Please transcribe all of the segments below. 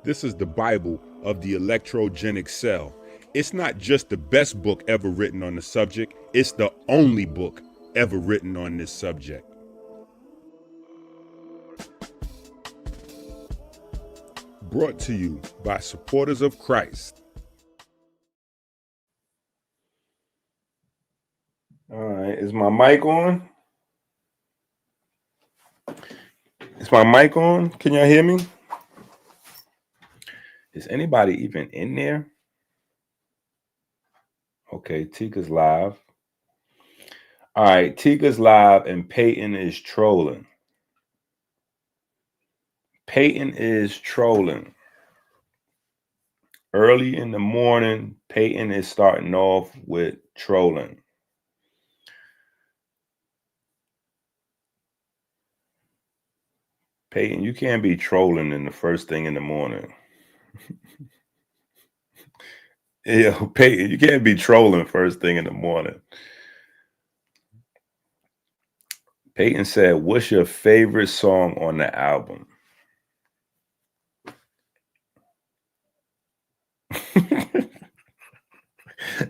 This is the Bible of the electrogenic cell. It's not just the best book ever written on the subject, it's the only book ever written on this subject. Brought to you by supporters of Christ. All right, is my mic on? Is my mic on? Can y'all hear me? Is anybody even in there? Okay, Tika's live. All right, Tika's live and Peyton is trolling. Peyton is trolling. Early in the morning, Peyton is starting off with trolling. Peyton, you can't be trolling in the first thing in the morning. Yeah, Peyton, you can't be trolling first thing in the morning. Peyton said, what's your favorite song on the album?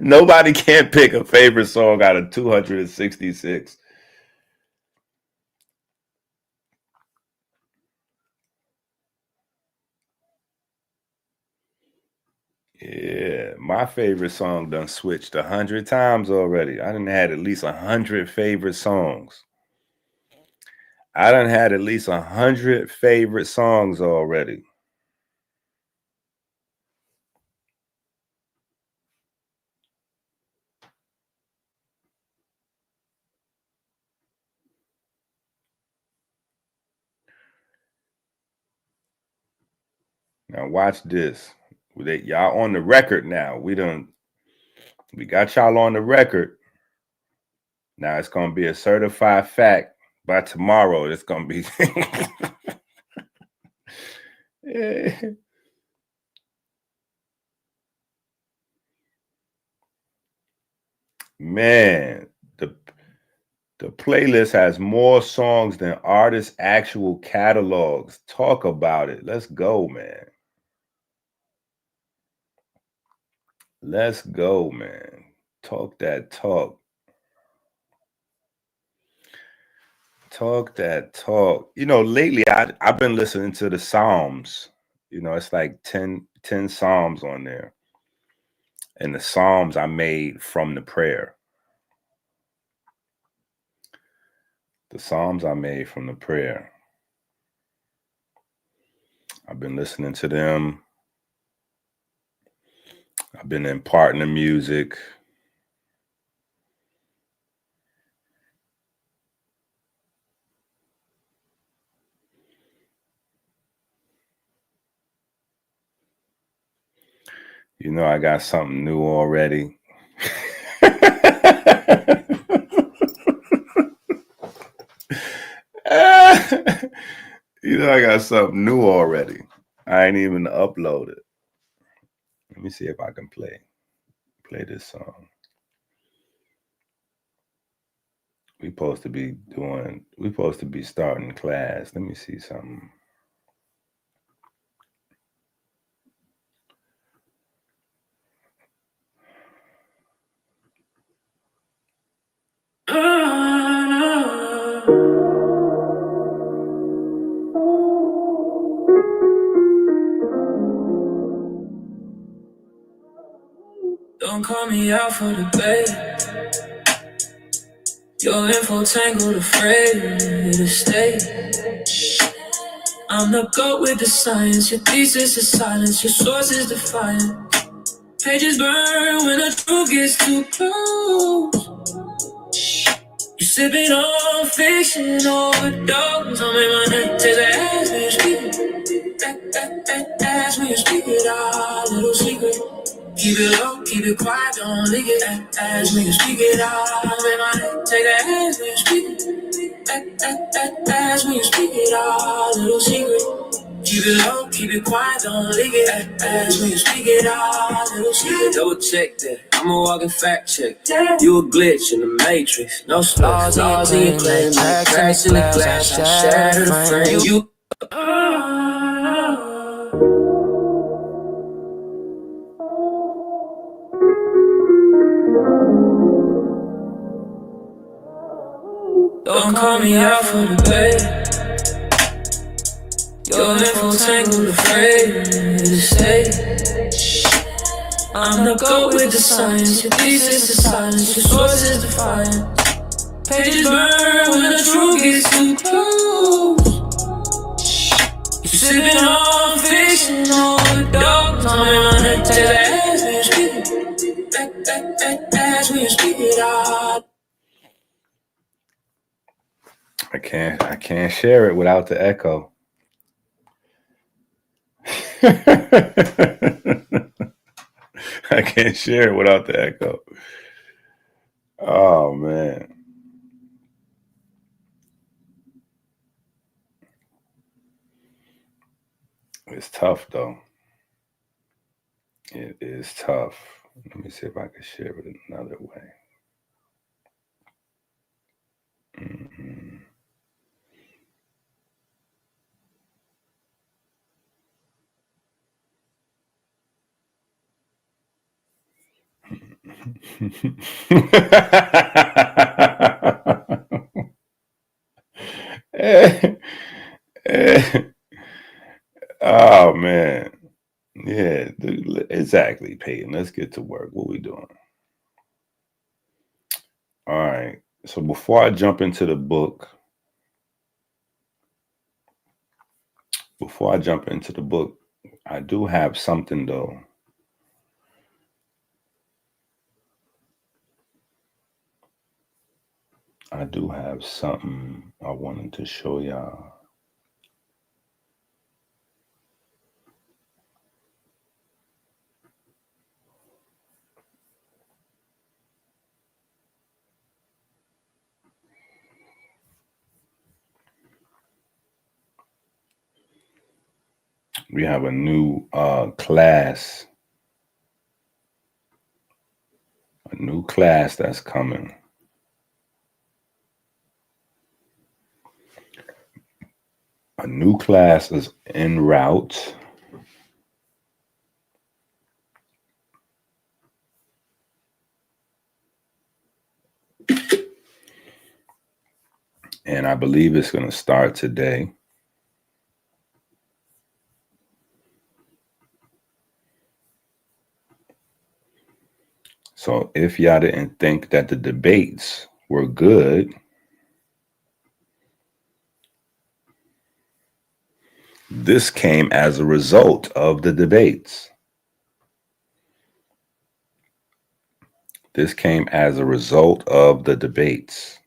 Nobody can pick a favorite song out of 266. Yeah, my favorite song done switched 100 times already. I done had at least 100 favorite songs. I done had at least 100 favorite songs already. Now watch this. Y'all on the record now. We got y'all on the record. Now it's gonna be a certified fact by tomorrow. It's gonna be yeah. Man, the playlist has more songs than artists' actual catalogs. Talk about it. Let's go, man. Let's go, man. Talk that talk. Talk that talk. You know, lately I've been listening to the Psalms. You know, it's like 10 Psalms on there. And the Psalms I made from the prayer. The Psalms I made from the prayer. I've been listening to them. I've been imparting the music. You know, I got something new already. You know, I got something new already. I ain't even upload it. Let me see if I can play this song. We supposed to be starting class. Let me see something. Don't call me out for the bait. Your info tangled, afraid to stay. I'm the goat with the science. Your thesis is silence. Your source is defiant. Pages burn when the truth gets too close. You sipping on fiction overdose. I'm in my neck, take the ass when you speak it. Ass when you speak it, our little secret. Keep it low, keep it quiet, don't leak it. Ass when you speak it, I'm in my neck, take the ass when you speak it. Ass when you speak it, our little secret. Keep it low, keep it quiet, don't leak it. Ass when you speak it, our little secret. Double check that, I'm a walking fact check. You a glitch in the matrix, no flaws in your claim. Cracks in the glass, I shatter the frame. Mama called me out for the bed. Your info tangled, afraid to stay. I'm the goat with the science. Your thesis is silence. Your source is defiant. Pages burn when the truth gets too close. You sipping on fiction, all the dogs on me on the tail. As we speak it out. I can't share it without the echo. I can't share it without the echo. Oh man. It's tough though. It is tough. Let me see if I can share it another way. Mm-hmm. Oh man. Yeah, exactly, Peyton. Let's get to work. What we doing? All right. So before I jump into the book, I do have something though. I do have something I wanted to show y'all. We have a new class. A new class that's coming. A new class is en route. And I believe it's going to start today. So if y'all didn't think that the debates were good, this came as a result of the debates. This came as a result of the debates.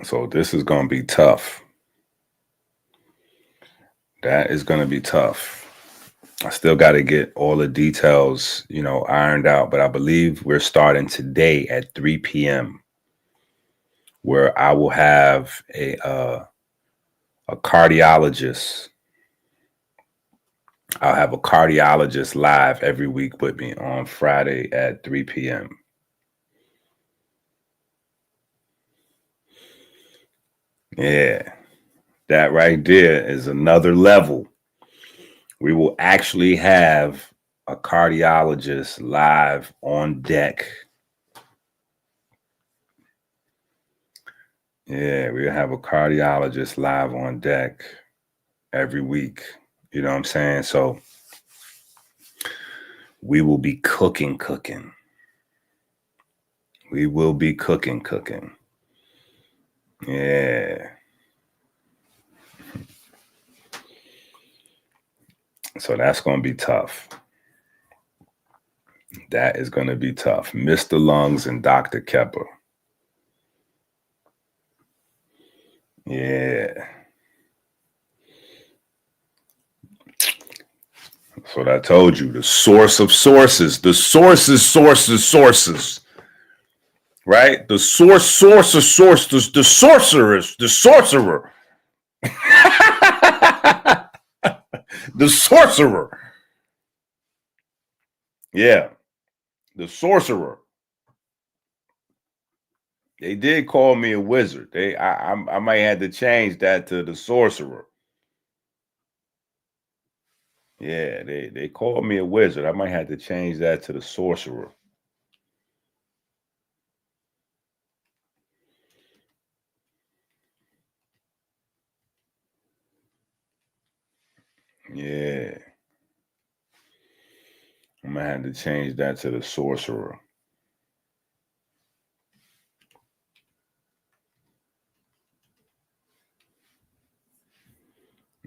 So this is going to be tough. That is going to be tough. I still got to get all the details, ironed out, but I believe we're starting today at 3 p.m. where I will have a cardiologist. I'll have a cardiologist live every week with me on Friday at 3 p.m. Yeah, that right there is another level. We will actually have a cardiologist live on deck. Yeah, we'll have a cardiologist live on deck every week. You know what I'm saying? So we will be cooking. We will be cooking. Yeah. So that's going to be tough. That is going to be tough. Mr. Lungs and Dr. Kepper. Yeah. That's what I told you. The source of sources. The sources. Right? The source of source. The sorceress. The sorcerer. The sorcerer. Yeah. The sorcerer. They did call me a wizard. I might have to change that to the sorcerer. Yeah, they called me a wizard. I might have to change that to the sorcerer. Yeah. I'm gonna have to change that to the sorcerer.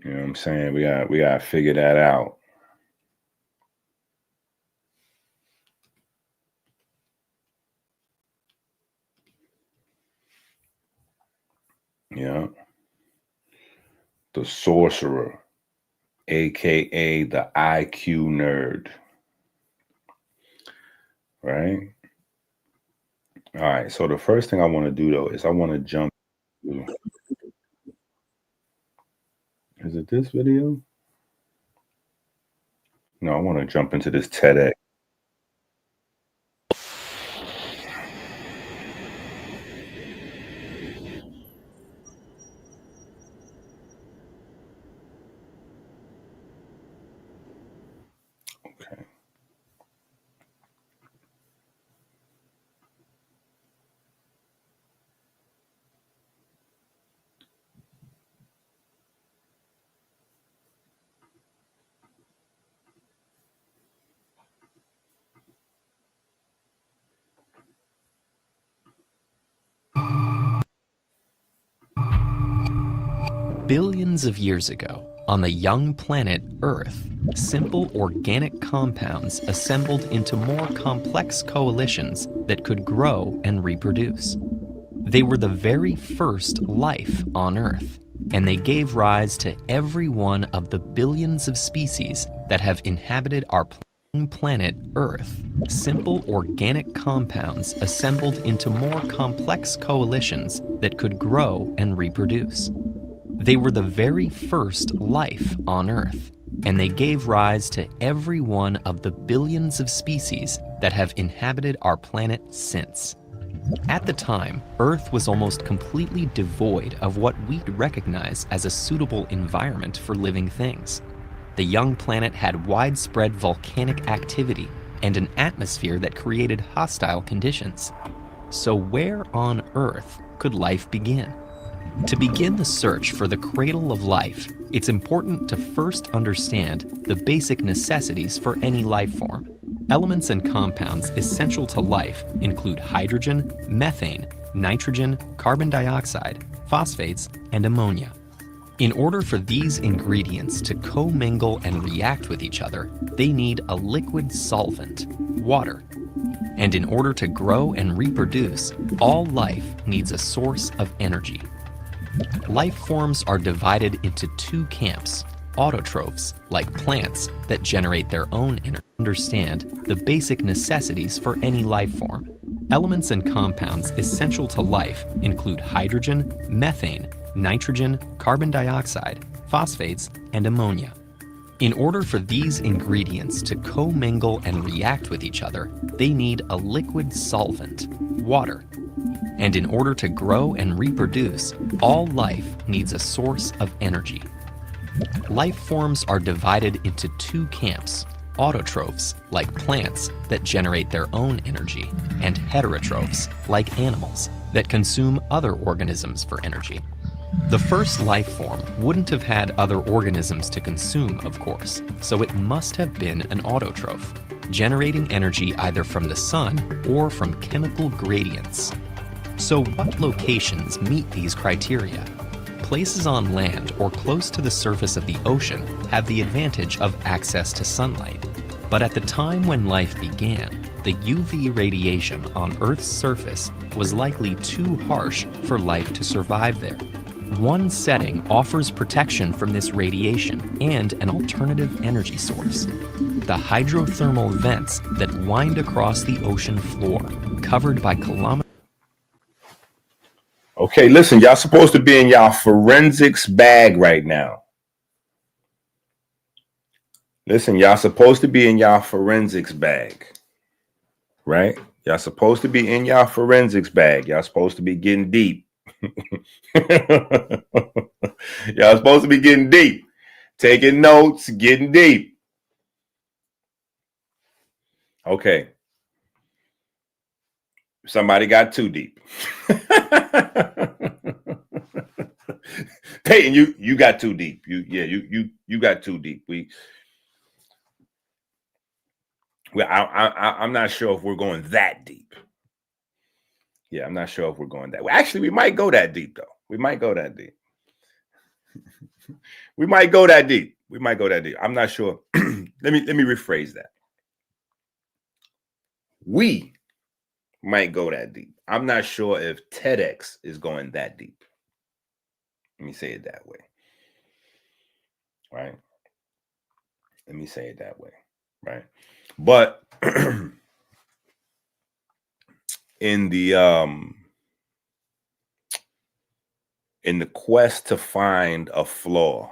You know what I'm saying? We gotta figure that out. Yeah. The sorcerer, aka the IQ nerd. Right? All right. So the first thing I want to do though is I want to jump to, is it this video? No, I want to jump into this TEDx. Okay. Billions of years ago, on the young planet Earth, simple organic compounds assembled into more complex coalitions that could grow and reproduce. They were the very first life on Earth, and they gave rise to every one of the billions of species that have inhabited our planet Earth. Simple organic compounds assembled into more complex coalitions that could grow and reproduce. They were the very first life on Earth, and they gave rise to every one of the billions of species that have inhabited our planet since. At the time, Earth was almost completely devoid of what we'd recognize as a suitable environment for living things. The young planet had widespread volcanic activity and an atmosphere that created hostile conditions. So where on Earth could life begin? To begin the search for the cradle of life, it's important to first understand the basic necessities for any life form. Elements and compounds essential to life include hydrogen, methane, nitrogen, carbon dioxide, phosphates, and ammonia. In order for these ingredients to commingle and react with each other, they need a liquid solvent, water. And in order to grow and reproduce, all life needs a source of energy. Life forms are divided into two camps: autotrophs, like plants that generate their own energy. Understand the basic necessities for any life form. Elements and compounds essential to life include hydrogen, methane, nitrogen, carbon dioxide, phosphates, and ammonia. In order for these ingredients to commingle and react with each other, they need a liquid solvent, water. And in order to grow and reproduce, all life needs a source of energy. Life forms are divided into two camps: autotrophs, like plants that generate their own energy, and heterotrophs, like animals, that consume other organisms for energy. The first life form wouldn't have had other organisms to consume, of course, so it must have been an autotroph, generating energy either from the sun or from chemical gradients. So what locations meet these criteria? Places on land or close to the surface of the ocean have the advantage of access to sunlight. But at the time when life began, the UV radiation on Earth's surface was likely too harsh for life to survive there. One setting offers protection from this radiation and an alternative energy source: the hydrothermal vents that wind across the ocean floor, covered by kilometers. Okay, listen, y'all supposed to be in y'all forensics bag right now. Listen, y'all supposed to be in y'all forensics bag, right? Y'all supposed to be in y'all forensics bag. Y'all supposed to be getting deep. Y'all supposed to be getting deep, taking notes, getting deep. Okay. Somebody got too deep. Peyton, you got too deep. You got too deep. I'm not sure if we're going that deep. Yeah, I'm not sure if we're going that way. Actually, we might go that deep though. We might go that deep. We might go that deep. We might go that deep. I'm not sure. let me rephrase that. We might go that deep. I'm not sure if TEDx is going that deep. Let me say it that way. Right? Let me say it that way. Right? But in the quest to find a flaw,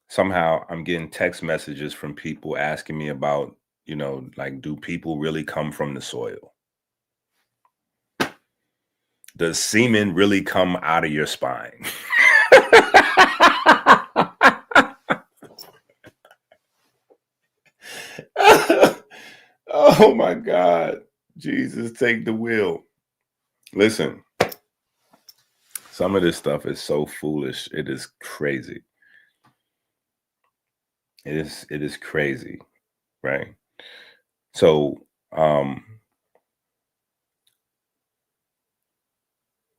somehow I'm getting text messages from people asking me about, like, do people really come from the soil? Does semen really come out of your spine? Oh my God. Jesus, take the wheel. Listen, some of this stuff is so foolish. It is crazy. It is crazy, right? So,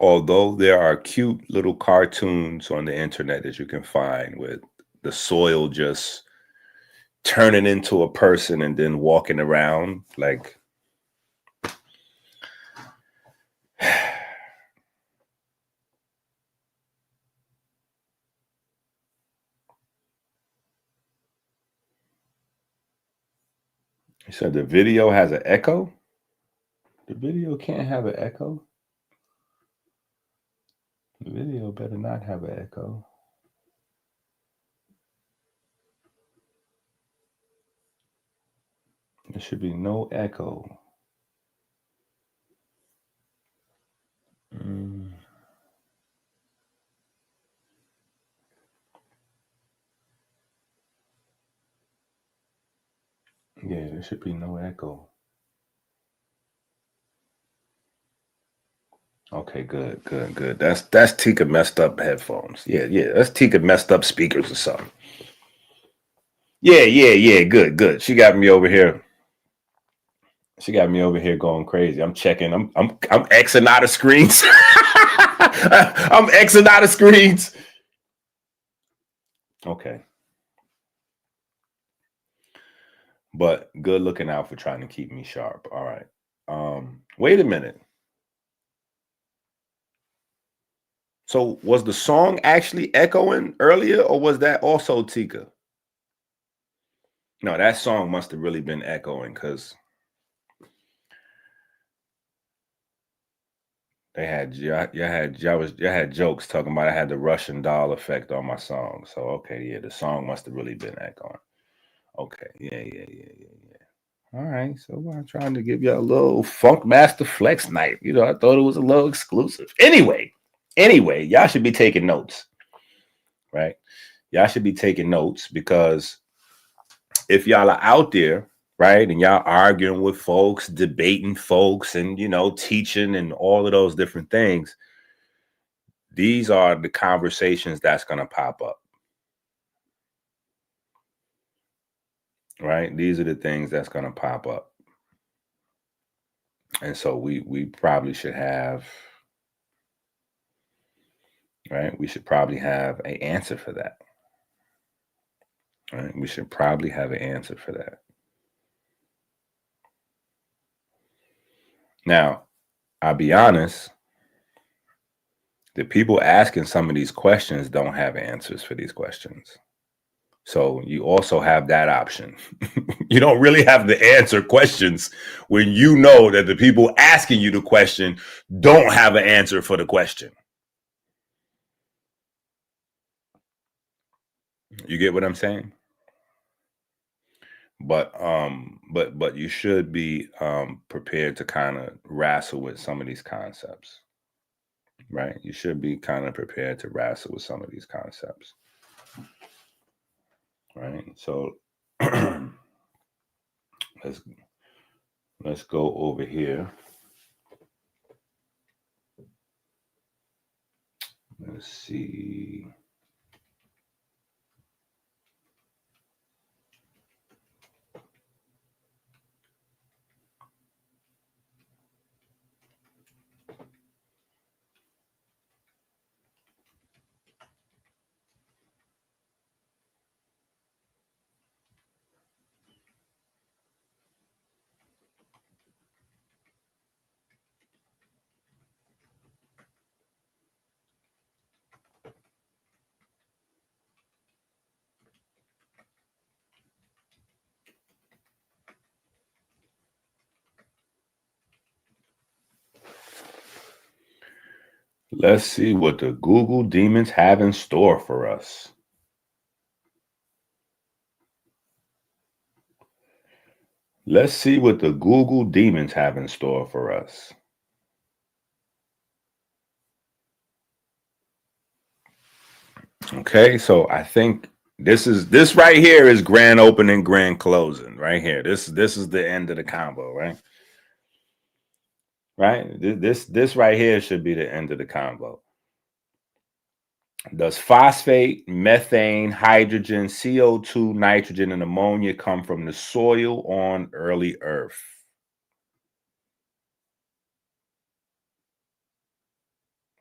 although there are cute little cartoons on the internet that you can find with the soil just turning into a person and then walking around like you said the video has an echo? The video can't have an echo. The video better not have an echo. There should be no echo. Yeah, there should be no echo. Okay, good. That's Tika messed up headphones. Yeah, that's Tika messed up speakers or something. Yeah, good. She got me over here. Going crazy. I'm checking. I'm Xing out of screens. I'm Xing out of screens. Okay. But good looking out for trying to keep me sharp. All right. Wait a minute. So was the song actually echoing earlier, or was that also Tika? No, that song must have really been echoing because they had y'all had jokes talking about I had the Russian doll effect on my song. So okay, yeah, the song must have really been echoing. Okay, yeah. All right, so I'm trying to give you a little Funk Master Flex night. I thought it was a little exclusive. Anyway, y'all should be taking notes, right? Y'all should be taking notes because if y'all are out there, right, and y'all arguing with folks, debating folks, and teaching and all of those different things, these are the conversations that's gonna pop up. Right? These are the things that's gonna pop up. And so we probably should have, right? We should probably have an answer for that. Right? We should probably have an answer for that. Now, I'll be honest, the people asking some of these questions don't have answers for these questions. So you also have that option. You don't really have to answer questions when you know that the people asking you the question don't have an answer for the question. You get what I'm saying? But you should be prepared to kind of wrestle with some of these concepts. right? You should be kind of prepared to wrestle with some of these concepts, right? So let's go over here. Let's see. Let's see what the Google demons have in store for us. Let's see what the Google demons have in store for us. Okay, so I think this right here is grand opening, grand closing. Right here. This is the end of the combo, right? Right? This right here should be the end of the combo. Does phosphate, methane, hydrogen, CO2, nitrogen, and ammonia come from the soil on early Earth?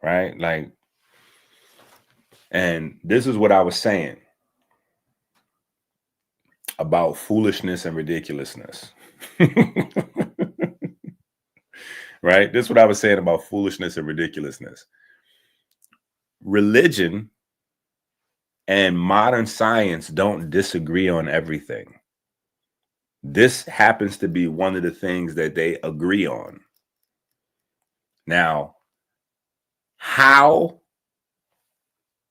Right? Like, and this is what I was saying about foolishness and ridiculousness. Right? This is what I was saying about foolishness and ridiculousness. Religion and modern science don't disagree on everything. This happens to be one of the things that they agree on. Now, how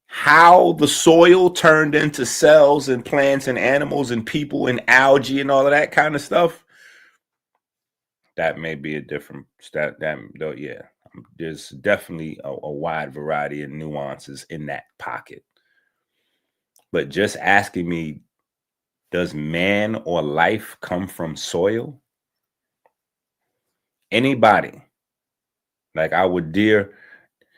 the soil turned into cells and plants and animals and people and algae and all of that kind of stuff, that may be a different yeah. There's definitely a wide variety of nuances in that pocket. But just asking me, does man or life come from soil? Anybody? Like, I would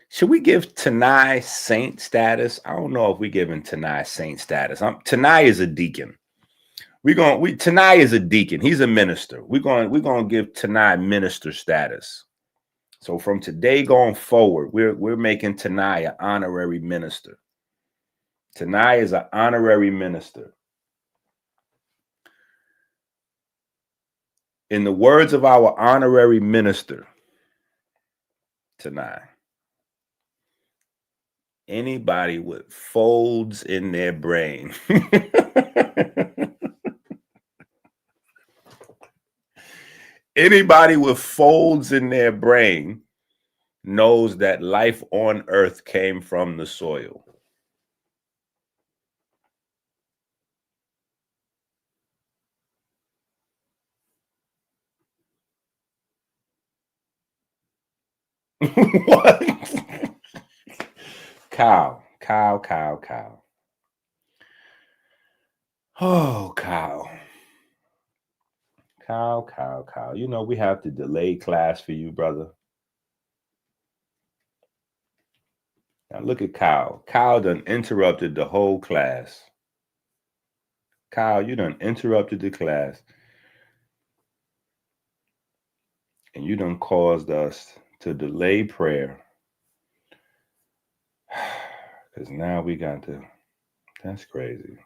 should we give Tanai saint status? I don't know if we giving Tanai saint status. Tanai is a deacon. Tanai is a deacon. He's a minister. We're going to give Tanai minister status. So from today going forward, we're making Tanai an honorary minister. Tanai is an honorary minister. In the words of our honorary minister, Tanai, anybody with folds in their brain anybody with folds in their brain knows that life on earth came from the soil. What? Cow. Oh, cow. You know, we have to delay class for you, brother. Now look at Kyle. Kyle done interrupted the whole class. Kyle, you done interrupted the class. And you done caused us to delay prayer. Because now we got to, that's crazy.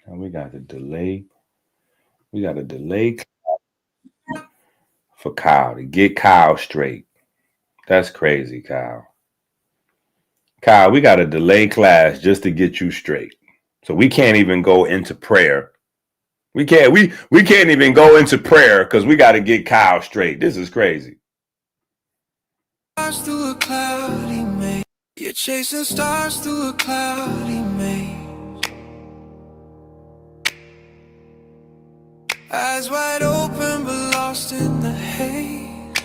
Now we got to delay. We got to delay for Kyle, to get Kyle straight. That's crazy, Kyle. Kyle, we got to delay class just to get you straight. So we can't even go into prayer. We can't even go into prayer because we got to get Kyle straight. This is crazy. Through a cloudy maze, you're chasing stars through a cloudy maze. Eyes wide open but lost in the haze.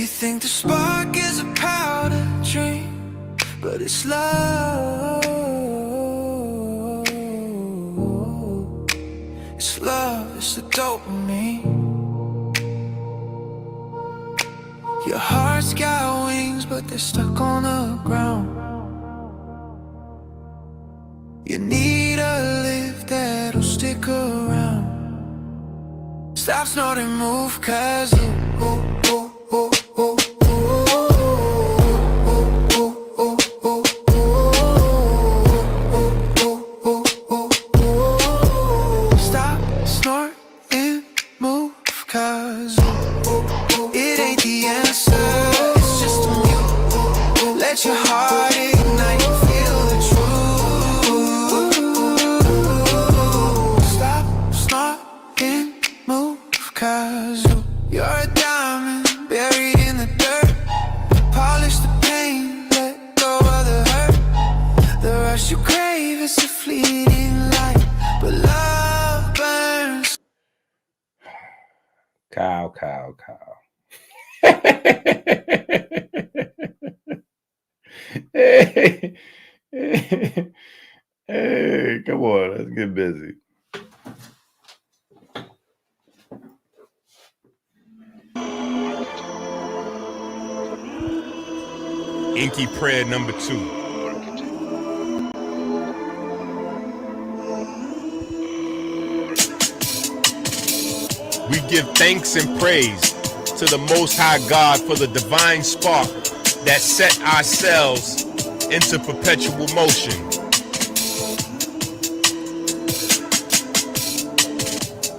You think the spark is a powder dream, but it's love. It's love, it's the dopamine. Your heart's got wings, but they're stuck on the ground. You need a lift that'll stick around. Stop, snorting, move, 'cause stop, snort, and move, 'cause it ain't the answer, it's just a mute. Let your heart ignite and feel the truth. Stop, snort, and move, 'cause you're a diamond buried in the dirt. Polish the pain, let go of the hurt. The rush you crave is a fleeting light, but love burns. Cow. Hey, hey, come on, let's get busy. Inky prayer number 2. We give thanks and praise to the Most High God for the divine spark that set our cells into perpetual motion.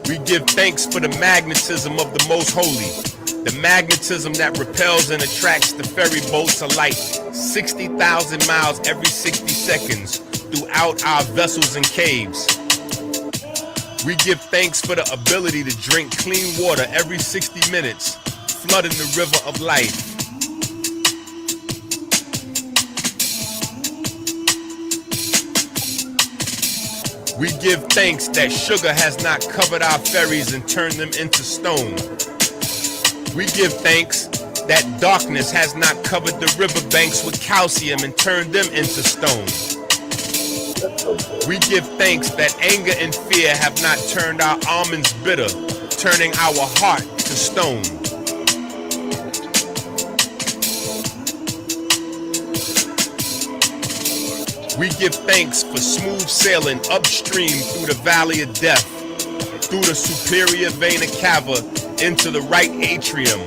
We give thanks for the magnetism of the Most Holy, the magnetism that repels and attracts the ferry boats of light 60,000 miles every 60 seconds throughout our vessels and caves. We give thanks for the ability to drink clean water every 60 minutes, flooding the river of life. We give thanks that sugar has not covered our ferries and turned them into stone. We give thanks that darkness has not covered the riverbanks with calcium and turned them into stone. We give thanks that anger and fear have not turned our almonds bitter, turning our heart to stone. We give thanks for smooth sailing upstream through the valley of death, through the superior vena cava into the right atrium.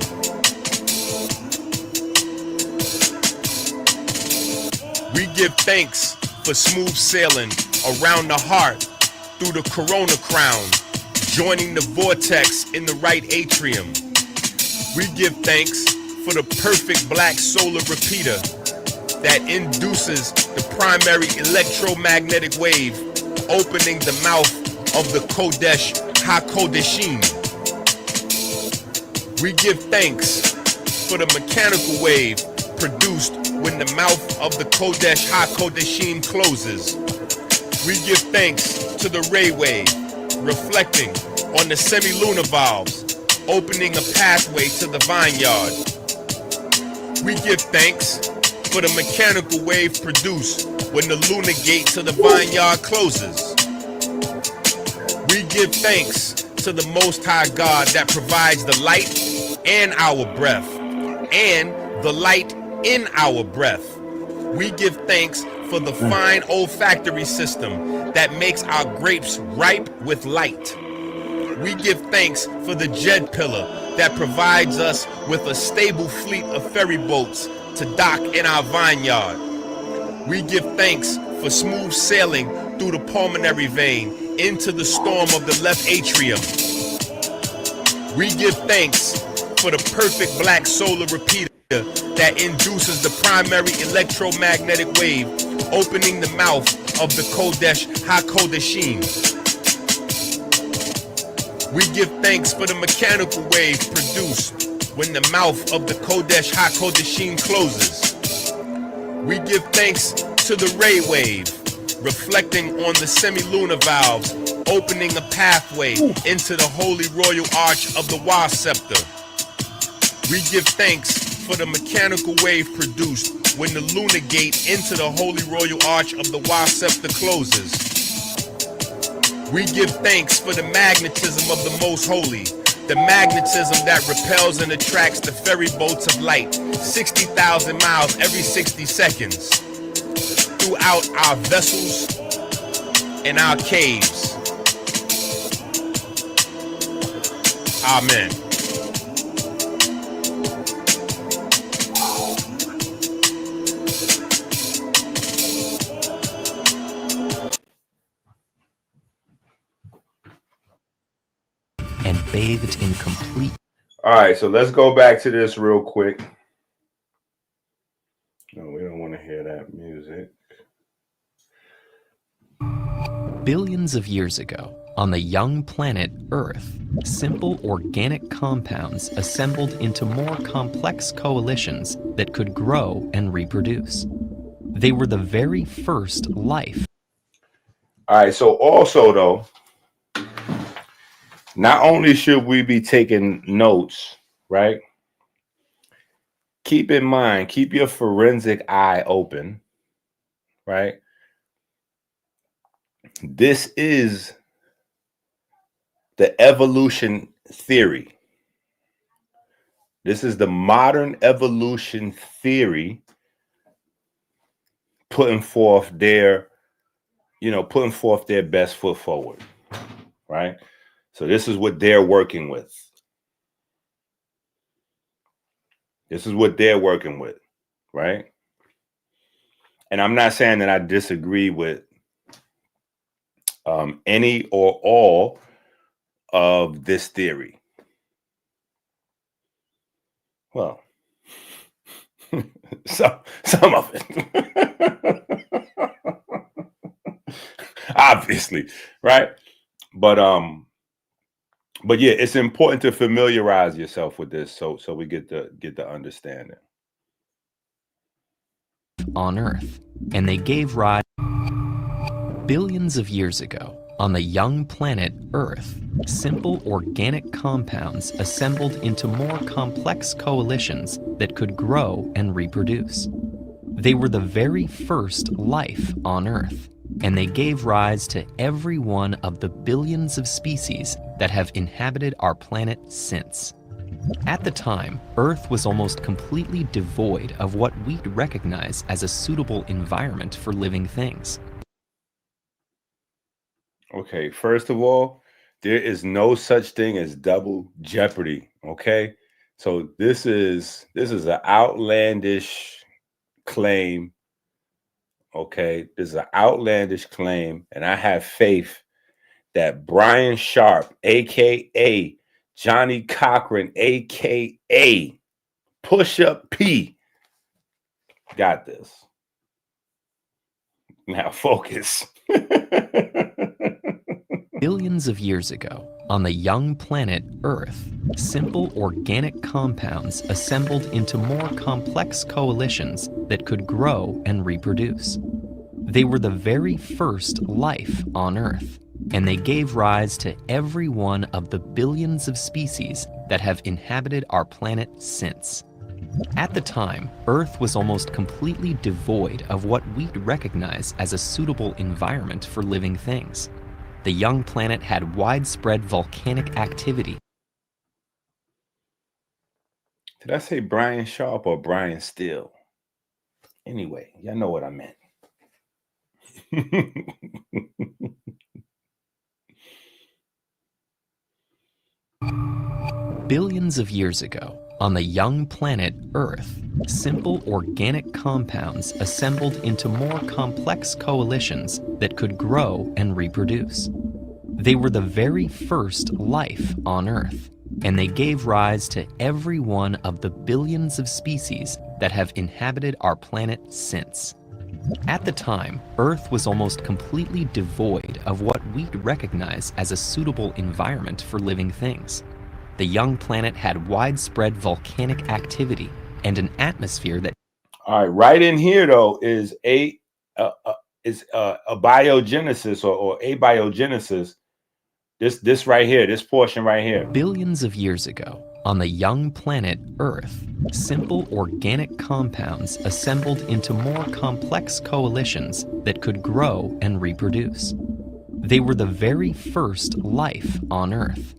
We give thanks for smooth sailing around the heart through the corona crown, joining the vortex in the right atrium. We give thanks for the perfect black solar repeater that induces the primary electromagnetic wave, opening the mouth of the Kodesh HaKodeshim. We give thanks for the mechanical wave produced when the mouth of the Kodesh HaKodeshim closes. We give thanks to the ray wave, reflecting on the semi-lunar valves, opening a pathway to the vineyard. We give thanks for the mechanical wave produced when the lunar gate to the vineyard closes. We give thanks to the Most High God that provides the light and our breath, and the light in our breath. We give thanks for the fine olfactory system that makes our grapes ripe with light. We give thanks for the Jed pillar that provides us with a stable fleet of ferry boats to dock in our vineyard. We give thanks for smooth sailing through the pulmonary vein into the storm of the left atrium. We give thanks for the perfect black solar repeater that induces the primary electromagnetic wave, opening the mouth of the Kodesh HaKodeshim. We give thanks for the mechanical wave produced when the mouth of the Kodesh HaKodeshim closes. We give thanks to the ray wave, reflecting on the semi-lunar valves, opening a pathway into the holy royal arch of the Wa scepter. We give thanks for the mechanical wave produced when the lunar gate into the holy royal arch of the Wa scepter closes. We give thanks for the magnetism of the most holy, the magnetism that repels and attracts the ferry boats of light 60,000 miles every 60 seconds throughout our vessels and our caves. Amen. And bathed in complete. All right, so let's go back to this real quick. No, we don't want to hear that music. Billions of years ago, on the young planet Earth, simple organic compounds assembled into more complex coalitions that could grow and reproduce. They were the very first life. All right, so also though, not only should we be taking notes, right? Keep in mind, keep your forensic eye open, right? This is the evolution theory. This is the modern evolution theory putting forth their best foot forward, right? So this is what they're working with. This is what they're working with, right? And I'm not saying that I disagree with any or all of this theory. Well, some of it, obviously, right? But yeah, it's important to familiarize yourself with this so we get the understanding. On Earth, and they gave rise billions of years ago on the young planet Earth. Simple organic compounds assembled into more complex coalitions that could grow and reproduce. They were the very first life on Earth, and they gave rise to every one of the billions of species that have inhabited our planet since. At the time, Earth was almost completely devoid of what we'd recognize as a suitable environment for living things. Okay, first of all, there is no such thing as double jeopardy, okay? So this is an outlandish claim, okay? This is an outlandish claim, and I have faith that Brian Sharp, aka Johnny Cochran, aka Push Up P, got this. Now focus. Billions of years ago, on the young planet Earth, simple organic compounds assembled into more complex coalitions that could grow and reproduce. They were the very first life on Earth, and they gave rise to every one of the billions of species that have inhabited our planet since. At the time, Earth was almost completely devoid of what we'd recognize as a suitable environment for living things. The young planet had widespread volcanic activity. Did I say Brian Sharp or Brian Steele? Anyway, y'all know what I meant. Billions of years ago, on the young planet Earth, simple organic compounds assembled into more complex coalitions that could grow and reproduce. They were the very first life on Earth, and they gave rise to every one of the billions of species that have inhabited our planet since. At the time, Earth was almost completely devoid of what we'd recognize as a suitable environment for living things. The young planet had widespread volcanic activity and an atmosphere that... All right, right in here though is a biogenesis or abiogenesis. This right here, this portion right here. Billions of years ago, On the young planet Earth, simple organic compounds assembled into more complex coalitions that could grow and reproduce. They were the very first life on Earth.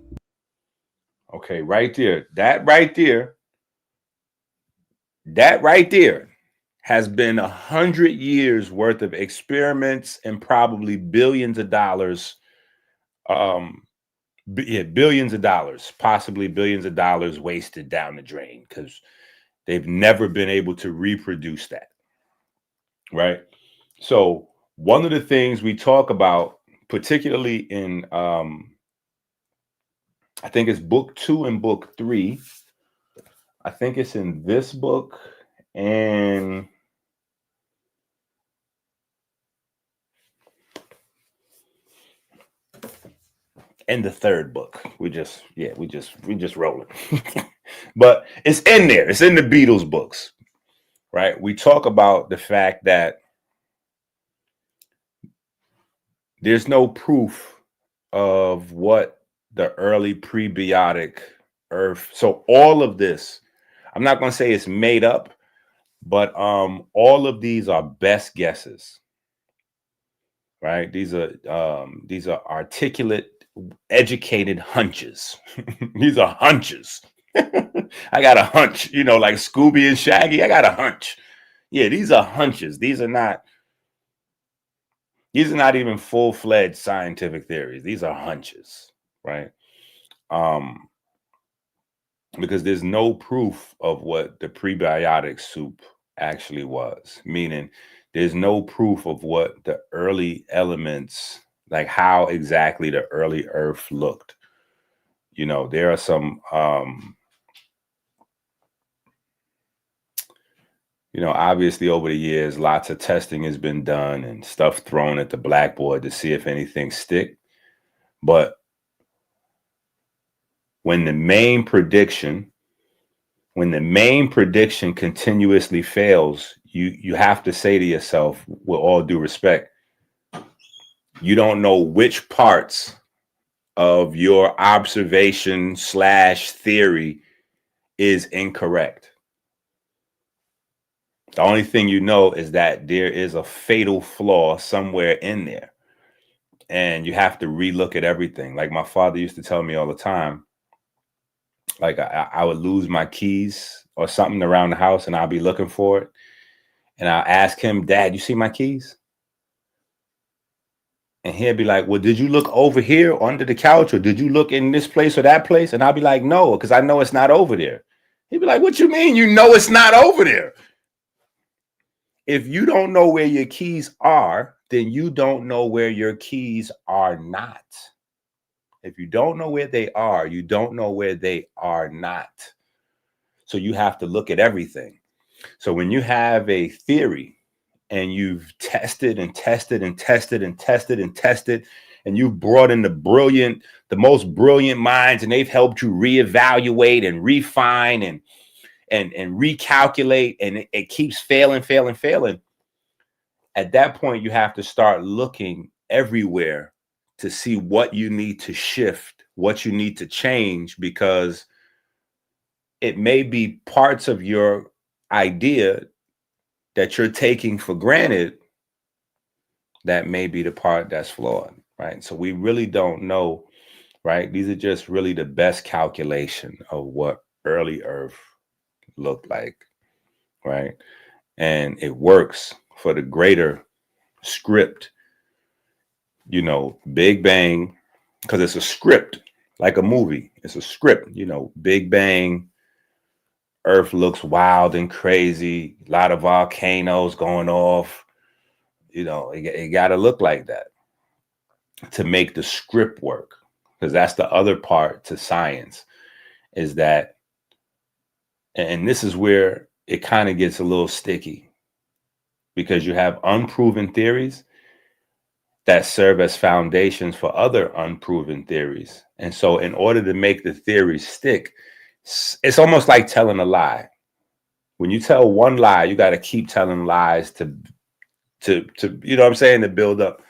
Okay, right there. That right there has been 100 years worth of experiments and probably billions of dollars. Billions of dollars, possibly billions of dollars wasted down the drain because they've never been able to reproduce that. Right. So one of the things we talk about, particularly in, I think it's book 2 and book 3. I think it's in this book and the third book. We just rolling. But it's in there. It's in the Beatles books. Right. We talk about the fact that there's no proof of what the early prebiotic Earth. So all of this, I'm not going to say it's made up, but all of these are best guesses. Right? These are articulate, educated hunches. These are hunches. I got a hunch, like Scooby and Shaggy. I got a hunch. Yeah, these are hunches. These are not even full-fledged scientific theories. These are hunches, right? Because there's no proof of what the prebiotic soup actually was, meaning there's no proof of what the early elements, like how exactly the early Earth looked. There are some, obviously over the years, lots of testing has been done and stuff thrown at the blackboard to see if anything stick. But when the main prediction continuously fails, you have to say to yourself, with all due respect, you don't know which parts of your observation / theory is incorrect. The only thing you know is that there is a fatal flaw somewhere in there. And you have to relook at everything. Like my father used to tell me all the time, like I would lose my keys or something around the house and I'll be looking for it. And I'll ask him, Dad, you see my keys? And he'll be like, well, did you look over here under the couch or did you look in this place or that place? And I'll be like, no, because I know it's not over there. He'd be like, what you mean you know it's not over there? If you don't know where your keys are, then you don't know where your keys are not. If you don't know where they are, you don't know where they are not. So you have to look at everything. So when you have a theory and you've tested and tested and tested and tested and tested, and you've brought in the most brilliant minds, and they've helped you reevaluate and refine and recalculate, and it keeps failing. At that point, you have to start looking everywhere to see what you need to shift, what you need to change, because it may be parts of your idea that you're taking for granted that may be the part that's flawed, right? So we really don't know, right? These are just really the best calculation of what early Earth looked like, right? And it works for the greater script, Big Bang, because it's a script, like a movie. It's a script, Big Bang, Earth looks wild and crazy, a lot of volcanoes going off. It got to look like that to make the script work, because that's the other part to science, is that, and this is where it kind of gets a little sticky, because you have unproven theories that serve as foundations for other unproven theories. And so in order to make the theories stick, it's almost like telling a lie. When you tell one lie, you got to keep telling lies to you know what I'm saying, to build up.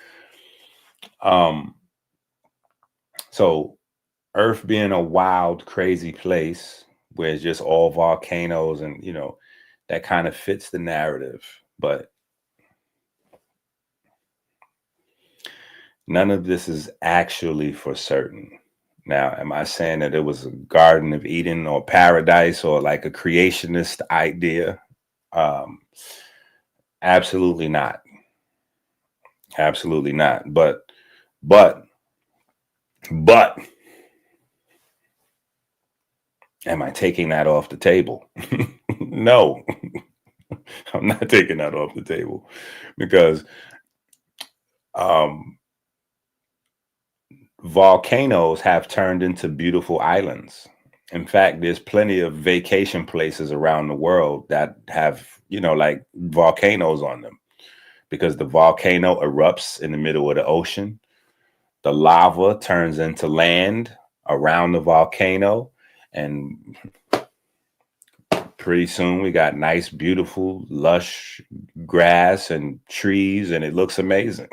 So Earth being a wild, crazy place, where it's just all volcanoes, and that kind of fits the narrative, but none of this is actually for certain. Now, am I saying that it was a Garden of Eden or paradise or like a creationist idea? Absolutely not. Absolutely not. But am I taking that off the table? No, I'm not taking that off the table, because volcanoes have turned into beautiful islands. In fact, there's plenty of vacation places around the world that have, like volcanoes on them, because the volcano erupts in the middle of the ocean. The lava turns into land around the volcano, and pretty soon we got nice, beautiful, lush grass and trees, and it looks amazing.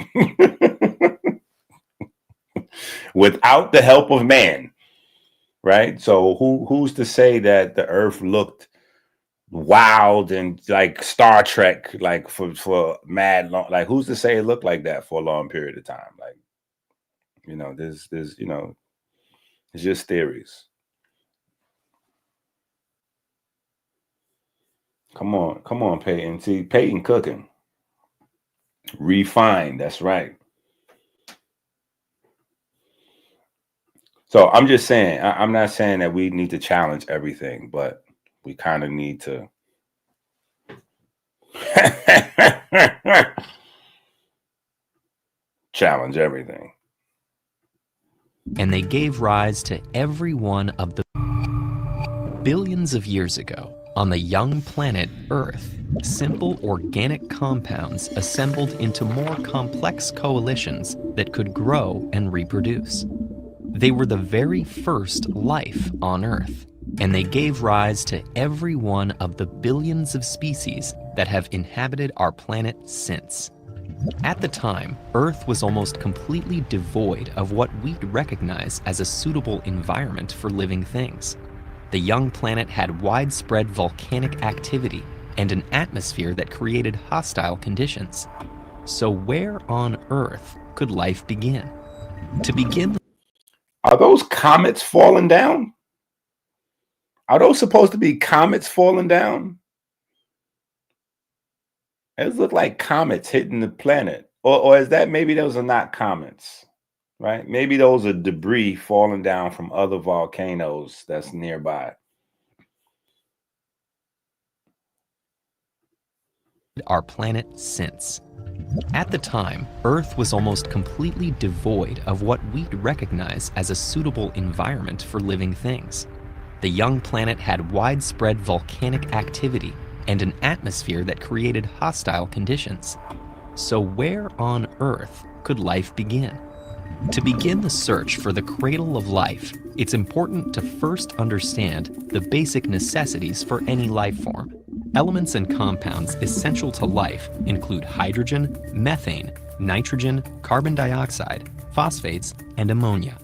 Without the help of man, right? So who's to say that the earth looked wild and like Star Trek, like for mad long, like who's to say it looked like that for a long period of time? Like, there's it's just theories. Come on, Peyton. See, Peyton cooking. Refine, that's right. So I'm just saying, I'm not saying that we need to challenge everything, but we kind of need to challenge everything. And they gave rise to every one of the billions of years ago. On the young planet Earth, simple organic compounds assembled into more complex coalitions that could grow and reproduce. They were the very first life on Earth, and they gave rise to every one of the billions of species that have inhabited our planet since. At the time, Earth was almost completely devoid of what we'd recognize as a suitable environment for living things. The young planet had widespread volcanic activity and an atmosphere that created hostile conditions. So where on Earth could life begin? To begin, are those comets falling down? Are those supposed to be comets falling down? It look like comets hitting the planet, or is that maybe those are not comets? Right? Maybe those are debris falling down from other volcanoes that's nearby. our planet since. At the time, Earth was almost completely devoid of what we'd recognize as a suitable environment for living things. The young planet had widespread volcanic activity and an atmosphere that created hostile conditions. So where on Earth could life begin? To begin the search for the cradle of life, it's important to first understand the basic necessities for any life form. Elements and compounds essential to life include hydrogen, methane, nitrogen, carbon dioxide, phosphates, and ammonia.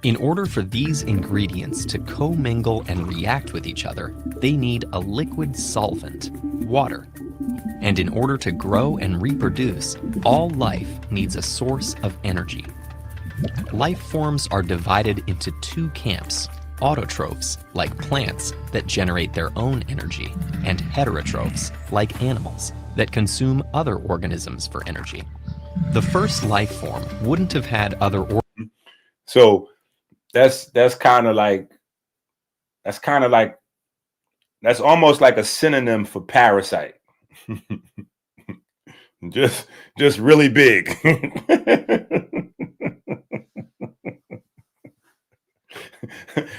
In order for these ingredients to commingle and react with each other, they need a liquid solvent, water. And in order to grow and reproduce, all life needs a source of energy. Life forms are divided into two camps: autotrophs, like plants, that generate their own energy, and heterotrophs, like animals, that consume other organisms for energy. The first life form wouldn't have had other So that's almost like a synonym for parasite. just really big.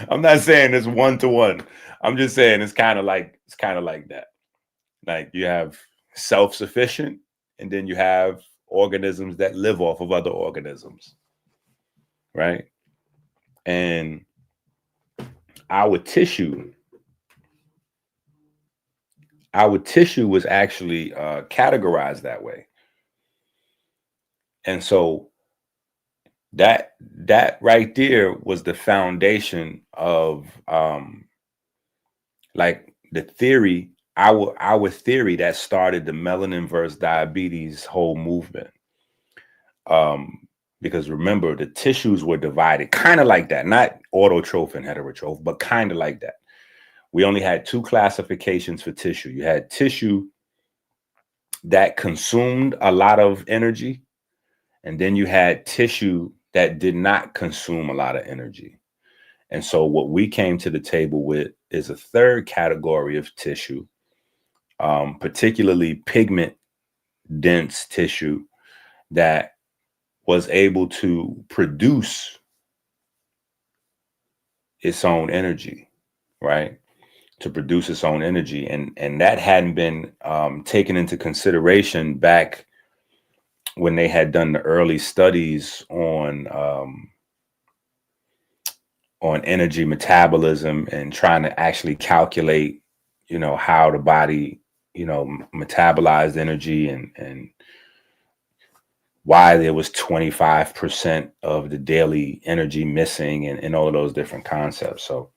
I'm not saying it's one to one. I'm just saying it's kind of like that. Like you have self-sufficient, and then you have organisms that live off of other organisms, right? And our tissue was actually categorized that way. And so that right there was the foundation of like the theory, our theory that started the melanin versus diabetes whole movement. Because remember, the tissues were divided kind of like that, not autotroph and heterotroph, but kind of like that. We only had two classifications for tissue. You had tissue that consumed a lot of energy, and then you had tissue that did not consume a lot of energy. And so what we came to the table with is a third category of tissue, particularly pigment dense tissue that was able to produce its own energy, right? To produce its own energy. And that hadn't been taken into consideration back when they had done the early studies on energy metabolism and trying to actually calculate, how the body, metabolized energy and why there was 25% of the daily energy missing and all of those different concepts. So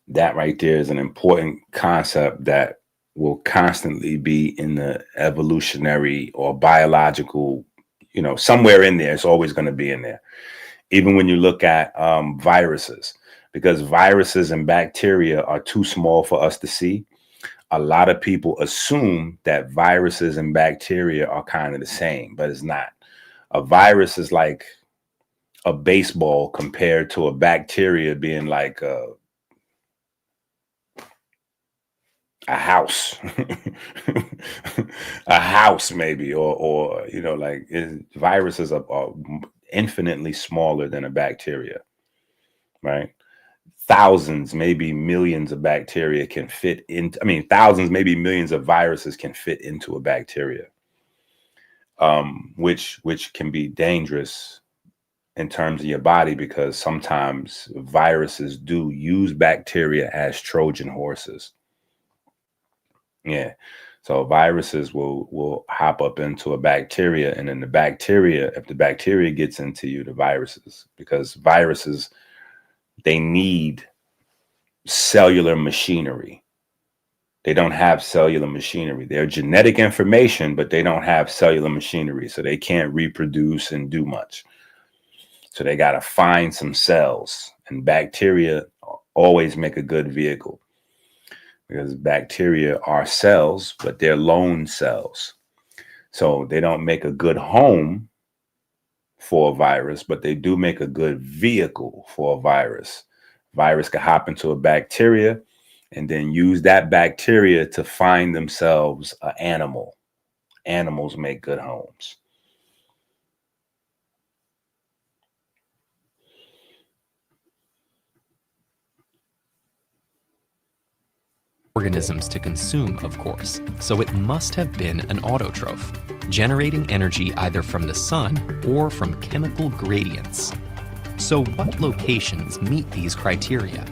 that right there is an important concept that will constantly be in the evolutionary or biological, somewhere in there. It's always going to be in there. Even when you look at viruses, because viruses and bacteria are too small for us to see. A lot of people assume that viruses and bacteria are kind of the same, but it's not. A virus is like a baseball compared to a bacteria being like a house, a house maybe, or viruses are infinitely smaller than a bacteria, right? Thousands, maybe millions of bacteria can fit in. Thousands, maybe millions of viruses can fit into a bacteria, which can be dangerous in terms of your body, because sometimes viruses do use bacteria as Trojan horses. Yeah. So viruses will hop up into a bacteria, and then the bacteria, if the bacteria gets into you, the viruses, because viruses, they need cellular machinery. They don't have cellular machinery. They're genetic information, but they don't have cellular machinery. So they can't reproduce and do much. So they got to find some cells, and bacteria always make a good vehicle, because bacteria are cells, but they're lone cells. So they don't make a good home for a virus, but they do make a good vehicle for a virus. Virus can hop into a bacteria and then use that bacteria to find themselves an animal. Animals make good homes. Organisms to consume, of course, so it must have been an autotroph, generating energy either from the sun or from chemical gradients. So what locations meet these criteria?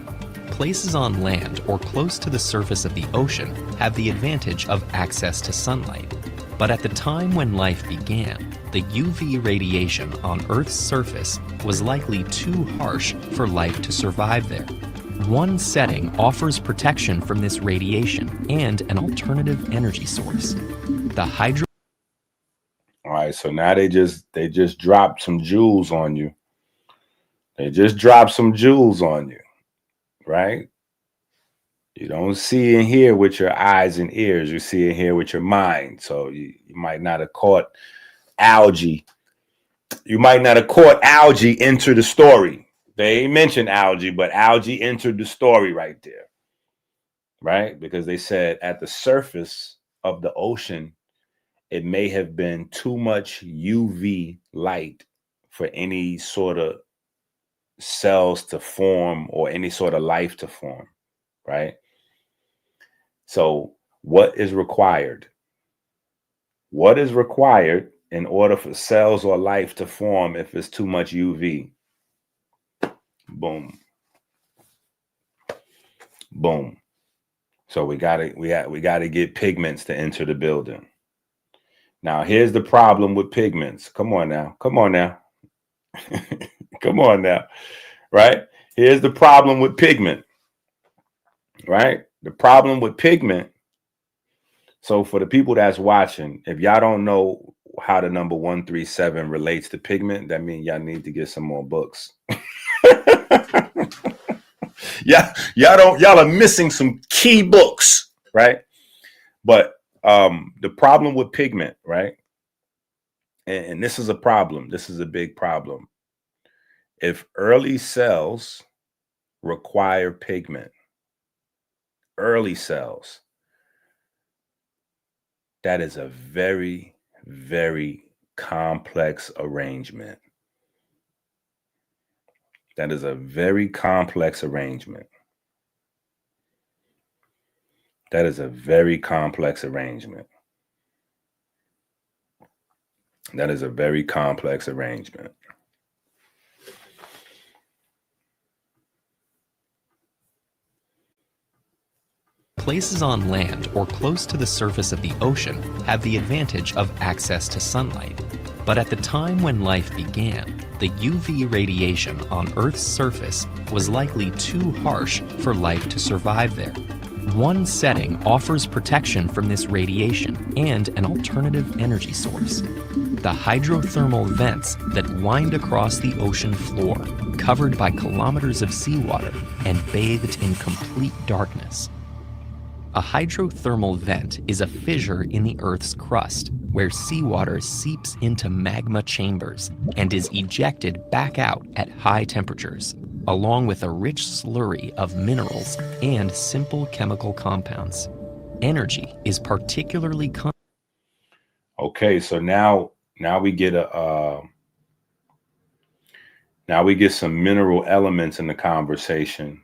Places on land or close to the surface of the ocean have the advantage of access to sunlight. But at the time when life began, the UV radiation on Earth's surface was likely too harsh for life to survive there. One setting offers protection from this radiation and an alternative energy source. The hydro. All right, so now they just dropped some jewels on you. They just dropped some jewels on you, right? You don't see and hear with your eyes and ears. You see and hear with your mind. So you might not have caught algae. You might not have caught algae into the story. They mentioned algae, but algae entered the story right there, right? Because they said at the surface of the ocean, it may have been too much UV light for any sort of cells to form or any sort of life to form, right? So what is required? What is required in order for cells or life to form if it's too much UV? Boom. Boom. So we gotta get pigments to enter the building. Now here's the problem with pigments. Come on now. Come on now. Come on now. Right? Here's the problem with pigment. right? The problem with pigment. So for the people that's watching, if y'all don't know how the number 137 relates to pigment, that means y'all need to get some more books. Yeah, y'all are missing some key books, right? But the problem with pigment, right? And this is a problem. This is a big problem. If early cells require pigment, early cells, that is a very, very complex arrangement. That is a very complex arrangement. That is a very complex arrangement. That is a very complex arrangement. Places on land or close to the surface of the ocean have the advantage of access to sunlight. But at the time when life began, the UV radiation on Earth's surface was likely too harsh for life to survive there. One setting offers protection from this radiation and an alternative energy source: the hydrothermal vents that wind across the ocean floor, covered by kilometers of seawater and bathed in complete darkness. A hydrothermal vent is a fissure in the Earth's crust where seawater seeps into magma chambers and is ejected back out at high temperatures, along with a rich slurry of minerals and simple chemical compounds. Energy is particularly Okay, so now we get now we get some mineral elements in the conversation.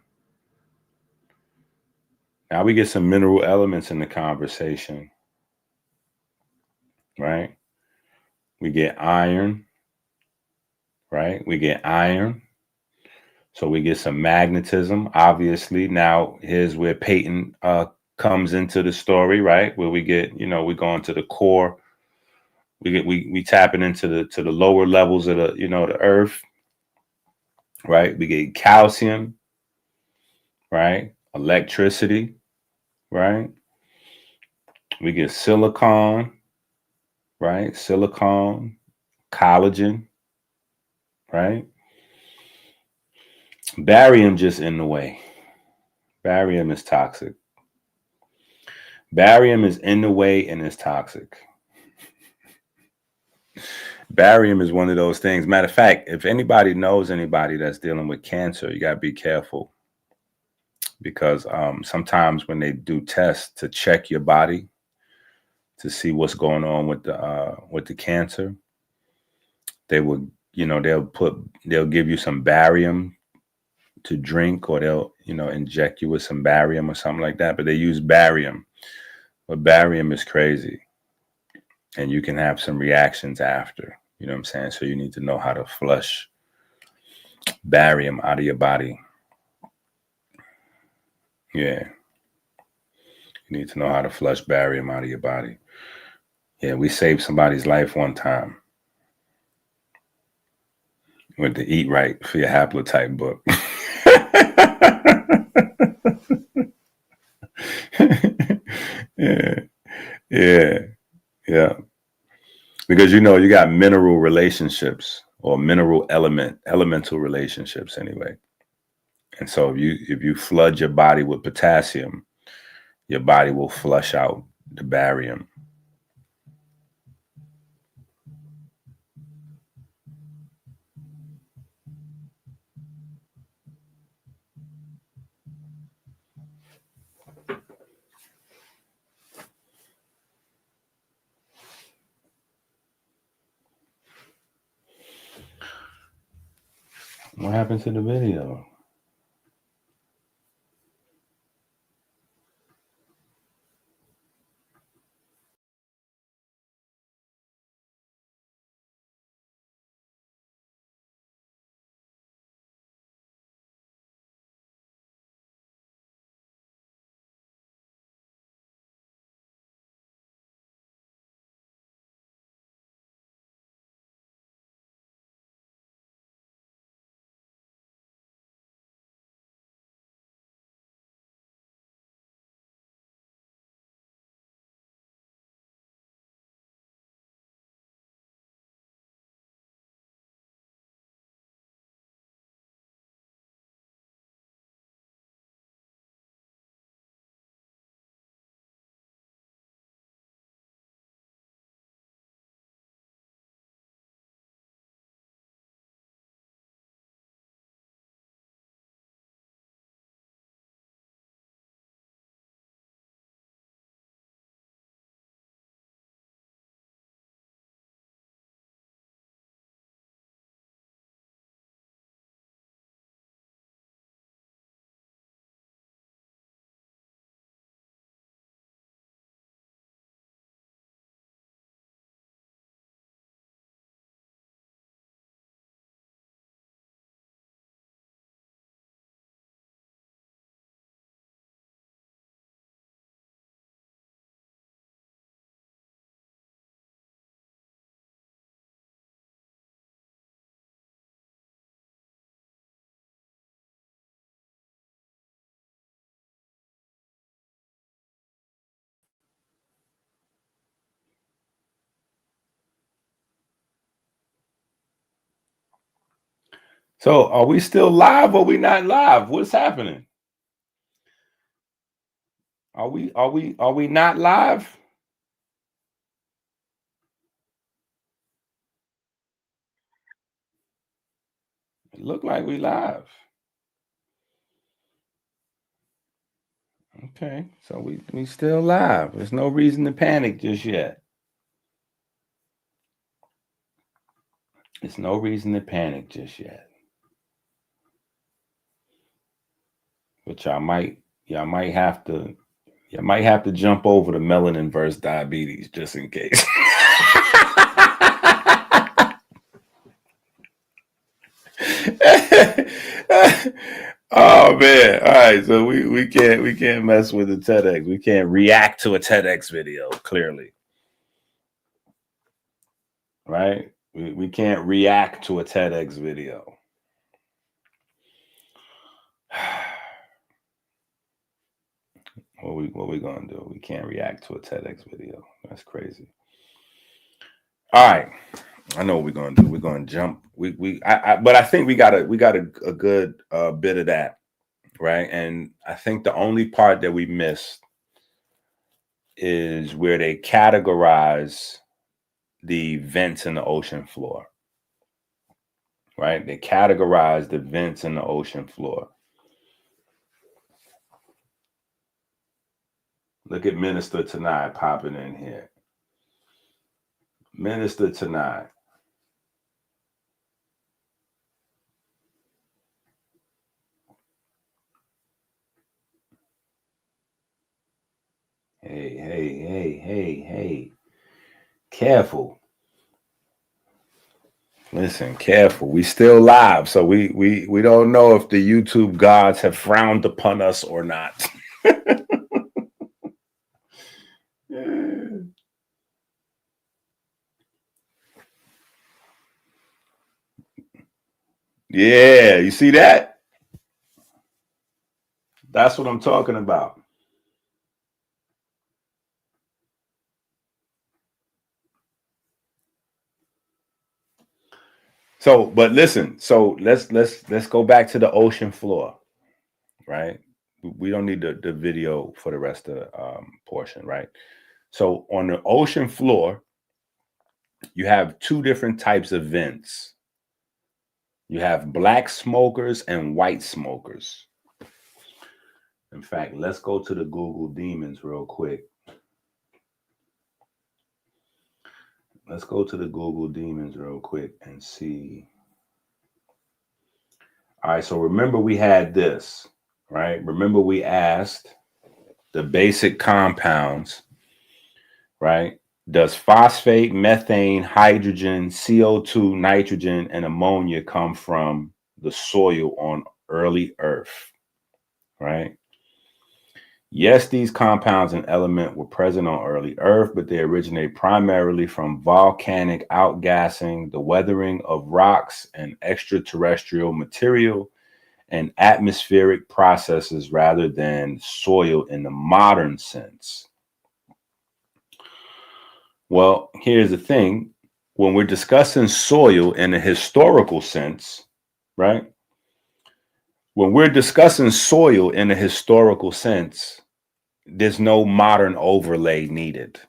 Now we get some mineral elements in the conversation, right? We get iron, right? We get iron. So we get some magnetism, obviously. Now here's where Peyton comes into the story, right? Where we get, we go into the core. We tapping into the lower levels of the earth, right? We get calcium, right? Electricity, right? We get silicon, right? Silicon, collagen, right? Barium just in the way. Barium is toxic. Barium is in the way and it's toxic. Barium is one of those things. Matter of fact, if anybody knows anybody that's dealing with cancer, you got to be careful, because sometimes when they do tests to check your body to see what's going on with the cancer, they will, they'll give you some barium to drink, or they'll, inject you with some barium or something like that. But they use barium. But barium is crazy, and you can have some reactions after. You know what I'm saying? So you need to know how to flush barium out of your body. Yeah. You need to know how to flush barium out of your body. Yeah, we saved somebody's life one time with the Eat Right for Your Haplotype book. Yeah. Because you got mineral relationships, or elemental relationships anyway. And so if you flood your body with potassium, your body will flush out the barium. What happened to the video? So are we still live or we not live? What's happening? Are we not live? It look like we live. Okay, so we still live. There's no reason to panic just yet. There's no reason to panic just yet. But y'all might have to jump over the melanin versus diabetes just in case. Oh man. All right. So we can't mess with the TEDx. We can't react to a TEDx video, clearly. Right? We can't react to a TEDx video. What we gonna do? We can't react to a TEDx video. That's crazy. All right. I know what we're gonna do. We're gonna jump. But I think we got a good bit of that, right? And I think the only part that we missed is where they categorize the vents in the ocean floor, right? They categorize the vents in the ocean floor. Look at Minister Tanai popping in here. Minister Tanai. Hey. Careful. Listen, careful. We still live, so we don't know if the YouTube gods have frowned upon us or not. Yeah, you see that? That's what I'm talking about. So, but listen, so let's go back to the ocean floor, right? We don't need the video for the rest of the portion, right? So on the ocean floor, you have two different types of vents. You have black smokers and white smokers. In fact, let's go to the Google Demons real quick. Let's go to the Google Demons real quick and see. All right, so remember we had this, right? Remember we asked the basic compounds, right? Does phosphate, methane, hydrogen, CO2, nitrogen, and ammonia come from the soil on early Earth, right? Yes, these compounds and elements were present on early Earth, but they originate primarily from volcanic outgassing, the weathering of rocks and extraterrestrial material, and atmospheric processes rather than soil in the modern sense. Well, here's the thing. When we're discussing soil in a historical sense, right? When we're discussing soil in a historical sense, there's no modern overlay needed,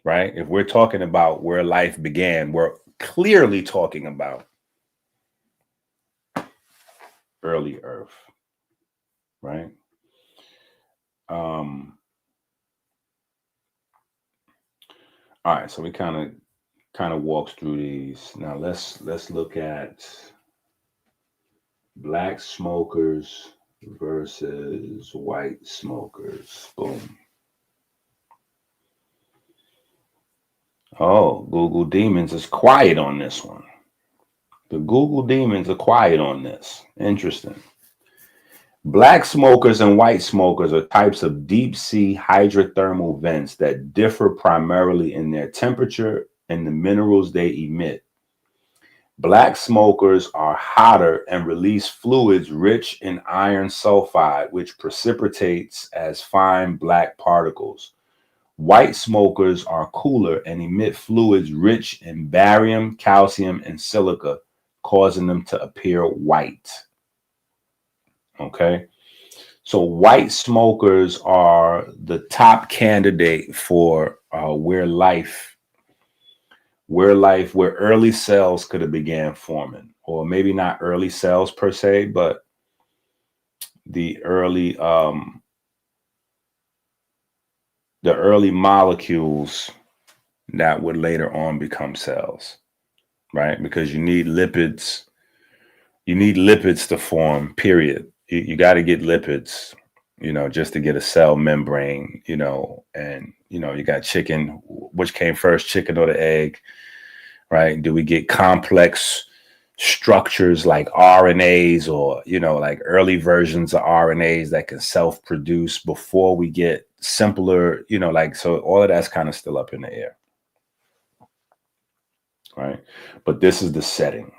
right? If we're talking about where life began, we're clearly talking about early Earth, right? All right, so we kind of walks through these. Now let's look at black smokers versus white smokers. Boom. Oh, Google Demons is quiet on this one. The Google Demons are quiet on this. Interesting. Black smokers and white smokers are types of deep sea hydrothermal vents that differ primarily in their temperature and the minerals they emit. Black smokers are hotter and release fluids rich in iron sulfide, which precipitates as fine black particles. White smokers are cooler and emit fluids rich in barium, calcium, and silica, causing them to appear white. Okay. So white smokers are the top candidate for where early cells could have began forming, or maybe not early cells per se, but the early molecules that would later on become cells, right? Because you need lipids to form, period. You got to get lipids, just to get a cell membrane, and, you got chicken, which came first, chicken or the egg, right? Do we get complex structures like RNAs or, like early versions of RNAs that can self-produce before we get simpler, so all of that's kind of still up in the air, right? But this is the setting,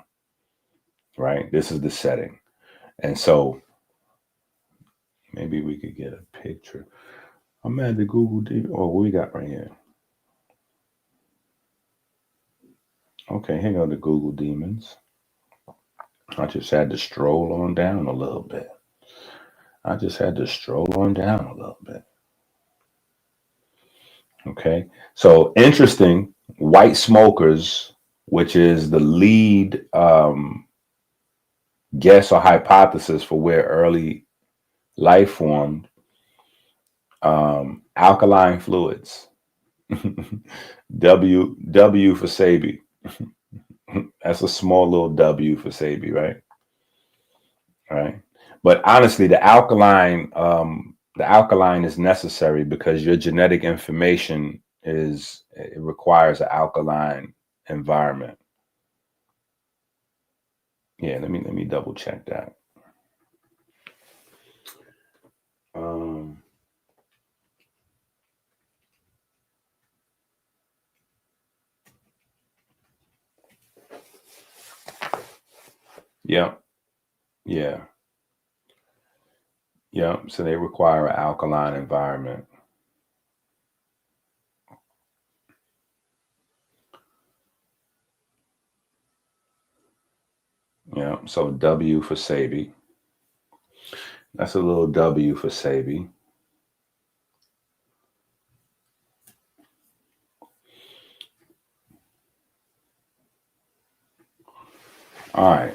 right? This is the setting. And so maybe we could get a picture. I'm at the Google D. Oh, what we got right here? Okay, here go the Google demons. I just had to stroll on down a little bit. Okay, so interesting. White smokers, which is the lead guess or hypothesis for where early life formed, alkaline fluids. W for Sabi. That's a small little W for Sabi, right? Right. But honestly, the alkaline is necessary because your genetic information it requires an alkaline environment. Yeah, let me double check that. Yeah. So they require an alkaline environment. Yeah, so W for Sabi. That's a little W for Sabi. All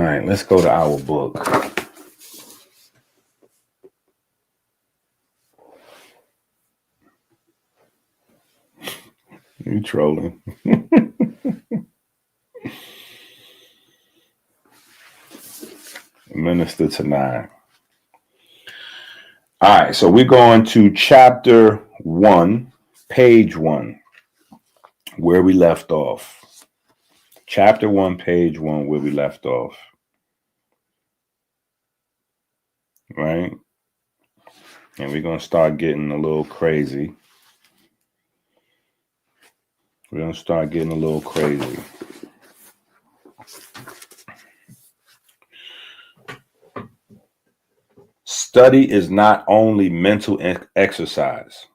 right, let's go to our book. You trolling. Minister Tanai. All right, so we're going to chapter 1, page 1, where we left off. Chapter 1, page 1, where we left off. Right? And we're going to start getting a little crazy. Study is not only mental exercise.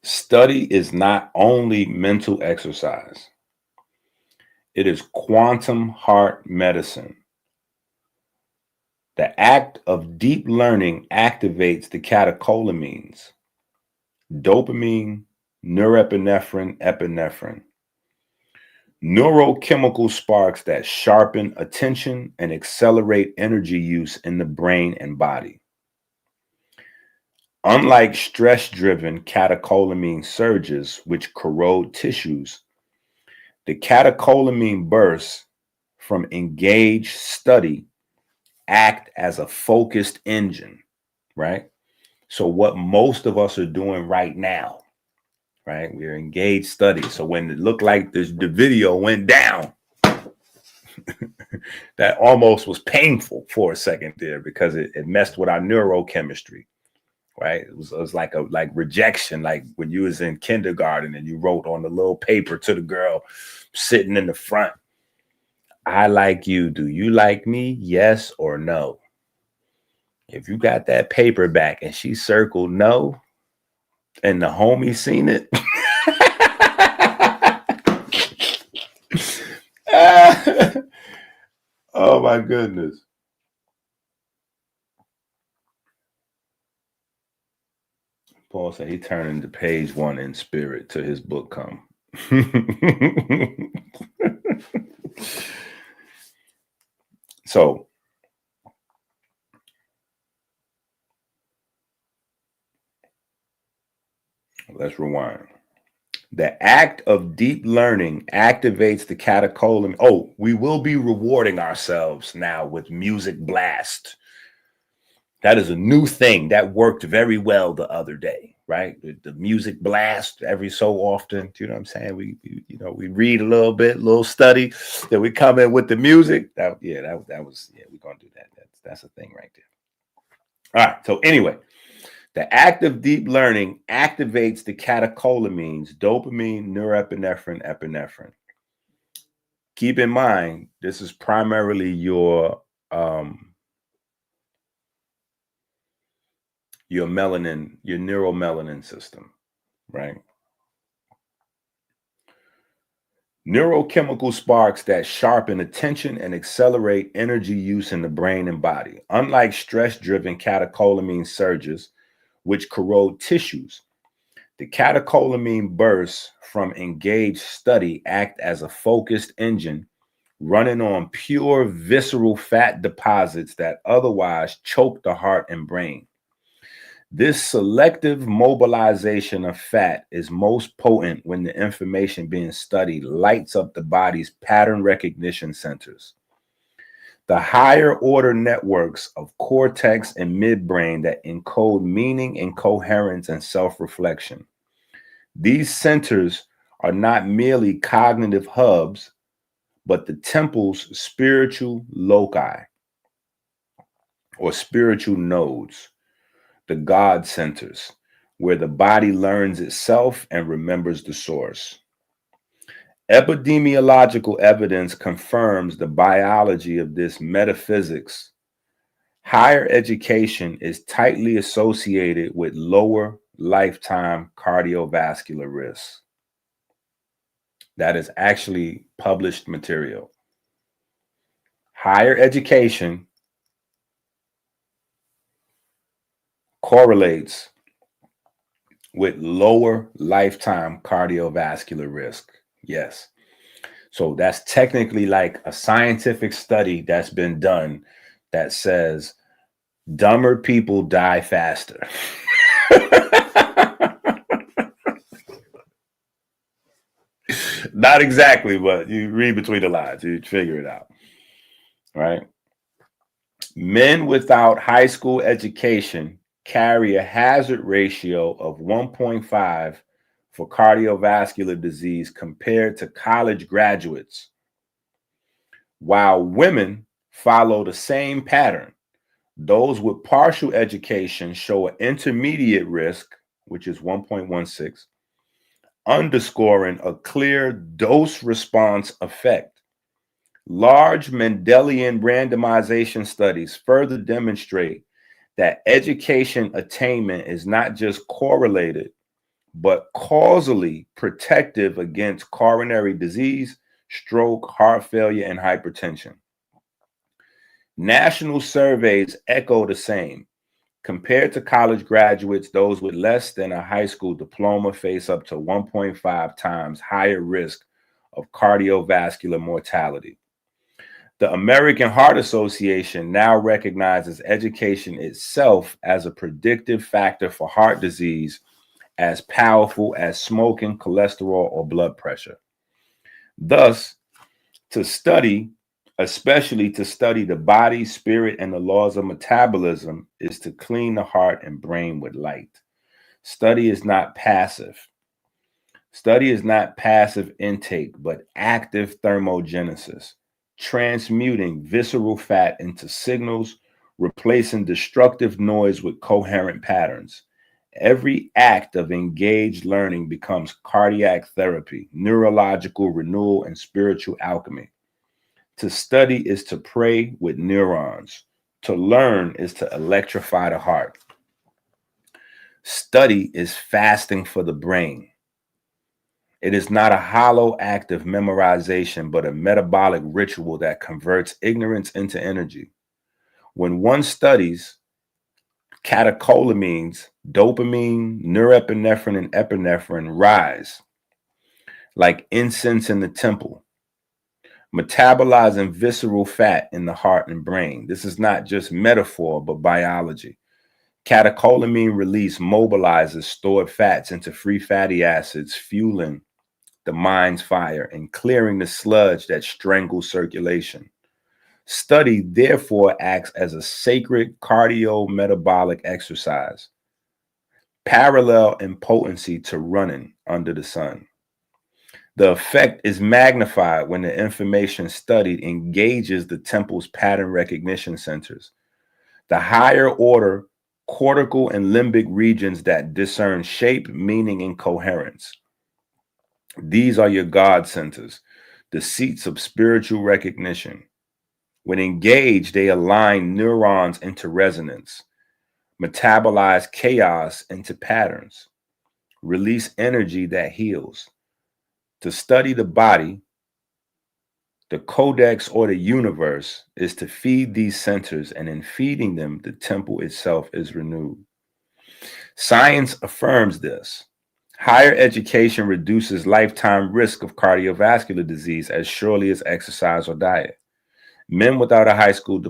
Study is not only mental exercise. It is quantum heart medicine. The act of deep learning activates the catecholamines, dopamine, norepinephrine, epinephrine, neurochemical sparks that sharpen attention and accelerate energy use in the brain and body. Unlike stress-driven catecholamine surges, which corrode tissues, the catecholamine bursts from engaged study act as a focused engine, right? So what most of us are doing right now, right? We're engaged study. So when it looked like the video went down, that almost was painful for a second there because it messed with our neurochemistry, right? It was like rejection, like when you was in kindergarten and you wrote on the little paper to the girl sitting in the front, I like you. Do you like me? Yes or no? If you got that paper back and she circled no, and the homie seen it, my goodness. Paul said he turned to page 1 in spirit till his book come. So let's rewind. The act of deep learning activates the catecholamine. Oh, we will be rewarding ourselves now with Music Blast. That is a new thing that worked very well the other day, right? The Music Blast every so often. Do you know what I'm saying? We read a little bit, little study, then we come in with the music. That was we're gonna do that. That's a thing right there. All right. So anyway, the act of deep learning activates the catecholamines, dopamine, norepinephrine, epinephrine. Keep in mind, this is primarily your melanin, your neuromelanin system, right? Neurochemical sparks that sharpen attention and accelerate energy use in the brain and body. Unlike stress-driven catecholamine surges, which corrode tissues, the catecholamine bursts from engaged study act as a focused engine running on pure visceral fat deposits that otherwise choke the heart and brain. This selective mobilization of fat is most potent when the information being studied lights up the body's pattern recognition centers. The higher order networks of cortex and midbrain that encode meaning and coherence and self-reflection. These centers are not merely cognitive hubs, but the temple's spiritual loci or spiritual nodes, the God centers, where the body learns itself and remembers the source. Epidemiological evidence confirms the biology of this metaphysics. Higher education is tightly associated with lower lifetime cardiovascular risks. That is actually published material. Higher education correlates with lower lifetime cardiovascular risk. Yes. So that's technically like a scientific study that's been done that says dumber people die faster. Not exactly, but you read between the lines, you figure it out, right? Men without high school education carry a hazard ratio of 1.5 for cardiovascular disease compared to college graduates, while women follow the same pattern. Those with partial education show an intermediate risk, which is 1.16, underscoring a clear dose response effect. Large Mendelian randomization studies further demonstrate that education attainment is not just correlated, but causally protective against coronary disease, stroke, heart failure, and hypertension. National surveys echo the same. Compared to college graduates, those with less than a high school diploma face up to 1.5 times higher risk of cardiovascular mortality. The American Heart Association now recognizes education itself as a predictive factor for heart disease as powerful as smoking, cholesterol, or blood pressure. Thus, to study, especially to study the body, spirit, and the laws of metabolism, is to clean the heart and brain with light. Study is not passive. Study is not passive intake, but active thermogenesis, transmuting visceral fat into signals, replacing destructive noise with coherent patterns. Every act of engaged learning becomes cardiac therapy, neurological renewal, and spiritual alchemy. To study is to pray with neurons. To learn is to electrify the heart. Study is fasting for the brain. It is not a hollow act of memorization, but a metabolic ritual that converts ignorance into energy. When one studies catecholamines, dopamine, norepinephrine, and epinephrine rise like incense in the temple, metabolizing visceral fat in the heart and brain. This is not just metaphor, but biology. Catecholamine release mobilizes stored fats into free fatty acids, fueling the mind's fire and clearing the sludge that strangles circulation. Study therefore acts as a sacred cardio-metabolic exercise, parallel in potency to running under the sun. The effect is magnified when the information studied engages the temple's pattern recognition centers, the higher order cortical and limbic regions that discern shape, meaning, and coherence. These are your God centers, the seats of spiritual recognition. When engaged, they align neurons into resonance, metabolize chaos into patterns, release energy that heals. To study the body, the codex or the universe is to feed these centers, and in feeding them, the temple itself is renewed. Science affirms this. Higher education reduces lifetime risk of cardiovascular disease as surely as exercise or diet. Men without a high school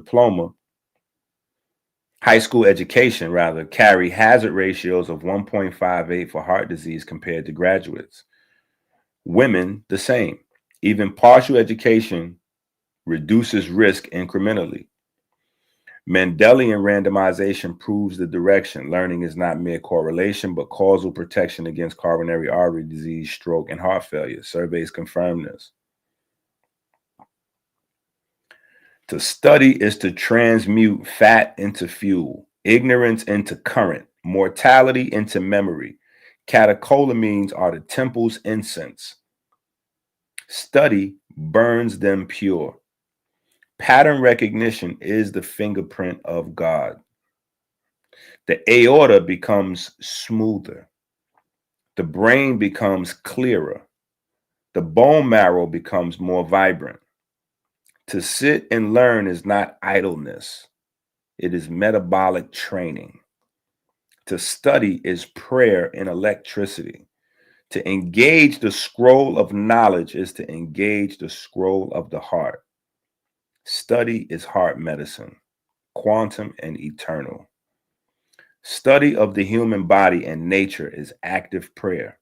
education rather, carry hazard ratios of 1.58 for heart disease compared to graduates. Women, the same. Even partial education reduces risk incrementally. Mendelian randomization proves the direction. Learning is not mere correlation, but causal protection against coronary artery disease, stroke, and heart failure. Surveys confirm this. To study is to transmute fat into fuel, ignorance into current, mortality into memory. Catecholamines are the temple's incense. Study burns them pure. Pattern recognition is the fingerprint of God. The aorta becomes smoother. The brain becomes clearer. The bone marrow becomes more vibrant. To sit and learn is not idleness. It is metabolic training. To study is prayer and electricity. To engage the scroll of knowledge is to engage the scroll of the heart. Study is heart medicine, quantum and eternal. Study of the human body and nature is active prayer.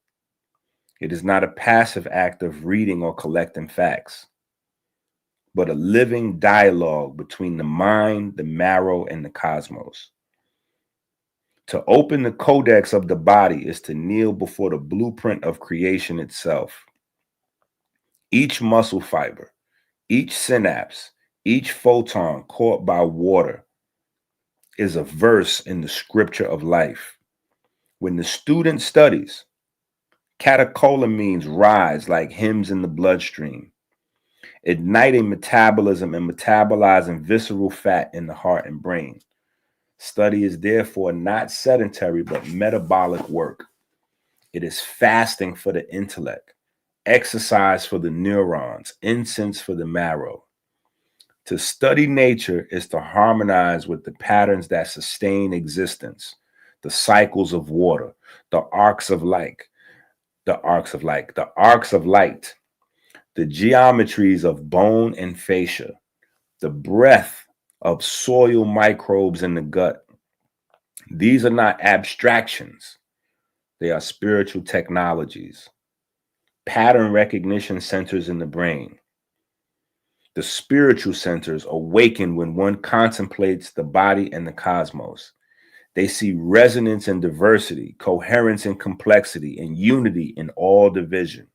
It is not a passive act of reading or collecting facts, but a living dialogue between the mind, the marrow, and the cosmos. To open the codex of the body is to kneel before the blueprint of creation itself. Each muscle fiber, each synapse, each photon caught by water is a verse in the scripture of life. When the student studies, catecholamines rise like hymns in the bloodstream, igniting metabolism and metabolizing visceral fat in the heart and brain. Study is therefore not sedentary, but metabolic work. It is fasting for the intellect, exercise for the neurons, incense for the marrow. To study nature is to harmonize with the patterns that sustain existence, the cycles of water, the arcs of light, the geometries of bone and fascia, the breath of soil microbes in the gut. These are not abstractions. They are spiritual technologies, pattern recognition centers in the brain. The spiritual centers awaken when one contemplates the body and the cosmos. They see resonance and diversity, coherence and complexity, and unity in all division.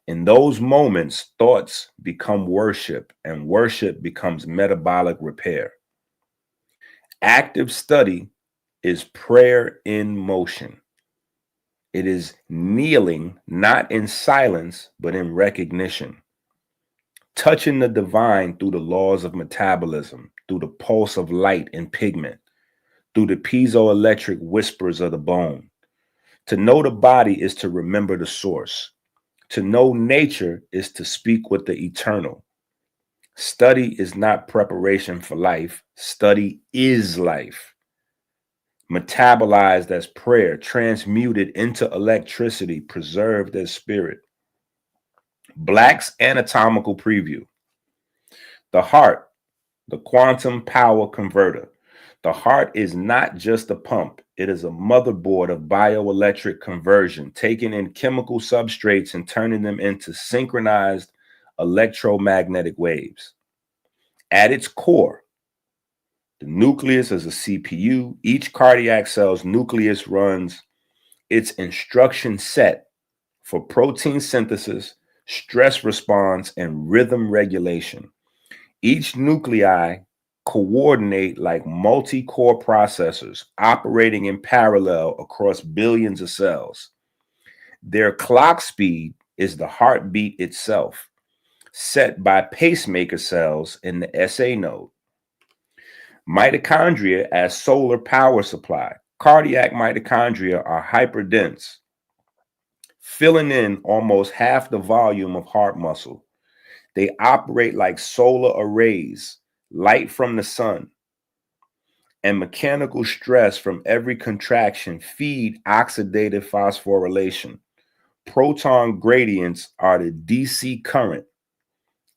In those moments, thoughts become worship, and worship becomes metabolic repair. Active study is prayer in motion. It is kneeling, not in silence, but in recognition. Touching the divine through the laws of metabolism, through the pulse of light and pigment, through the piezoelectric whispers of the bone. To know the body is to remember the source. To know nature is to speak with the eternal. Study is not preparation for life. Study is life. Metabolized as prayer, transmuted into electricity, preserved as spirit. Black's anatomical preview. The heart, the quantum power converter. The heart is not just a pump. It is a motherboard of bioelectric conversion, taking in chemical substrates and turning them into synchronized electromagnetic waves. At its core, the nucleus is a CPU. Each cardiac cell's nucleus runs its instruction set for protein synthesis, stress response, and rhythm regulation. Each nuclei coordinate like multi-core processors operating in parallel across billions of cells. Their clock speed is the heartbeat itself, set by pacemaker cells in the SA node. Mitochondria as solar power supply. Cardiac mitochondria are hyperdense, filling in almost half the volume of heart muscle. They operate like solar arrays, light from the sun, and mechanical stress from every contraction feed oxidative phosphorylation. Proton gradients are the DC current.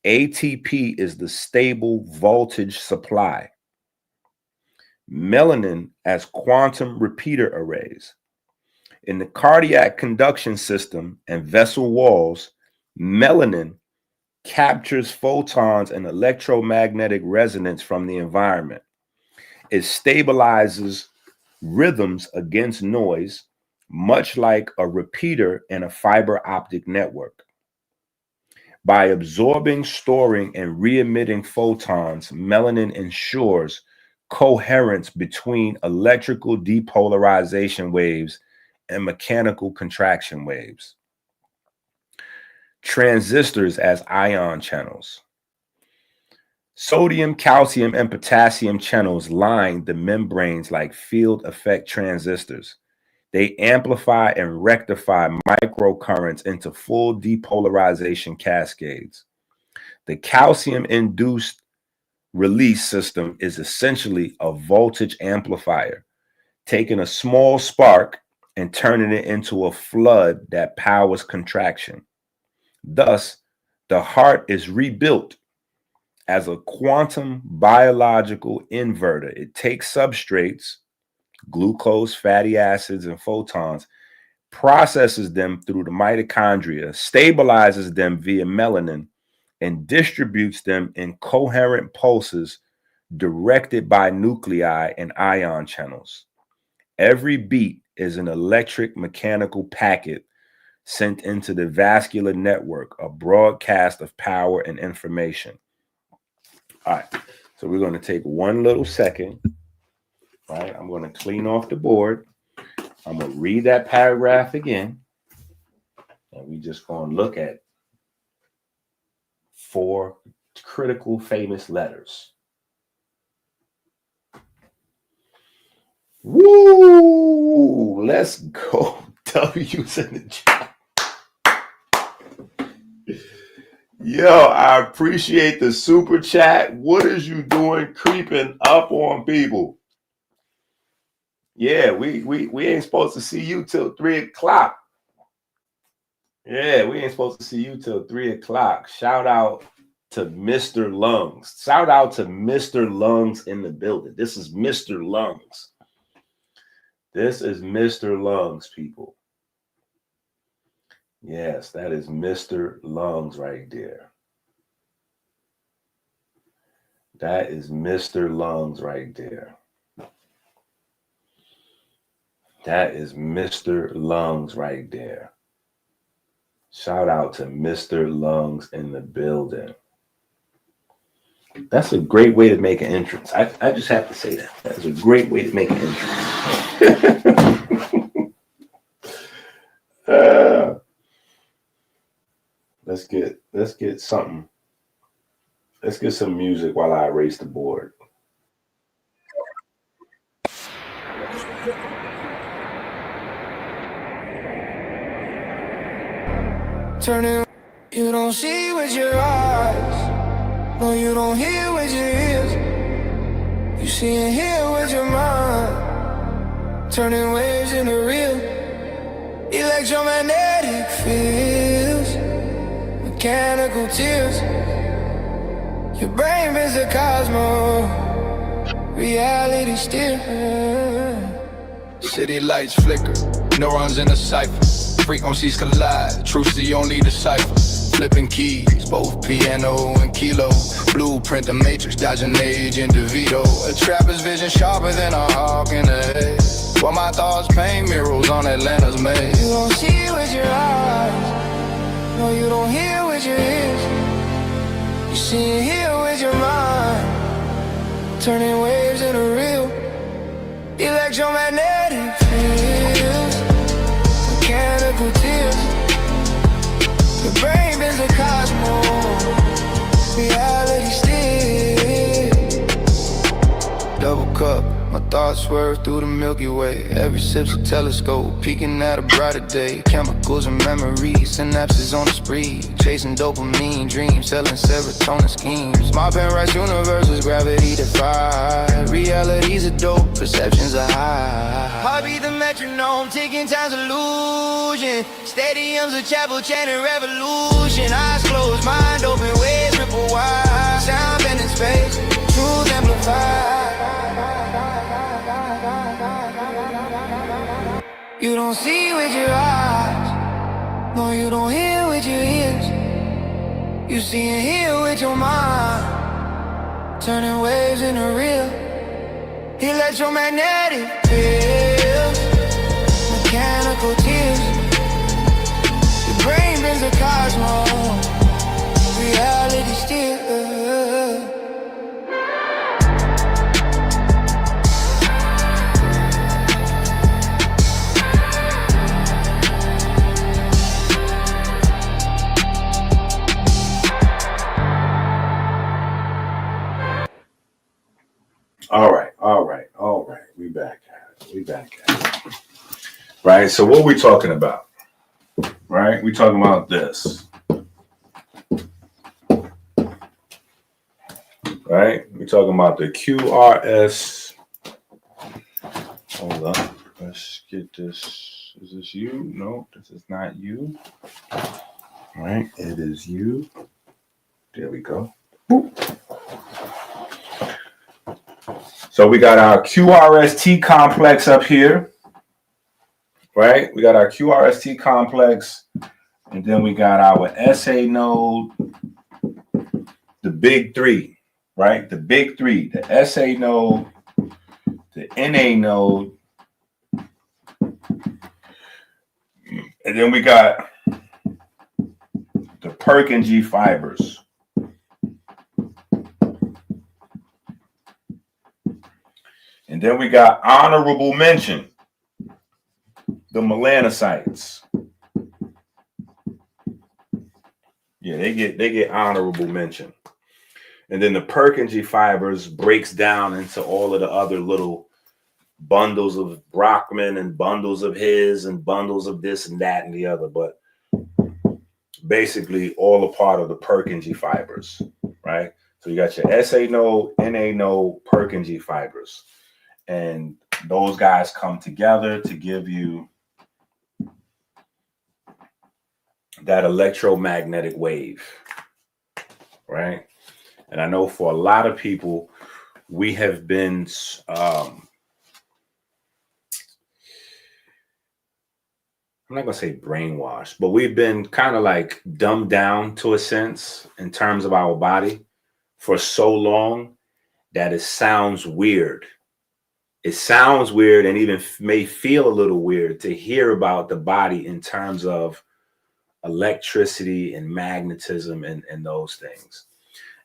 ATP is the stable voltage supply. Melanin as quantum repeater arrays. In the cardiac conduction system and vessel walls, melanin captures photons and electromagnetic resonance from the environment. It stabilizes rhythms against noise, much like a repeater in a fiber optic network. By absorbing, storing, and re-emitting photons, melanin ensures coherence between electrical depolarization waves and mechanical contraction waves. Transistors as ion channels. Sodium, calcium, and potassium channels line the membranes like field effect transistors. They amplify and rectify microcurrents into full depolarization cascades. The calcium-induced release system is essentially a voltage amplifier, taking a small spark and turning it into a flood that powers contraction. Thus, the heart is rebuilt as a quantum biological inverter. It takes substrates, glucose, fatty acids, and photons, processes them through the mitochondria, stabilizes them via melanin, and distributes them in coherent pulses directed by nuclei and ion channels. Every beat is an electric mechanical packet sent into the vascular network, a broadcast of power and information. All right, so we're going to take one little second. All right, I'm going to clean off the board. I'm going to read that paragraph again. And we just going to look at 4 critical famous letters. Woo! Let's go. W's in the chat. Yo, I appreciate the super chat. What is you doing creeping up on people? Yeah, we ain't supposed to see you till 3 o'clock. Yeah, we ain't supposed to see you till 3 o'clock. Shout out to Mr. Lungs. Shout out to Mr. Lungs in the building. This is Mr. Lungs. This is Mr. Lungs, people. Yes, that is Mr. Lungs right there. That is Mr. Lungs right there. That is Mr. Lungs right there. Shout out to Mr. Lungs in the building. That's a great way to make an entrance. I just have to say that. That's a great way to make an entrance. Let's get something. Let's get some music while I erase the board. turning. You don't see with your eyes, no, you don't hear with your ears. You see and hear with your mind, turning waves into real. Electromagnetic fields, mechanical tears. Your brain bends the cosmos, reality still. City lights flicker, neurons in a cipher. Frequencies collide, truth's the only decipher. Flipping keys, both piano and kilo. Blueprint the matrix, dodging age and DeVito. A trapper's vision sharper than a hawk in the head. While my thoughts paint murals on Atlanta's maze. You don't see with your eyes, no, you don't hear with your ears. You see and hear with your mind, turning waves into real. Electromagnetic fields, mechanical tears. Your brain bends the cosmos, reality still. Double cup, my thoughts swerve through the Milky Way. Every sip's a telescope, peeking at a brighter day. Chemicals and memories, synapses on the spree. Chasing dopamine dreams, selling serotonin schemes. My pen writes universes, gravity defied. Reality's a dope, perception's a high. Heartbeat the metronome, ticking time's illusion. Stadiums a chapel chanting revolution. Eyes closed, mind open, waves ripple wide. Sound bend in space, truth amplified. You don't see with your eyes, no, you don't hear with your ears. You see and hear with your mind, turning waves into real. Electromagnetic fields, mechanical tears. Your brain bends the cosmos, reality still. All right. We back at it. Right. So what we talking about? Right. We talking about this. Right. We talking about the QRS. Hold up. Let's get this. Is this you? No, this is not you. Right. It is you. There we go. Boop. So we got our QRST complex up here, right? We got our QRST complex, and then we got our SA node, the big three, right? The big three, the SA node, the NA node, and then we got the Purkinje fibers. And then we got honorable mention, the melanocytes. Yeah, they get honorable mention. And then the Purkinje fibers breaks down into all of the other little bundles of Brockman and bundles of his and bundles of this and that and the other. But basically all a part of the Purkinje fibers, right? So you got your SA node, NA node, Purkinje fibers. And those guys come together to give you that electromagnetic wave, right? And I know for a lot of people, we have been, I'm not going to say brainwashed, but we've been kind of like dumbed down to a sense in terms of our body for so long that it sounds weird. It sounds weird and even may feel a little weird to hear about the body in terms of electricity and magnetism and those things,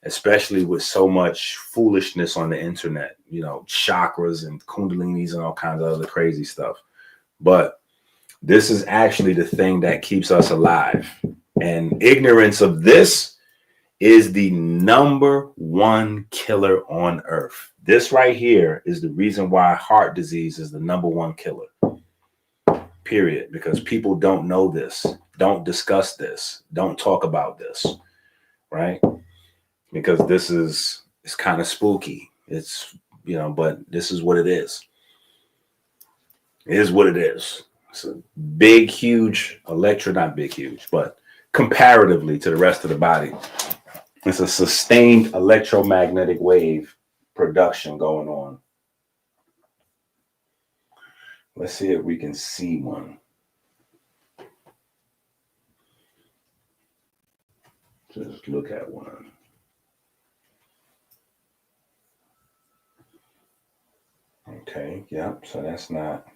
especially with so much foolishness on the internet, you know, chakras and kundalinis and all kinds of other crazy stuff. But this is actually the thing that keeps us alive. And ignorance of this is the #1 killer on earth. This right here is the reason why heart disease is the #1 killer, period, because people don't know this. don't discuss this, don't talk about this, right? Because it's kind of spooky. It's, but this is what it is. It is what it is. It's a big, huge not big, huge, but comparatively to the rest of the body, it's a sustained electromagnetic wave production going on. Let's see if we can see one. Just look at one. Okay, yep, so that's not,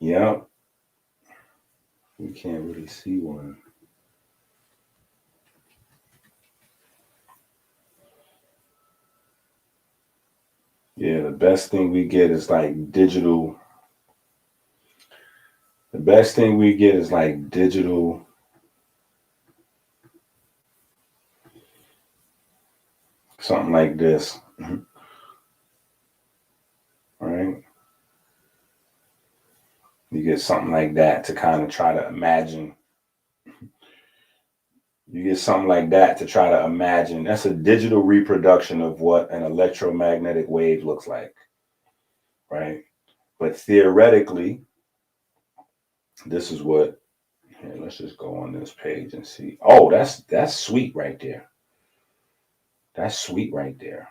yep, we can't really see one. Yeah, the best thing we get is like digital. The best thing we get is like digital. Something like this. All right. You get something like that to kind of try to imagine. You get something like that to try to imagine. That's a digital reproduction of what an electromagnetic wave looks like. Right. But theoretically, this is what, here, let's just go on this page and see. Oh, that's sweet right there. That's sweet right there.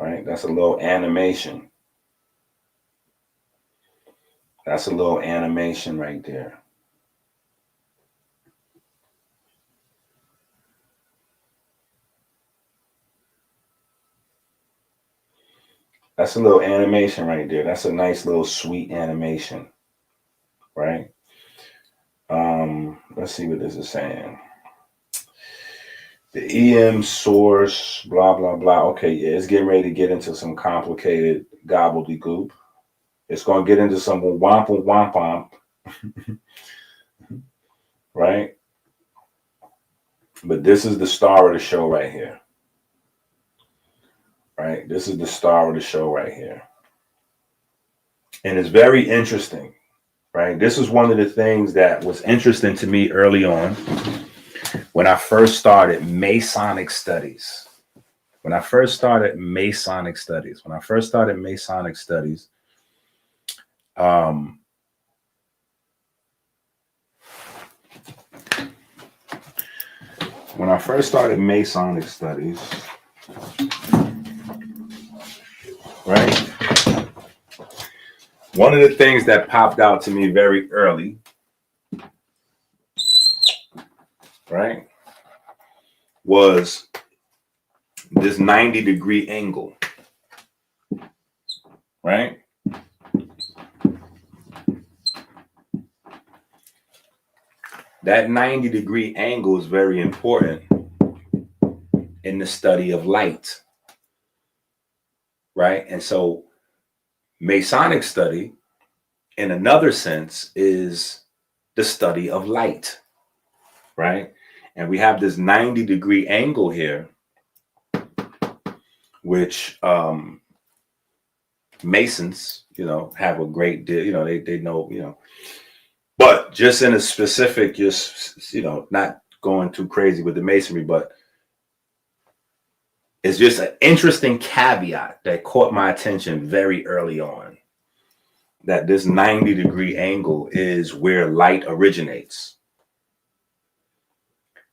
Right? That's a little animation. That's a little animation right there. That's a little animation right there. That's a nice little sweet animation. Right? Let's see what this is saying. The EM source, blah, blah, blah. Okay, yeah, it's getting ready to get into some complicated gobbledygook. It's going to get into some womp womp. Right? But this is the star of the show right here. Right? This is the star of the show right here. And it's very interesting. Right? This is one of the things that was interesting to me early on when I first started Masonic studies. When I first started Masonic studies, when I first started Masonic studies, right? One of the things that popped out to me very early, right, was this 90-degree angle, right? That 90-degree angle is very important in the study of light, right? And so Masonic study, in another sense, is the study of light, right? And we have this 90-degree angle here, which Masons, have a great deal, they know, but just in a specific, just, not going too crazy with the Masonry, but it's just an interesting caveat that caught my attention very early on, that this 90-degree angle is where light originates.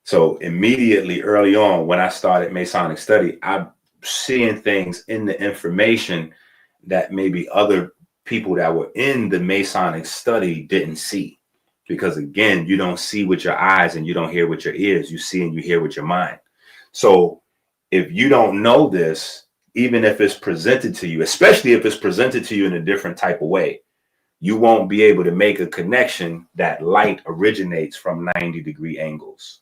So immediately early on, when I started Masonic study, I'm seeing things in the information that maybe other people that were in the Masonic study didn't see. Because again, you don't see with your eyes and you don't hear with your ears. You see and you hear with your mind. So if you don't know this, even if it's presented to you, especially if it's presented to you in a different type of way, you won't be able to make a connection that light originates from 90-degree angles.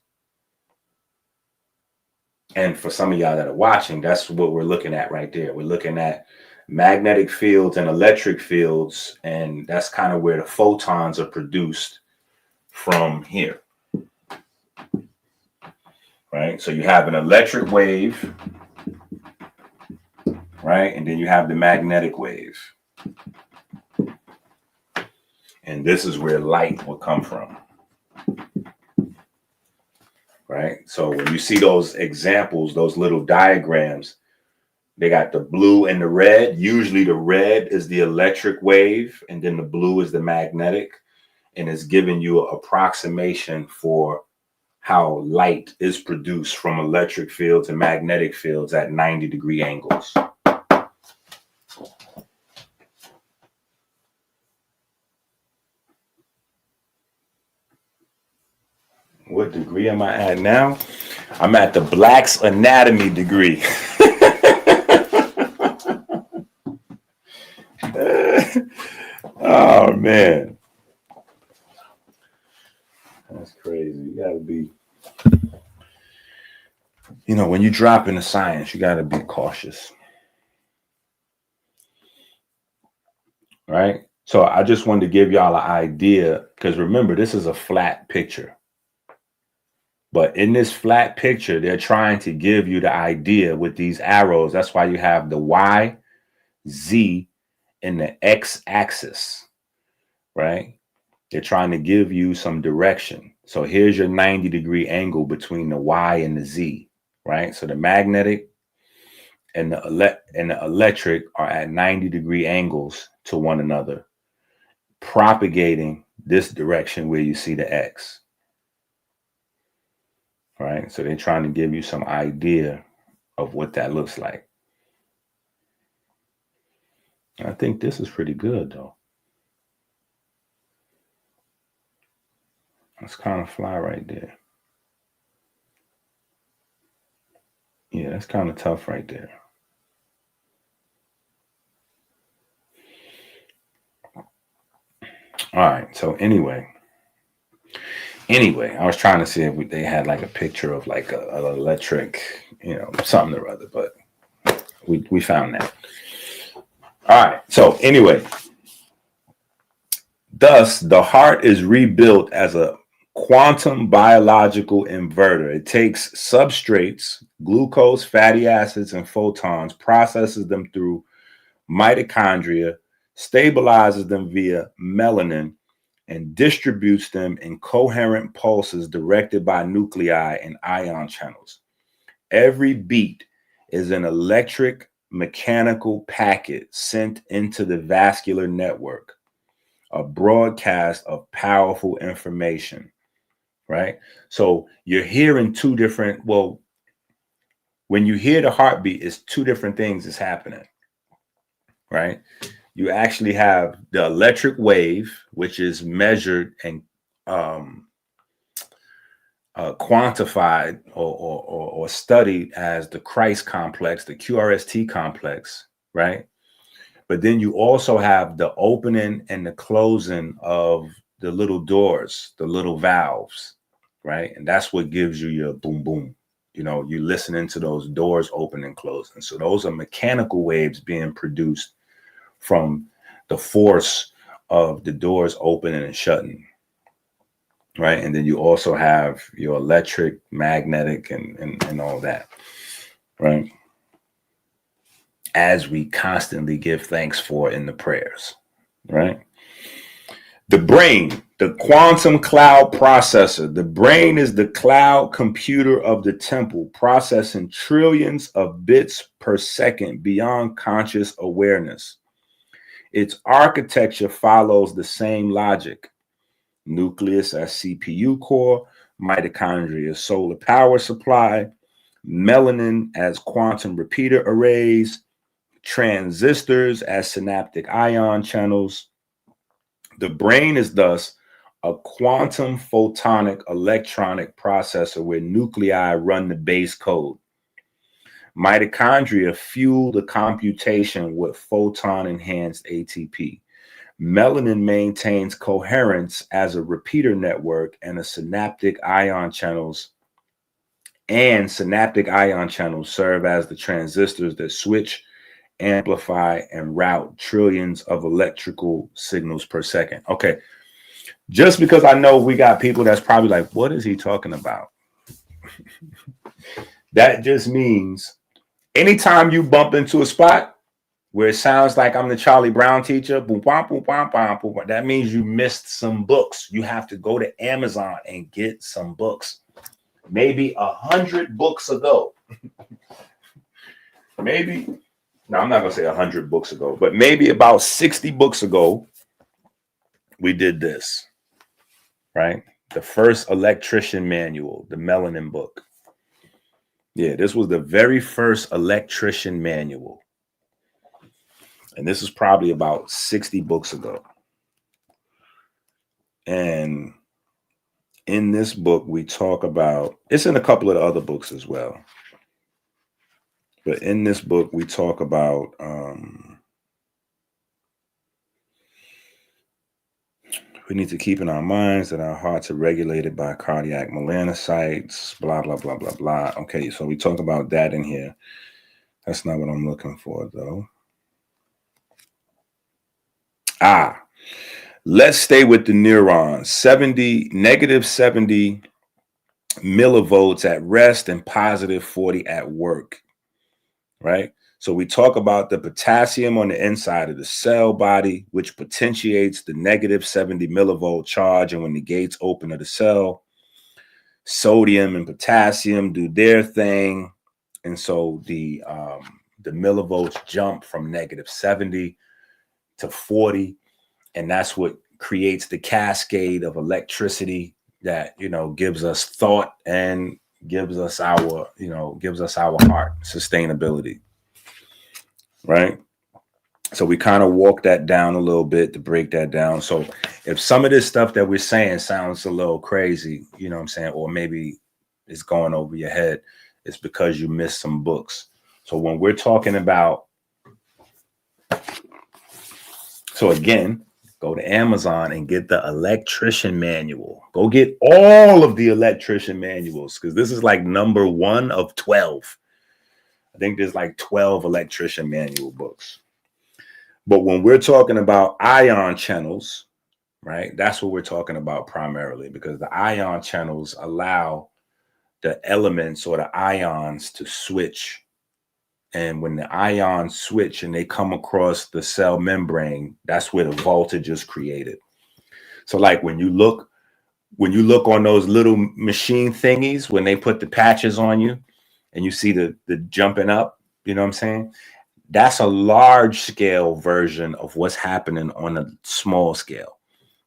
And for some of y'all that are watching, that's what we're looking at right there. We're looking at magnetic fields and electric fields, and that's kind of where the photons are produced from here. Right? So you have an electric wave, right? And then you have the magnetic wave. And this is where light will come from. Right? So when you see those examples, those little diagrams, they got the blue and the red. Usually the red is the electric wave, and then the blue is the magnetic. And it's giving you an approximation for how light is produced from electric fields and magnetic fields at 90-degree angles. What degree am I at now? I'm at the Black's Anatomy degree. Oh, man. That's crazy. You got to be, when you drop into science, you got to be cautious. Right? So I just wanted to give y'all an idea, because remember, this is a flat picture. But in this flat picture, they're trying to give you the idea with these arrows. That's why you have the Y, Z, and the X axis, right? They're trying to give you some direction. So here's your 90-degree angle between the Y and the Z, right? So the magnetic and the electric are at 90-degree angles to one another, propagating this direction where you see the X. Right? So they're trying to give you some idea of what that looks like. I think this is pretty good, though. That's kind of fly right there. Yeah, that's kind of tough right there. All right. So anyway, I was trying to see if they had like a picture of like an electric, something or other, but we found that. All right. So anyway, thus the heart is rebuilt as a quantum biological inverter. It takes substrates, glucose, fatty acids, and photons, processes them through mitochondria, stabilizes them via melanin, and distributes them in coherent pulses directed by nuclei and ion channels. Every beat is an electric mechanical packet sent into the vascular network, a broadcast of powerful information, right? So you're hearing two different, when you hear the heartbeat, it's two different things that's happening, right? You actually have the electric wave, which is measured and quantified or studied as the Christ complex, the QRST complex, right? But then you also have the opening and the closing of the little doors, the little valves, right? And that's what gives you your boom, boom. You're listening to those doors open and closing. So those are mechanical waves being produced from the force of the doors opening and shutting, right? And then you also have your electric, magnetic, and all that, right? As we constantly give thanks for in the prayers, right? The brain, the quantum cloud processor. The brain is the cloud computer of the temple, processing trillions of bits per second beyond conscious awareness. Its architecture follows the same logic. Nucleus as CPU core, mitochondria as solar power supply, melanin as quantum repeater arrays, transistors as synaptic ion channels. The brain is thus a quantum photonic electronic processor where nuclei run the base code. Mitochondria fuel the computation with photon-enhanced ATP. Melanin maintains coherence as a repeater network and synaptic ion channels serve as the transistors that switch, amplify, and route trillions of electrical signals per second. Okay, just because I know we got people that's probably like, what is he talking about? That just means anytime you bump into a spot, where it sounds like I'm the Charlie Brown teacher, boom, bom, boom, bom, bom, boom, that means you missed some books. You have to go to Amazon and get some books. Maybe 100 books ago. Maybe, no, I'm not going to say 100 books ago, but maybe about 60 books ago, we did this, right? The first electrician manual, the Melanin book. Yeah, this was the very first electrician manual. And this is probably about 60 books ago. And in this book, we talk about, it's in a couple of the other books as well. But in this book, we talk about we need to keep in our minds that our hearts are regulated by cardiac melanocytes, blah, blah, blah, blah, blah. Okay, so we talk about that in here. That's not what I'm looking for, though. Let's stay with the neurons. Negative 70 millivolts at rest and positive 40 at work, right? So we talk about the potassium on the inside of the cell body, which potentiates the negative 70 millivolt charge. And when the gates open of the cell, sodium and potassium do their thing. And so the millivolts jump from negative 70 to 40. And that's what creates the cascade of electricity that, you know, gives us thought and gives us our, you know, gives us our heart sustainability. Right. So we kind of walk that down a little bit to break that down. So if some of this stuff that we're saying sounds a little crazy, you know what I'm saying, or maybe it's going over your head, it's because you missed some books. So when we're talking about, so again, go to Amazon and get the electrician manual. Go get all of the electrician manuals, because this is like number 1 of 12. I think there's like 12 electrician manual books. But when we're talking about ion channels, right, that's what we're talking about primarily, because the ion channels allow the elements or the ions to switch. And when the ions switch and they come across the cell membrane, that's where the voltage is created. So like when you look on those little machine thingies, when they put the patches on you and you see the jumping up, you know what I'm saying? That's a large scale version of what's happening on a small scale.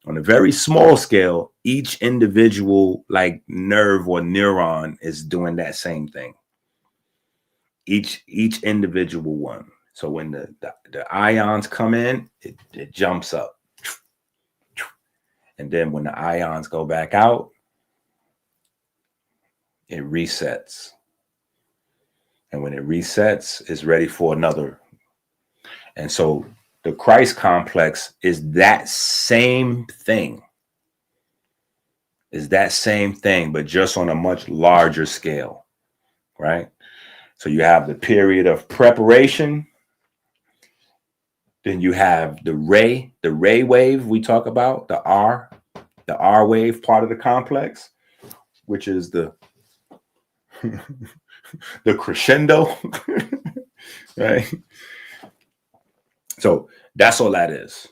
On a very small scale, each individual like nerve or neuron is doing that same thing. Each individual one. So when the ions come in, it jumps up. And then when the ions go back out, it resets. And when it resets, it's ready for another. And so the Christ complex is that same thing. Is that same thing, but just on a much larger scale, right? So you have the period of preparation. Then you have the ray wave we talk about, the R wave part of the complex, which is the the crescendo, right? So that's all that is.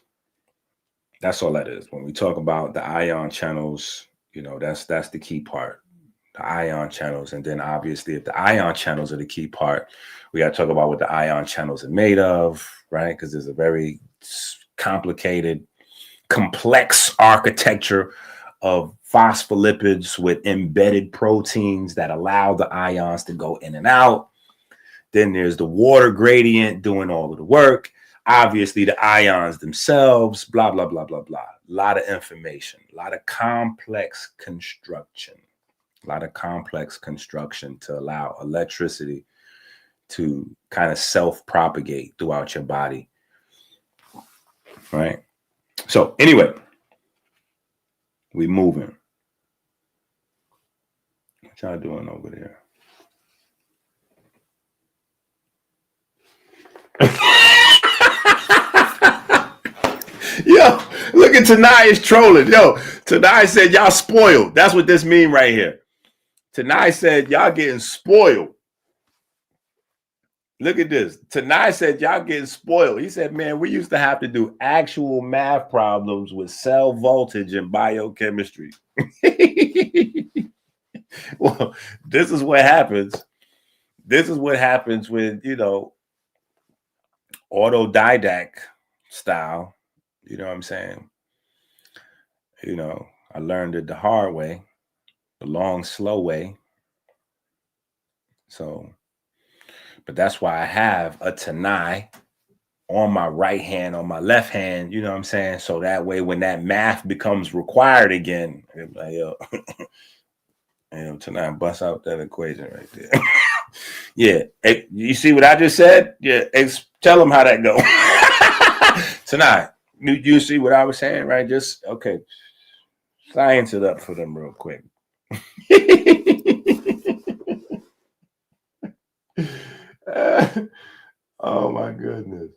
That's all that is. When we talk about the ion channels, you know, that's the key part. The ion channels. And then obviously if the ion channels are the key part, we got to talk about what the ion channels are made of, right? Because there's a very complicated, complex architecture of phospholipids with embedded proteins that allow the ions to go in and out. Then there's the water gradient doing all of the work. Obviously the ions themselves, blah, blah, blah, blah, blah. A lot of information, a lot of complex construction. A lot of complex construction to allow electricity to kind of self-propagate throughout your body. Right? So anyway, we moving. What y'all doing over there? Yo, look at Tanai is trolling. Yo, Tanai said y'all spoiled. That's what this mean right here. Tanai said y'all getting spoiled. Look at this. Tanai said, y'all getting spoiled. He said, man, we used to have to do actual math problems with cell voltage and biochemistry. Well, this is what happens. This is what happens when, you know, autodidact style. You know what I'm saying? You know, I learned it the hard way, the long, slow way. So, but that's why I have a Tanai on my right hand, on my left hand, you know what I'm saying? So that way, when that math becomes required again, like, yo, tonight bust out that equation right there. Yeah, you see what I just said? Yeah, tell them how that go. Tonight, you see what I was saying, right? Just okay, science it up for them real quick. Oh my goodness.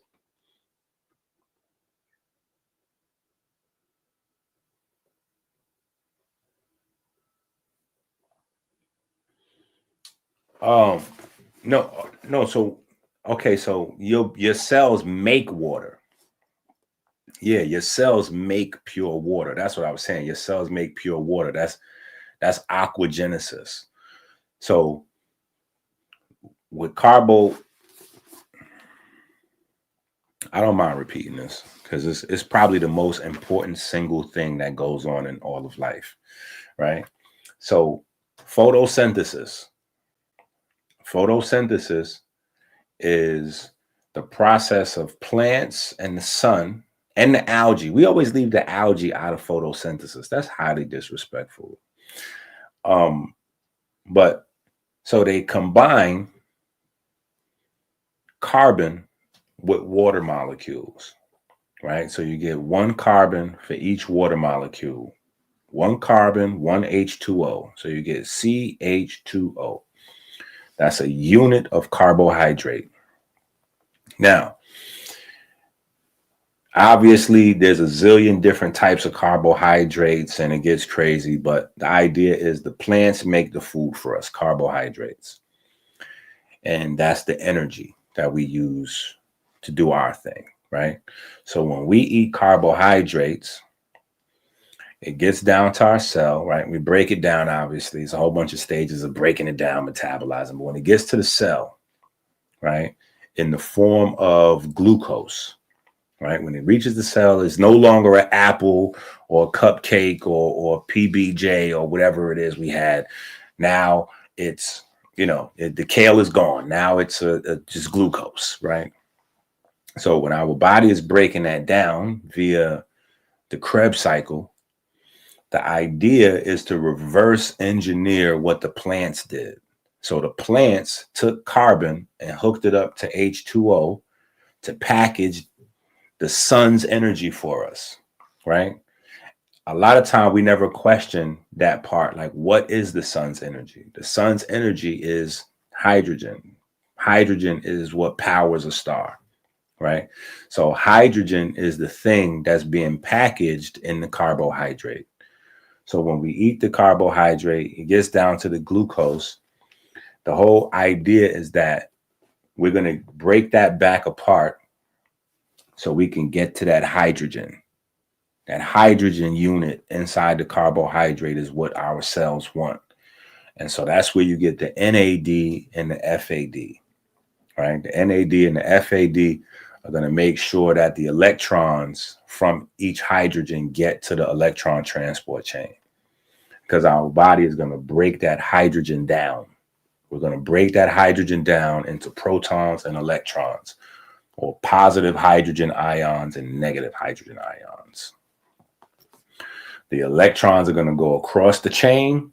No. So, okay. So your cells make water. Yeah, your cells make pure water. That's what I was saying. Your cells make pure water. That's aquagenesis. So with carbo, I don't mind repeating this because it's probably the most important single thing that goes on in all of life, right? So photosynthesis. Photosynthesis is the process of plants and the sun and the algae. We always leave the algae out of photosynthesis. That's highly disrespectful. But so they combine carbon with water molecules, right? So you get one carbon for each water molecule, one carbon, one H2O. So you get CH2O. That's a unit of carbohydrate. Now, obviously, there's a zillion different types of carbohydrates and it gets crazy, but the idea is the plants make the food for us, carbohydrates. And that's the energy that we use to do our thing, right? So when we eat carbohydrates, it gets down to our cell, right? We break it down, obviously. It's a whole bunch of stages of breaking it down, metabolizing. But when it gets to the cell, right, in the form of glucose, right? When it reaches the cell, it's no longer an apple or a cupcake or PBJ or whatever it is we had. Now it's, the kale is gone. Now it's just glucose, right? So when our body is breaking that down via the Krebs cycle, the idea is to reverse engineer what the plants did. So the plants took carbon and hooked it up to H2O to package the sun's energy for us, right? A lot of time we never question that part. Like, what is the sun's energy? The sun's energy is hydrogen. Hydrogen is what powers a star, right? So hydrogen is the thing that's being packaged in the carbohydrate. So when we eat the carbohydrate, it gets down to the glucose. The whole idea is that we're going to break that back apart so we can get to that hydrogen. That hydrogen unit inside the carbohydrate is what our cells want. And so that's where you get the NAD and the FAD, right? The NAD and the FAD are going to make sure that the electrons from each hydrogen get to the electron transport chain, because our body is going to break that hydrogen down. We're going to break that hydrogen down into protons and electrons, or positive hydrogen ions and negative hydrogen ions. The electrons are going to go across the chain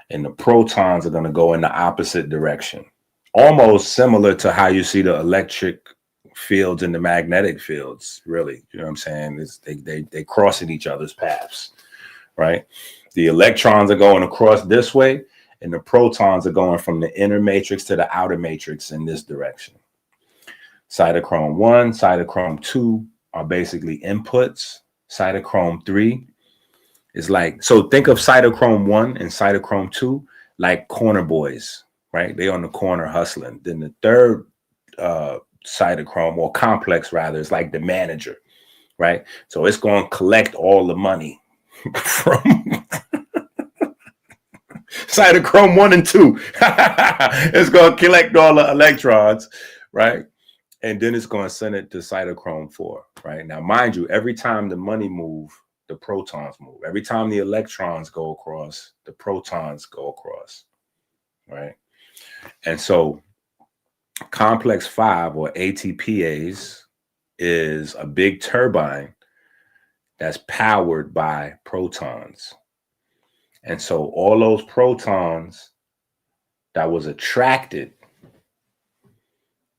and the protons are going to go in the opposite direction. Almost similar to how you see the electric fields and the magnetic fields, really. You know what I'm saying? They cross in each other's paths, right? The electrons are going across this way and the protons are going from the inner matrix to the outer matrix in this direction. Cytochrome 1, cytochrome 2 are basically inputs. Cytochrome 3 is like, so think of cytochrome 1 and cytochrome 2 like corner boys, right? They on the corner hustling. Then the third cytochrome, or complex rather, is like the manager, right? So it's going to collect all the money from cytochrome 1 and 2. It's going to collect all the electrons, right? And then it's going to send it to cytochrome 4, right? Now, mind you, every time the money move, the protons move. Every time the electrons go across, the protons go across, right? And so complex 5, or ATPase, is a big turbine that's powered by protons. And so all those protons that was attracted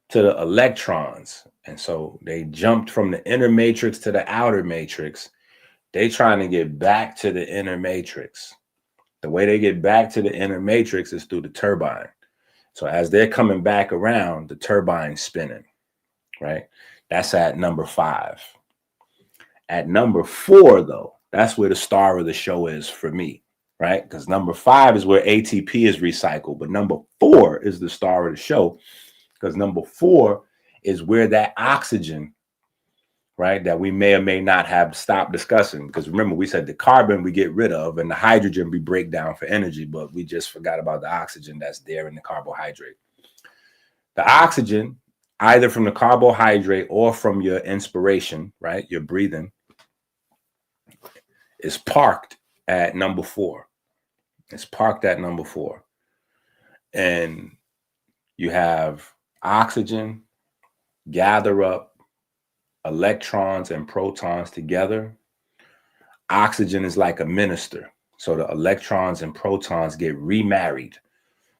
to the electrons, and so they jumped from the inner matrix to the outer matrix, they trying to get back to the inner matrix. The way they get back to the inner matrix is through the turbine. So as they're coming back around, the turbine's spinning, right? That's at number 5. At number 4, though, that's where the star of the show is for me, right? Because number 5 is where ATP is recycled, but number 4 is the star of the show, because number 4 is where that oxygen, right, that we may or may not have stopped discussing. Because remember, we said the carbon we get rid of and the hydrogen we break down for energy, but we just forgot about the oxygen that's there in the carbohydrate. The oxygen, either from the carbohydrate or from your inspiration, right, your breathing, is parked at number 4. It's parked at number 4. And you have oxygen gather up electrons and protons together. Oxygen is like a minister. So the electrons and protons get remarried.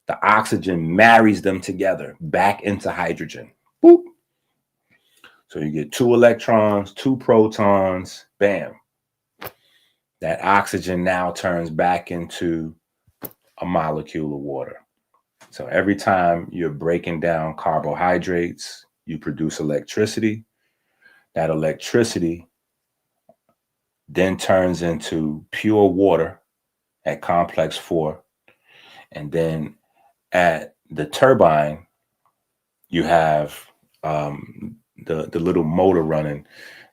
The oxygen marries them together back into hydrogen. Boop. So you get 2 electrons, 2 protons, bam. That oxygen now turns back into a molecule of water. So every time you're breaking down carbohydrates, you produce electricity. That electricity then turns into pure water at complex 4. And then at the turbine, you have the little motor running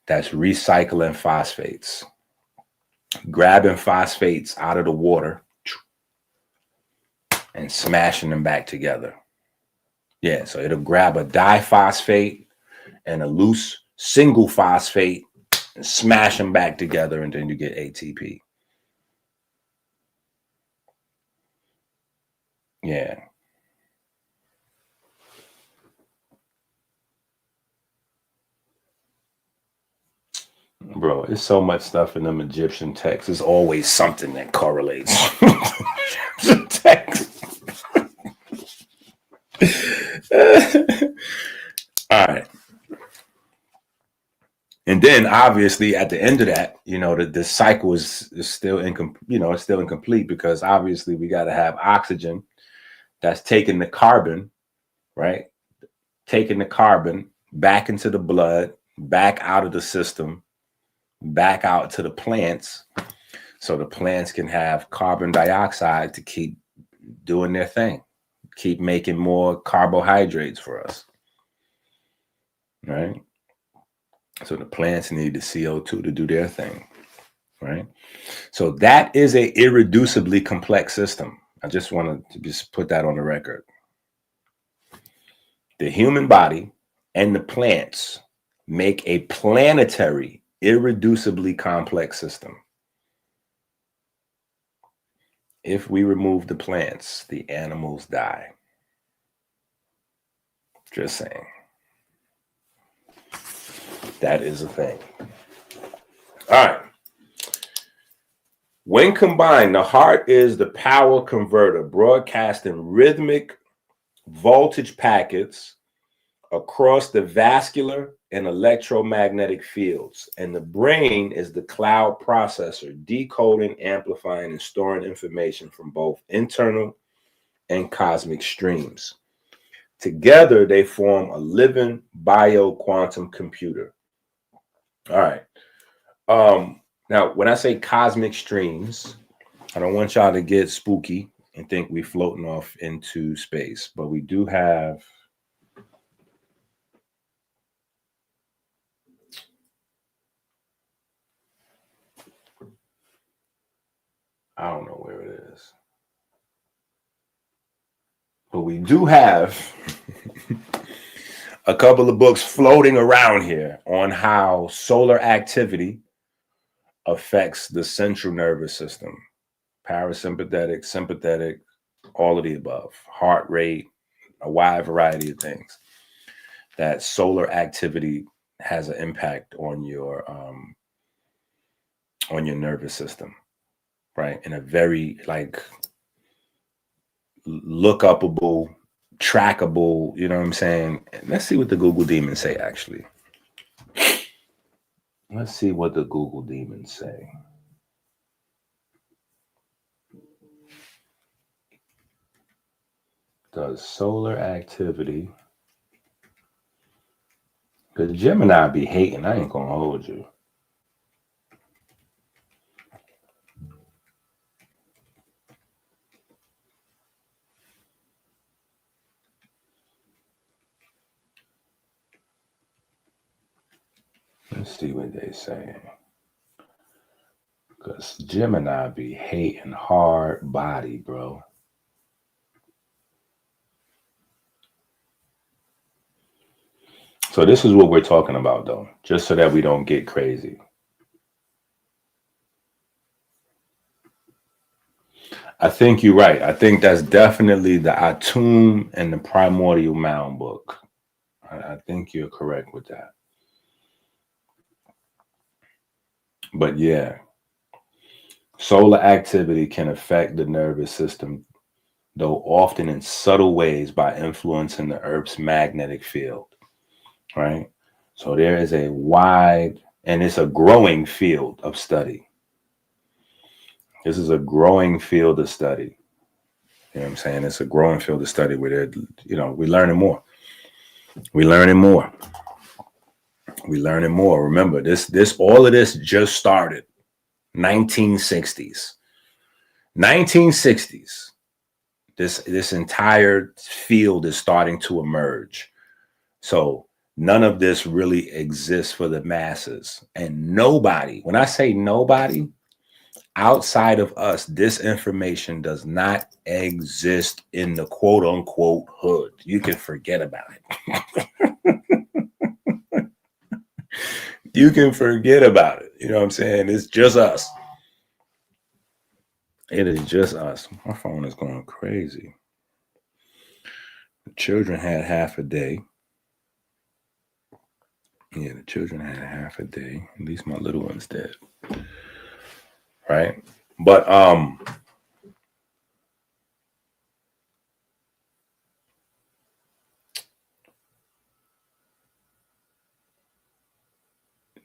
that's recycling phosphates, grabbing phosphates out of the water and smashing them back together. Yeah, so it'll grab a diphosphate and a loose single phosphate and smash them back together, and then you get ATP. Yeah. Bro, it's so much stuff in them Egyptian texts. There's always something that correlates. Text. All right. And then obviously at the end of that, the cycle is still it's still incomplete, because obviously we got to have oxygen that's taking the carbon, right? Taking the carbon back into the blood, back out of the system, back out to the plants, so the plants can have carbon dioxide to keep doing their thing, keep making more carbohydrates for us, right? So the plants need the CO2 to do their thing, right? So that is a irreducibly complex system. I just want to just put that on the record. The human body and the plants make a planetary, irreducibly complex system. If we remove the plants, the animals die. Just saying. That is a thing. All right. When combined, the heart is the power converter, broadcasting rhythmic voltage packets across the vascular and electromagnetic fields. And the brain is the cloud processor, decoding, amplifying, and storing information from both internal and cosmic streams. Together, they form a living bio-quantum computer. All right. Now, when I say cosmic streams, I don't want y'all to get spooky and think we're floating off into space, but we do have I don't know where it is. But we do have a couple of books floating around here on how solar activity affects the central nervous system, parasympathetic, sympathetic, all of the above, heart rate, a wide variety of things. That solar activity has an impact on your nervous system, right? In a very like look upable, trackable, you know what I'm saying? Let's see what the Google demons say, actually. Let's see what the Google demons say. Does solar activity, because Gemini be hating, I ain't gonna hold you. Let's see what they say. Because Gemini be hating hard body, bro. So this is what we're talking about, though, just so that we don't get crazy. I think you're right. I think that's definitely the Atum and the Primordial Mound book. I think you're correct with that. But yeah, solar activity can affect the nervous system, though often in subtle ways by influencing the Earth's magnetic field, right? So there is a wide, and it's a growing field of study. This is a growing field of study. You know what I'm saying? It's a growing field of study where they're, you know, we're learning more. We're learning more. We're learning more. Remember, all of this just started 1960s. 1960s. This entire field is starting to emerge. So none of this really exists for the masses. And nobody, when I say nobody, outside of us, this information does not exist in the quote unquote hood. You can forget about it. You can forget about it. You know what I'm saying? It's just us. It is just us. My phone is going crazy. The children had half a day. Yeah, the children had half a day. At least my little one's dead. Right? But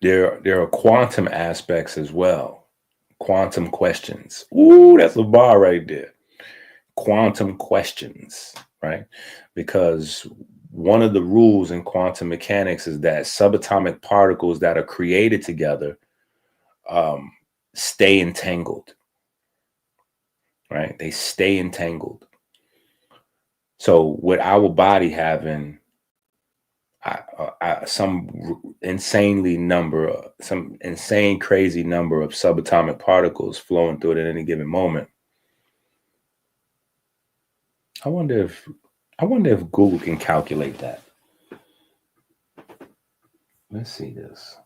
there are quantum aspects as well. Quantum questions. Ooh, that's a bar right there. Quantum questions, right? Because one of the rules in quantum mechanics is that subatomic particles that are created together stay entangled, right? They stay entangled. So with our body having some insane crazy number of subatomic particles flowing through it at any given moment, I wonder if Google can calculate that. Let's see this.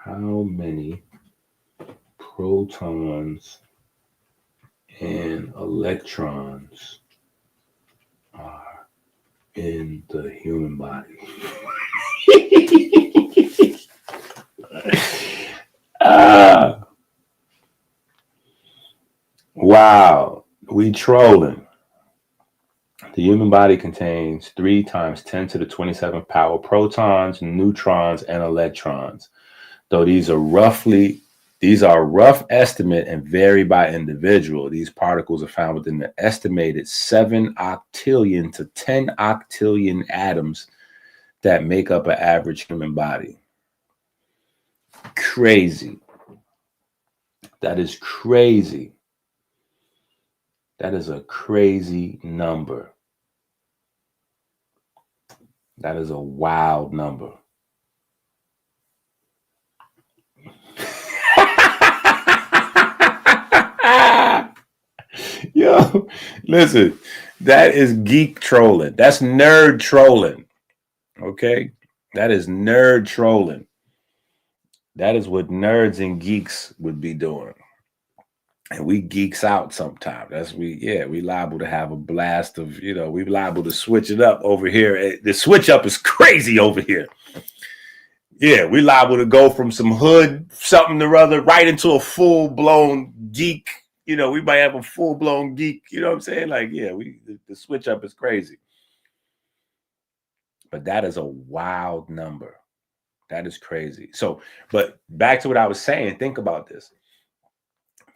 How many protons and electrons are in the human body? Wow, we trolling. The human body contains 3 times 10 to the 27th power protons, neutrons, and electrons. Though these are rough estimate and vary by individual. These particles are found within the estimated 7 octillion to 10 octillion atoms that make up an average human body. Crazy. That is crazy. That is a crazy number. That is a wild number. Yo, listen, that is geek trolling. That's nerd trolling. Okay, that is nerd trolling. That is what nerds and geeks would be doing. And we geeks out sometimes. We liable to have a blast of, we liable to switch it up over here. The switch up is crazy over here. Yeah, we liable to go from some hood something or other right into a full blown geek. We might have a full blown geek. You know what I'm saying? Like, yeah, the switch up is crazy. But that is a wild number. That is crazy. So, but back to what I was saying, think about this.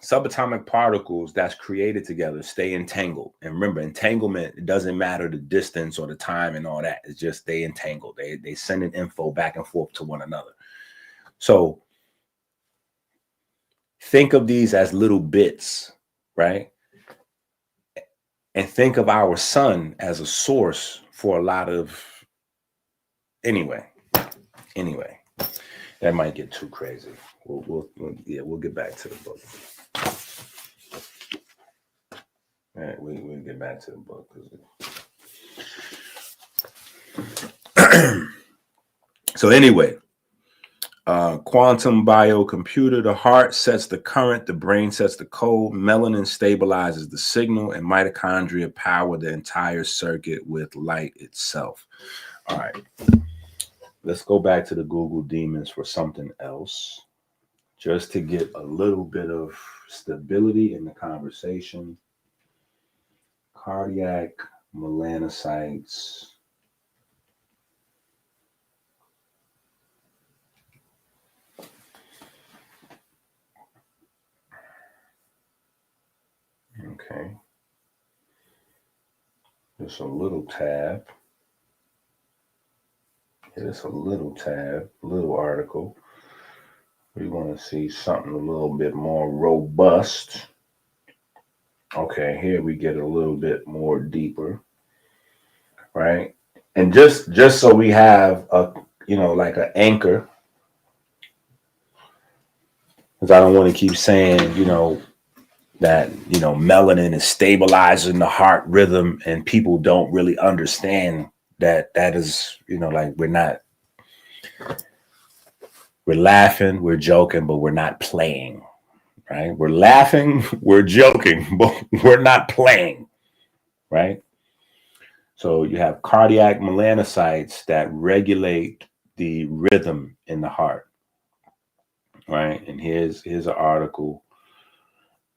Subatomic particles that's created together stay entangled. And remember, entanglement, it doesn't matter the distance or the time and all that. It's just they entangle. They send an info back and forth to one another. So think of these as little bits, right? And think of our sun as a source for a lot of, anyway, that might get too crazy. We'll get back to the book. All right, we'll get back to the book. So anyway, quantum biocomputer, the heart sets the current, the brain sets the code, melanin stabilizes the signal, and mitochondria power the entire circuit with light itself. All right, let's go back to the Google demons for something else, just to get a little bit of stability in the conversation. Cardiac melanocytes. Okay. Just a little tab. Just a little tab, little article. We want to see something a little bit more robust. Okay, here we get a little bit more deeper, right? And just so we have a, like an anchor, because I don't want to keep saying, that, melanin is stabilizing the heart rhythm, and people don't really understand that is, like we're laughing, we're joking, but we're not playing. Right? We're laughing, we're joking, but we're not playing, right? So you have cardiac melanocytes that regulate the rhythm in the heart, right? And here's an article,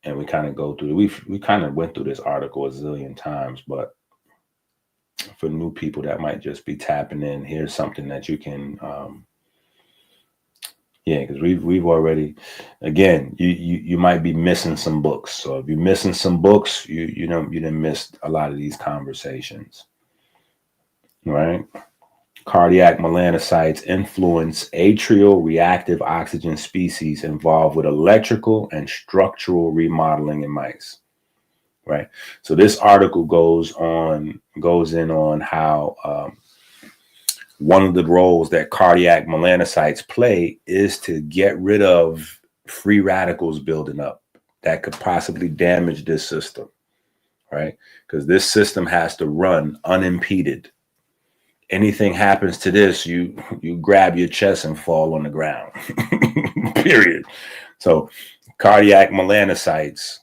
and we kind of go through. We kind of went through this article a zillion times, but for new people that might just be tapping in, here's something that you can. Yeah, because we've already, again, you might be missing some books. So if you're missing some books, you done missed a lot of these conversations, right? Cardiac melanocytes influence atrial reactive oxygen species involved with electrical and structural remodeling in mice, right? So this article goes in on how one of the roles that cardiac melanocytes play is to get rid of free radicals building up that could possibly damage this system, right? Because this system has to run unimpeded. Anything happens to this, you grab your chest and fall on the ground, period. So cardiac melanocytes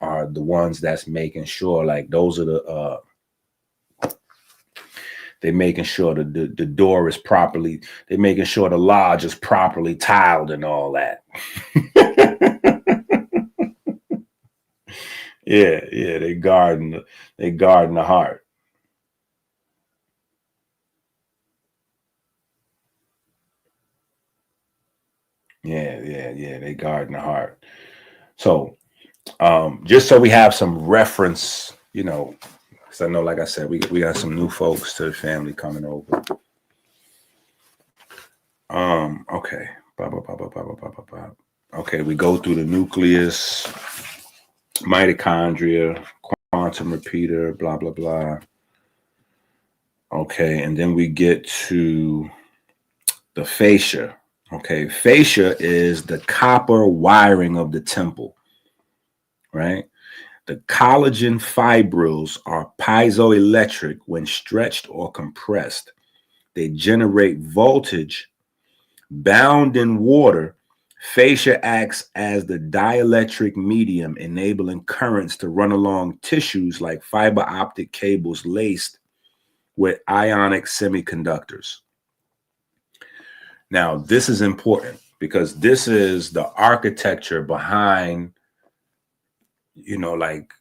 are the ones that's making sure, like, those are the they're making sure the door is properly, they're making sure the lodge is properly tiled and all that. Yeah, they guarding the heart. Yeah, they guarding the heart. So just so we have some reference, because I know, like I said, we got some new folks to the family coming over. Okay. Okay, we go through the nucleus, mitochondria, quantum repeater, blah, blah, blah. Okay, and then we get to the fascia. Okay, fascia is the copper wiring of the temple, right? The collagen fibrils are piezoelectric when stretched or compressed. They generate voltage. Bound in water, fascia acts as the dielectric medium, enabling currents to run along tissues like fiber optic cables laced with ionic semiconductors. Now, this is important because this is the architecture behind, like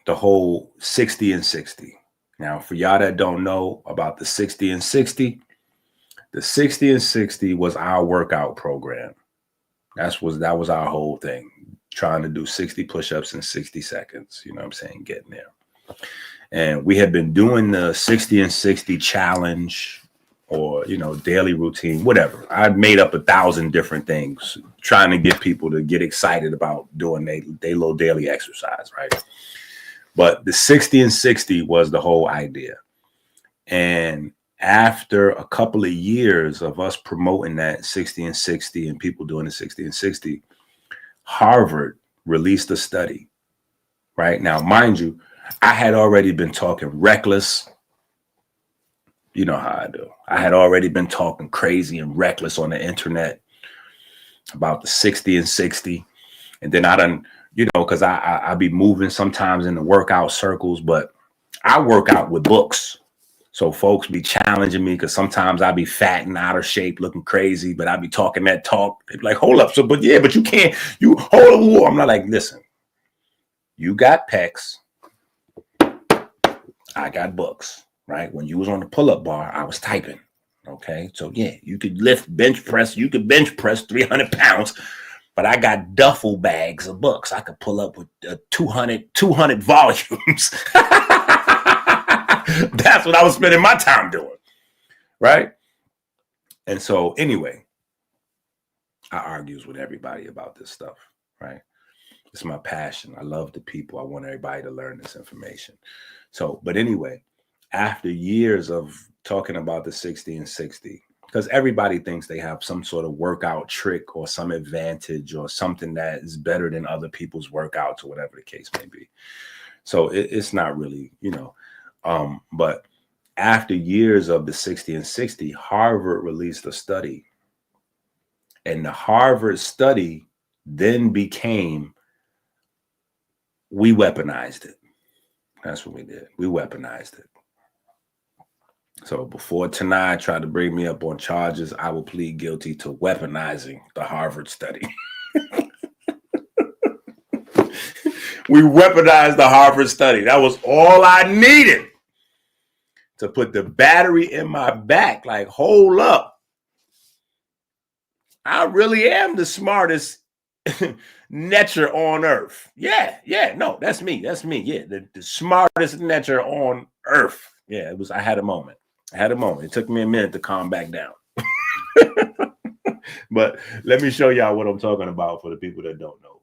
the whole 60 and 60. Now, for y'all that don't know about the 60 and 60, the 60 and 60 was our workout program. That was our whole thing, trying to do 60 push-ups in 60 seconds. You know what I'm saying? Getting there. And we had been doing the 60 and 60 challenge or, daily routine, whatever. I'd made up 1,000 different things, trying to get people to get excited about doing their little daily exercise, right? But the 60 and 60 was the whole idea. And after a couple of years of us promoting that 60 and 60 and people doing the 60 and 60, Harvard released a study, right? Now, mind you, I had already been talking reckless. You know how I do. I had already been talking crazy and reckless on the internet about the 60 and 60. And then I done, because I be moving sometimes in the workout circles, but I work out with books. So folks be challenging me because sometimes I be fat and out of shape, looking crazy, but I be talking that talk. They be like, hold up. But you can't, you hold up. I'm not like, listen, you got pecs. I got books, right? When you was on the pull-up bar, I was typing. Okay. So yeah, you could bench press 300 pounds, but I got duffel bags of books. I could pull up with 200 volumes. That's what I was spending my time doing, right? And so anyway, I argues with everybody about this stuff, right? It's my passion. I love the people. I want everybody to learn this information. So, but anyway, after years of talking about the 60 and 60, because everybody thinks they have some sort of workout trick or some advantage or something that is better than other people's workouts or whatever the case may be. So it's not really, but after years of the 60 and 60, Harvard released a study. And the Harvard study then became, we weaponized it. That's what we did. We weaponized it. So before Tanai tried to bring me up on charges, I will plead guilty to weaponizing the Harvard study. We weaponized the Harvard study. That was all I needed to put the battery in my back. Like, hold up. I really am the smartest netcher on earth. Yeah, no, that's me. Yeah, the smartest netcher on earth. Yeah, I had a moment. It took me a minute to calm back down. But let me show y'all what I'm talking about for the people that don't know.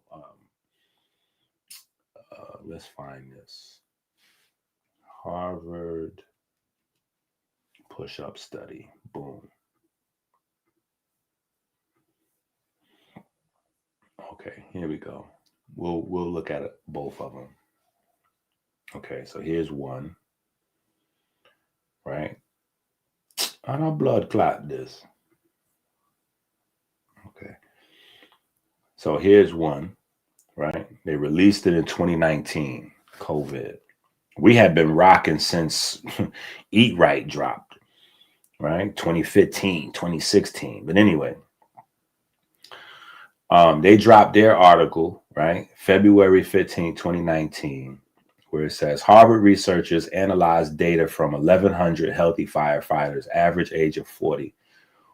Let's find this. Harvard push-up study. Boom. Okay, here we go. We'll look at it, both of them. Okay, so here's one. Right? I don't blood clot this. Okay. So here's one, right? They released it in 2019, COVID. We had been rocking since Eat Right dropped, right? 2015, 2016. But anyway, they dropped their article, right? February 15, 2019, where it says Harvard researchers analyzed data from 1,100 healthy firefighters, average age of 40,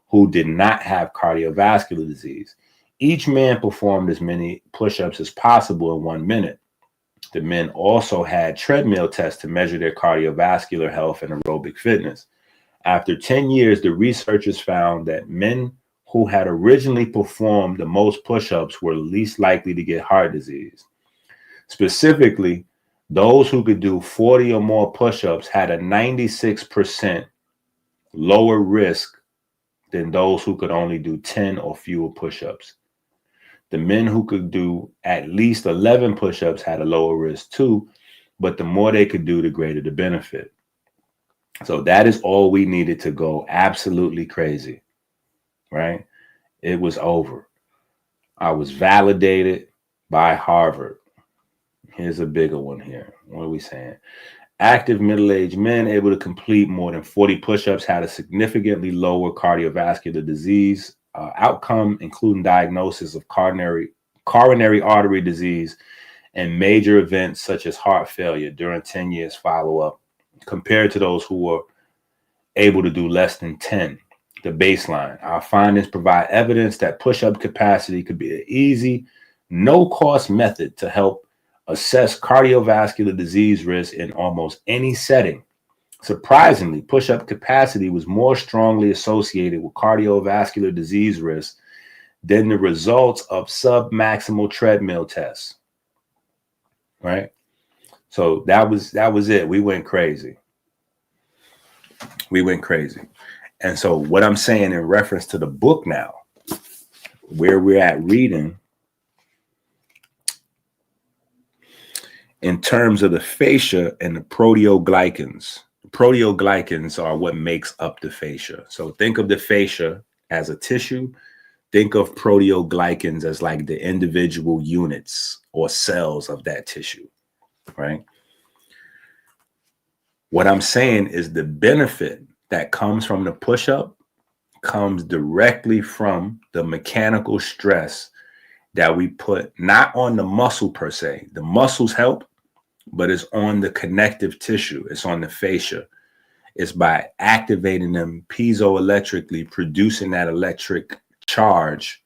who did not have cardiovascular disease. Each man performed as many push-ups as possible in 1 minute. The men also had treadmill tests to measure their cardiovascular health and aerobic fitness. After 10 years, the researchers found that men who had originally performed the most push-ups were least likely to get heart disease. Specifically, those who could do 40 or more push-ups had a 96% lower risk than those who could only do 10 or fewer push-ups. The men who could do at least 11 push-ups had a lower risk too, but the more they could do, the greater the benefit. So that is all we needed to go absolutely crazy, right? It was over. I was validated by Harvard. Here's a bigger one here. What are we saying? Active middle-aged men able to complete more than 40 push-ups had a significantly lower cardiovascular disease outcome, including diagnosis of coronary artery disease and major events such as heart failure during 10 years follow-up, compared to those who were able to do less than 10, the baseline. Our findings provide evidence that push-up capacity could be an easy, no-cost method to help assess cardiovascular disease risk in almost any setting. Surprisingly, push-up capacity was more strongly associated with cardiovascular disease risk than the results of sub-maximal treadmill tests. Right? So that was it. We went crazy. And so what I'm saying in reference to the book now, where we're at reading, in terms of the fascia and the proteoglycans. Proteoglycans are what makes up the fascia. So think of the fascia as a tissue. Think of proteoglycans as like the individual units or cells of that tissue, right? What I'm saying is the benefit that comes from the push-up comes directly from the mechanical stress that we put not on the muscle per se. The muscles help, but it's on the connective tissue. It's on the fascia. It's by activating them piezoelectrically, producing that electric charge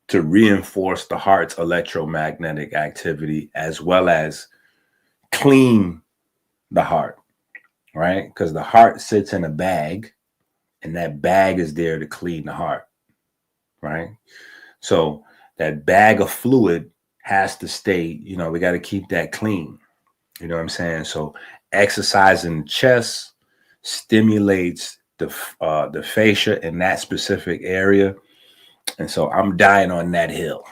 to reinforce the heart's electromagnetic activity, as well as clean the heart, right? Because the heart sits in a bag, and that bag is there to clean the heart, right? So that bag of fluid has to stay, we got to keep that clean. You know what I'm saying? So exercising the chest stimulates the fascia in that specific area. And so I'm dying on that hill.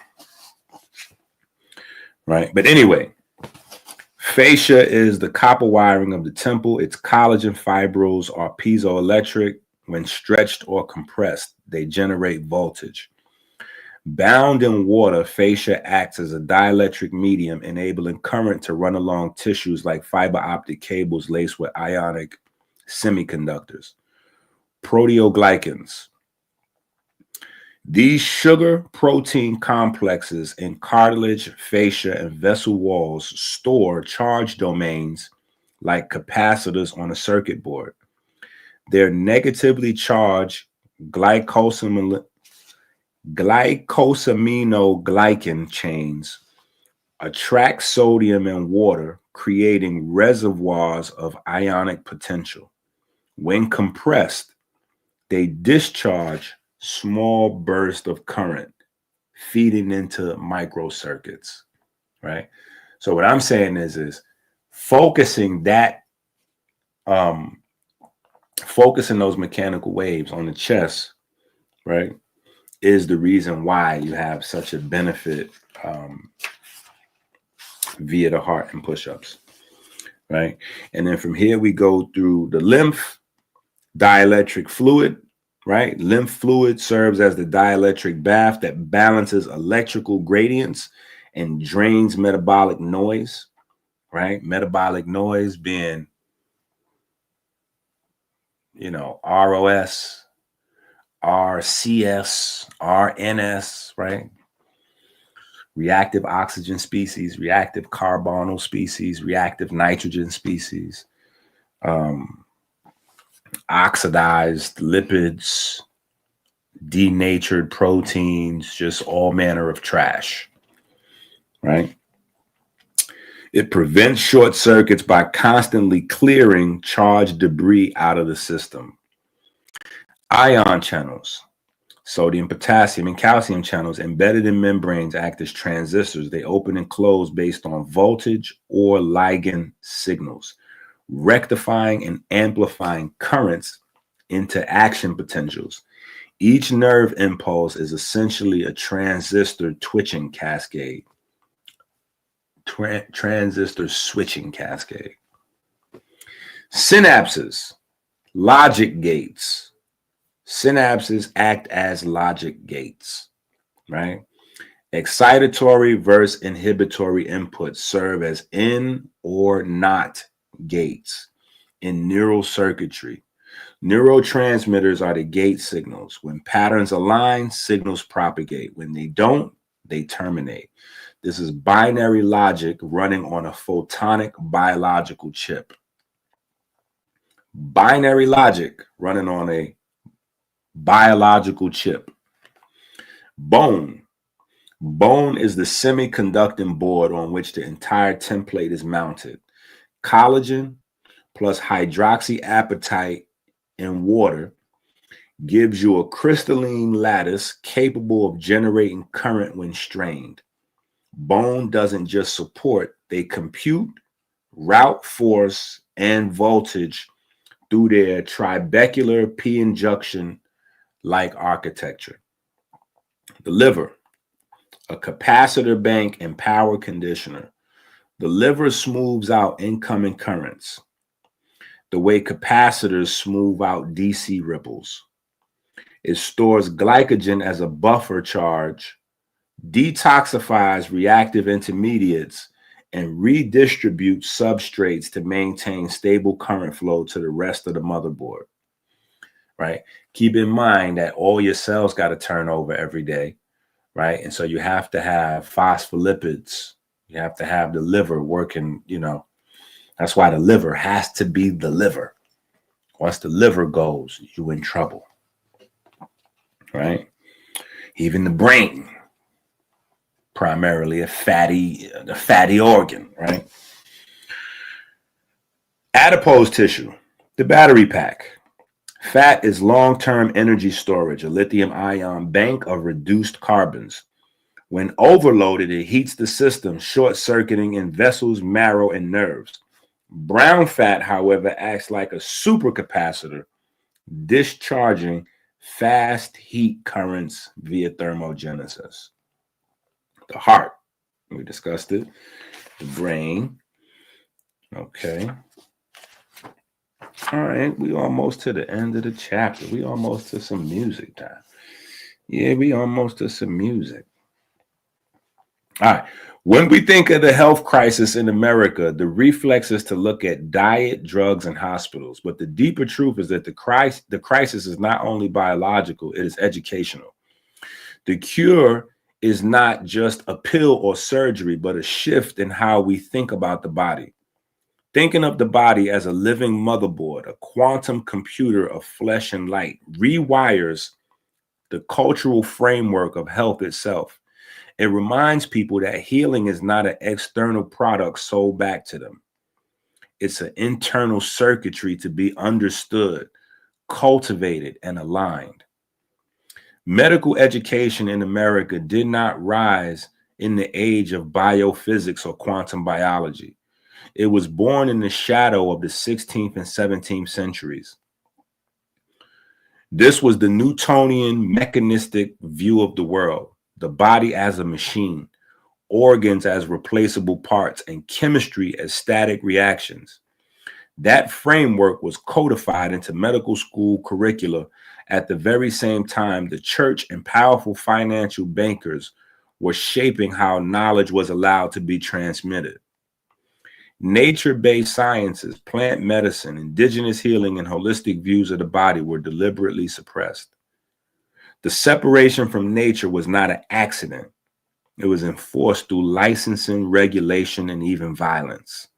Right. But anyway, fascia is the copper wiring of the temple. Its collagen fibrils are piezoelectric. When stretched or compressed, they generate voltage. Bound in water, fascia acts as a dielectric medium, enabling current to run along tissues like fiber optic cables laced with ionic semiconductors. Proteoglycans. These sugar protein complexes in cartilage, fascia, and vessel walls store charge domains like capacitors on a circuit board. Their negatively charged glycosaminoglycan chains attract sodium and water, creating reservoirs of ionic potential. When compressed, they discharge small bursts of current, feeding into microcircuits, right? So what I'm saying is focusing those mechanical waves on the chest, right, is the reason why you have such a benefit via the heart and push-ups, right? And then from here we go through the lymph, dielectric fluid, right? Lymph fluid serves as the dielectric bath that balances electrical gradients and drains metabolic noise, right? Metabolic noise being, ROS, RCS, RNS, right? Reactive oxygen species, reactive carbonyl species, reactive nitrogen species, oxidized lipids, denatured proteins, just all manner of trash, right? It prevents short circuits by constantly clearing charged debris out of the system. Ion channels, sodium, potassium, and calcium channels embedded in membranes act as transistors. They open and close based on voltage or ligand signals, rectifying and amplifying currents into action potentials. Each nerve impulse is essentially a transistor twitching cascade. Transistor switching cascade. Synapses, logic gates. Synapses act as logic gates, right? Excitatory versus inhibitory inputs serve as in or not gates in neural circuitry. Neurotransmitters are the gate signals. When patterns align, signals propagate. When they don't, they terminate. This is binary logic running on a photonic biological chip. Binary logic running on a biological chip. Bone. Bone is the semiconducting board on which the entire template is mounted. Collagen plus hydroxyapatite in water gives you a crystalline lattice capable of generating current when strained. Bone doesn't just support, they compute, route force, and voltage through their trabecular P junction-like architecture. The liver, a capacitor bank and power conditioner. The liver smooths out incoming currents the way capacitors smooth out DC ripples. It stores glycogen as a buffer charge, detoxifies reactive intermediates, and redistributes substrates to maintain stable current flow to the rest of the motherboard, right? Keep in mind that all your cells got to turn over every day, right? And so you have to have phospholipids. You have to have the liver working, That's why the liver has to be the liver. Once the liver goes, you're in trouble, right? Even the brain, primarily a fatty organ, right? Adipose tissue, the battery pack. Fat is long-term energy storage, a lithium-ion bank of reduced carbons. When overloaded, it heats the system, short-circuiting in vessels, marrow, and nerves. Brown fat, however, acts like a supercapacitor, discharging fast heat currents via thermogenesis. The heart, we discussed it. The brain. Okay. All right, we almost to the end of the chapter. We almost to some music time. Yeah, we almost to some music. All right. When we think of the health crisis in America, the reflex is to look at diet, drugs, and hospitals. But the deeper truth is that the crisis is not only biological, it is educational. The cure is not just a pill or surgery, but a shift in how we think about the body. Thinking of the body as a living motherboard, a quantum computer of flesh and light, rewires the cultural framework of health itself. It reminds people that healing is not an external product sold back to them. It's an internal circuitry to be understood, cultivated, and aligned. Medical education in America did not rise in the age of biophysics or quantum biology. It was born in the shadow of the 16th and 17th centuries. This was the Newtonian mechanistic view of the world. The body as a machine, organs as replaceable parts, and chemistry as static reactions. That framework was codified into medical school curricula at the very same time the church and powerful financial bankers were shaping how knowledge was allowed to be transmitted. Nature-based sciences, plant medicine, indigenous healing, and holistic views of the body were deliberately suppressed. The separation from nature was not an accident. It was enforced through licensing, regulation, and even violence.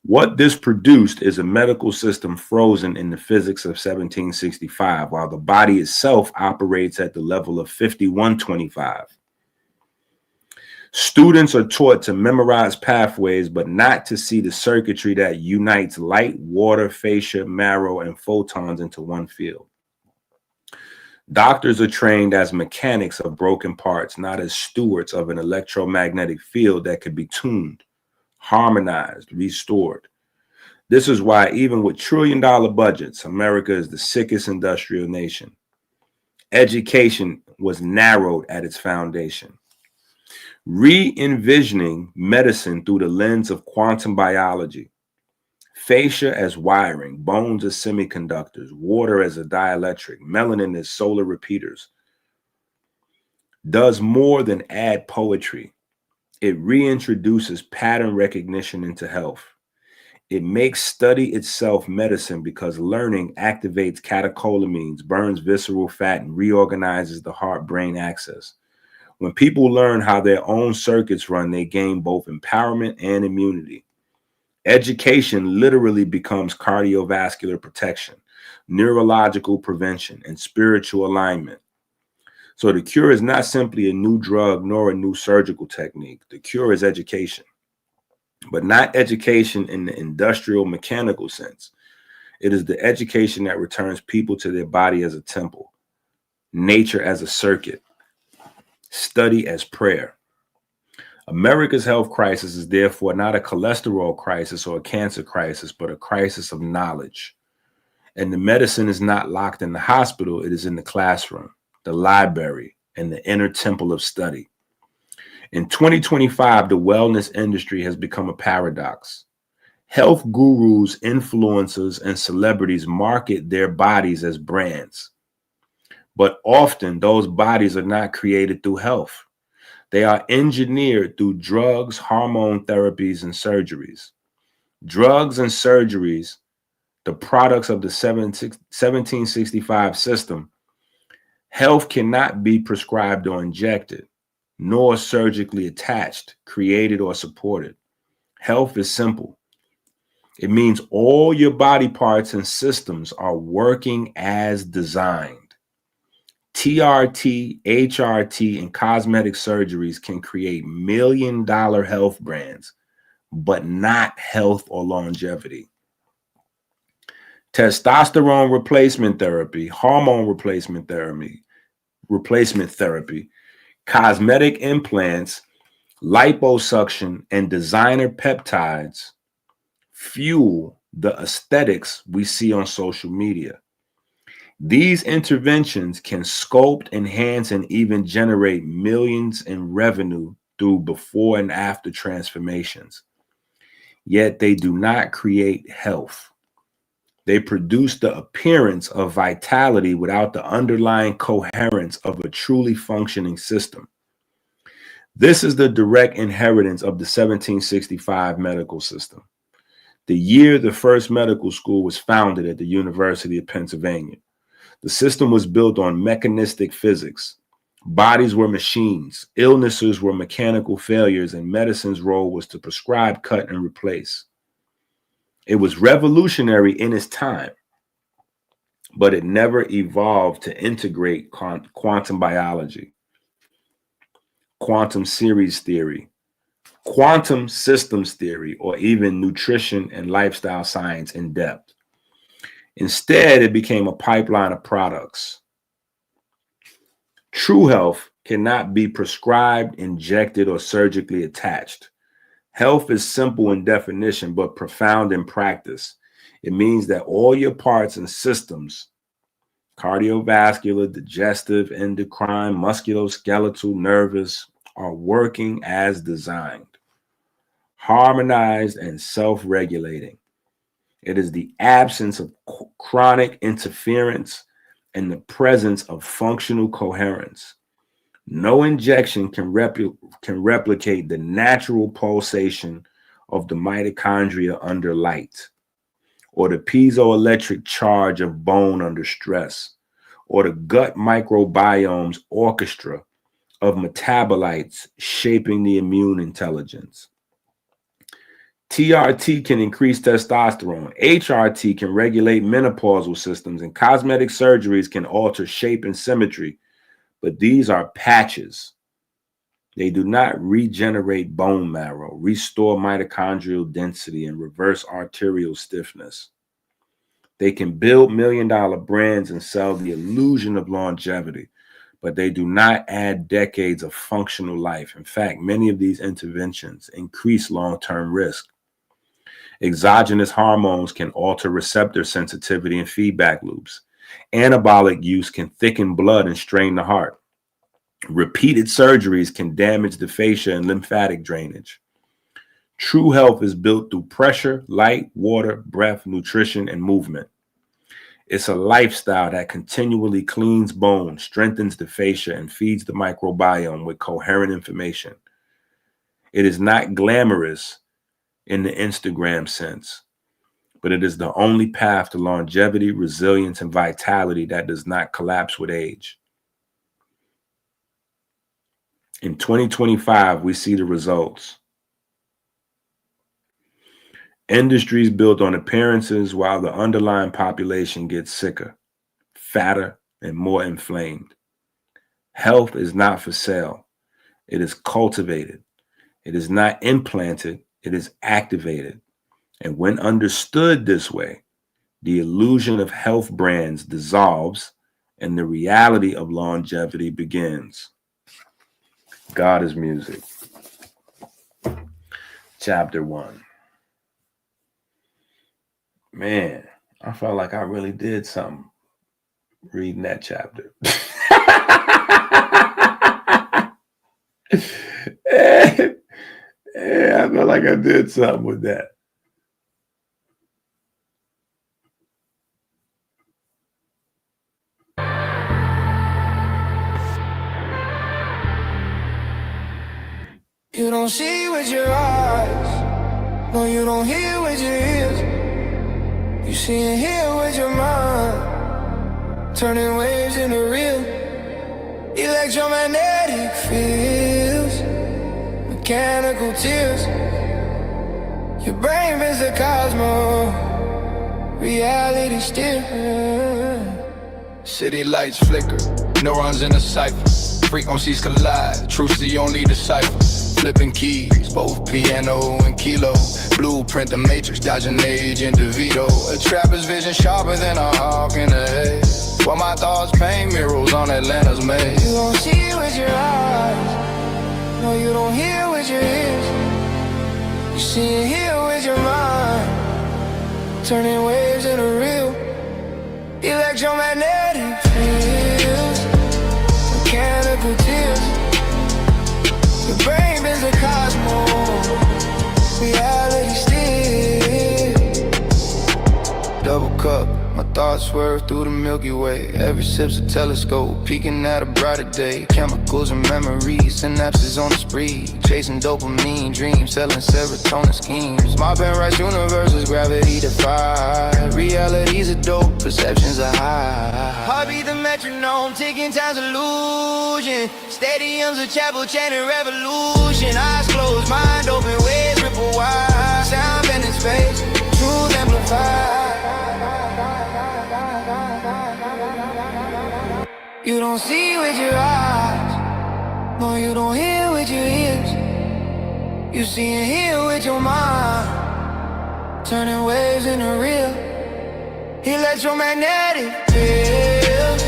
What this produced is a medical system frozen in the physics of 1765, while the body itself operates at the level of 5125. Students are taught to memorize pathways, but not to see the circuitry that unites light, water, fascia, marrow, and photons into one field. Doctors are trained as mechanics of broken parts, not as stewards of an electromagnetic field that could be tuned, harmonized, restored. This is why even with trillion-dollar budgets, America is the sickest industrial nation. Education was narrowed at its foundation. Re-envisioning medicine through the lens of quantum biology, fascia as wiring, bones as semiconductors, water as a dielectric, melanin as solar repeaters, does more than add poetry. It reintroduces pattern recognition into health. It makes study itself medicine because learning activates catecholamines, burns visceral fat, and reorganizes the heart-brain axis. When people learn how their own circuits run, they gain both empowerment and immunity. Education literally becomes cardiovascular protection, neurological prevention, and spiritual alignment. So the cure is not simply a new drug nor a new surgical technique. The cure is education, but not education in the industrial mechanical sense. It is the education that returns people to their body as a temple, nature as a circuit, study as prayer. America's health crisis is therefore not a cholesterol crisis or a cancer crisis, but a crisis of knowledge. And the medicine is not locked in the hospital, it is in the classroom, the library, and the inner temple of study. In 2025, the wellness industry has become a paradox. Health gurus, influencers, and celebrities market their bodies as brands. But often those bodies are not created through health. They are engineered through drugs, hormone therapies, and surgeries. Drugs and surgeries, the products of the 1765 system, health cannot be prescribed or injected, nor surgically attached, created, or supported. Health is simple. It means all your body parts and systems are working as designed. TRT, HRT, and cosmetic surgeries can create million-dollar health brands, but not health or longevity. Testosterone replacement therapy, hormone replacement therapy, cosmetic implants, liposuction, and designer peptides fuel the aesthetics we see on social media. These interventions can sculpt, enhance, and even generate millions in revenue through before and after transformations. Yet they do not create health. They produce the appearance of vitality without the underlying coherence of a truly functioning system. This is the direct inheritance of the 1765 medical system. The year the first medical school was founded at the University of Pennsylvania. The system was built on mechanistic physics. Bodies were machines, illnesses were mechanical failures, and medicine's role was to prescribe, cut, and replace. It was revolutionary in its time, but it never evolved to integrate quantum biology, quantum series theory, quantum systems theory, or even nutrition and lifestyle science in depth. Instead, it became a pipeline of products. True health cannot be prescribed, injected, or surgically attached. Health is simple in definition, but profound in practice. It means that all your parts and systems, cardiovascular, digestive, endocrine, musculoskeletal, nervous, are working as designed, harmonized, and self-regulating. It is the absence of chronic interference and the presence of functional coherence. No injection can replicate the natural pulsation of the mitochondria under light, or the piezoelectric charge of bone under stress, or the gut microbiome's orchestra of metabolites shaping the immune intelligence. TRT can increase testosterone. HRT can regulate menopausal systems, and cosmetic surgeries can alter shape and symmetry. But these are patches. They do not regenerate bone marrow, restore mitochondrial density, and reverse arterial stiffness. They can build million-dollar brands and sell the illusion of longevity, but they do not add decades of functional life. In fact, many of these interventions increase long-term risk. Exogenous hormones can alter receptor sensitivity and feedback loops. Anabolic use can thicken blood and strain the heart. Repeated surgeries can damage the fascia and lymphatic drainage. True health is built through pressure, light, water, breath, nutrition, and movement. It's a lifestyle that continually cleans bones, strengthens the fascia, and feeds the microbiome with coherent information. It is not glamorous in the Instagram sense, but it is the only path to longevity, resilience, and vitality that does not collapse with age. In 2025, we see the results. Industries built on appearances while the underlying population gets sicker, fatter, and more inflamed. Health is not for sale. It is cultivated. It is not implanted. It is activated. And when understood this way, the illusion of health brands dissolves and the reality of longevity begins. God is Music. Chapter 1. Man, I felt like I really did something reading that chapter. Yeah, I felt like I did something with that. You don't see with your eyes, no, you don't hear with your ears. You see and hear with your mind, turning waves into real. Electromagnetic fields, mechanical tears. Your brain bends the cosmos, reality still. City lights flicker, neurons in a cipher. Frequencies collide, truth's the only decipher. Flipping keys, both piano and kilo. Blueprint the matrix, dodging age and DeVito. A trapper's vision sharper than a hawk in the hay. While my thoughts paint murals on Atlanta's maze. You don't see with your eyes, no, you don't hear with your ears. You see and hear with your mind, turning waves into real. Electromagnetic fields, mechanical tears. Your brain bends the cosmos, reality still. Double cup, my thoughts swerve through the Milky Way. Every sip's a telescope, peeking at a brighter day. Chemicals and memories, synapses on the spree. Chasing dopamine dreams, selling serotonin schemes. My pen writes universes, gravity defied. Reality's a dope, perceptions are high. Heartbeat the metronome, ticking time's illusion. Stadiums a chapel chanting revolution. Eyes closed, mind open, waves ripple wide. Sound bend in space, truth amplified. You don't see with your eyes, no, you don't hear with your ears. You see and hear with your mind, turning waves into real. Electromagnetic fields,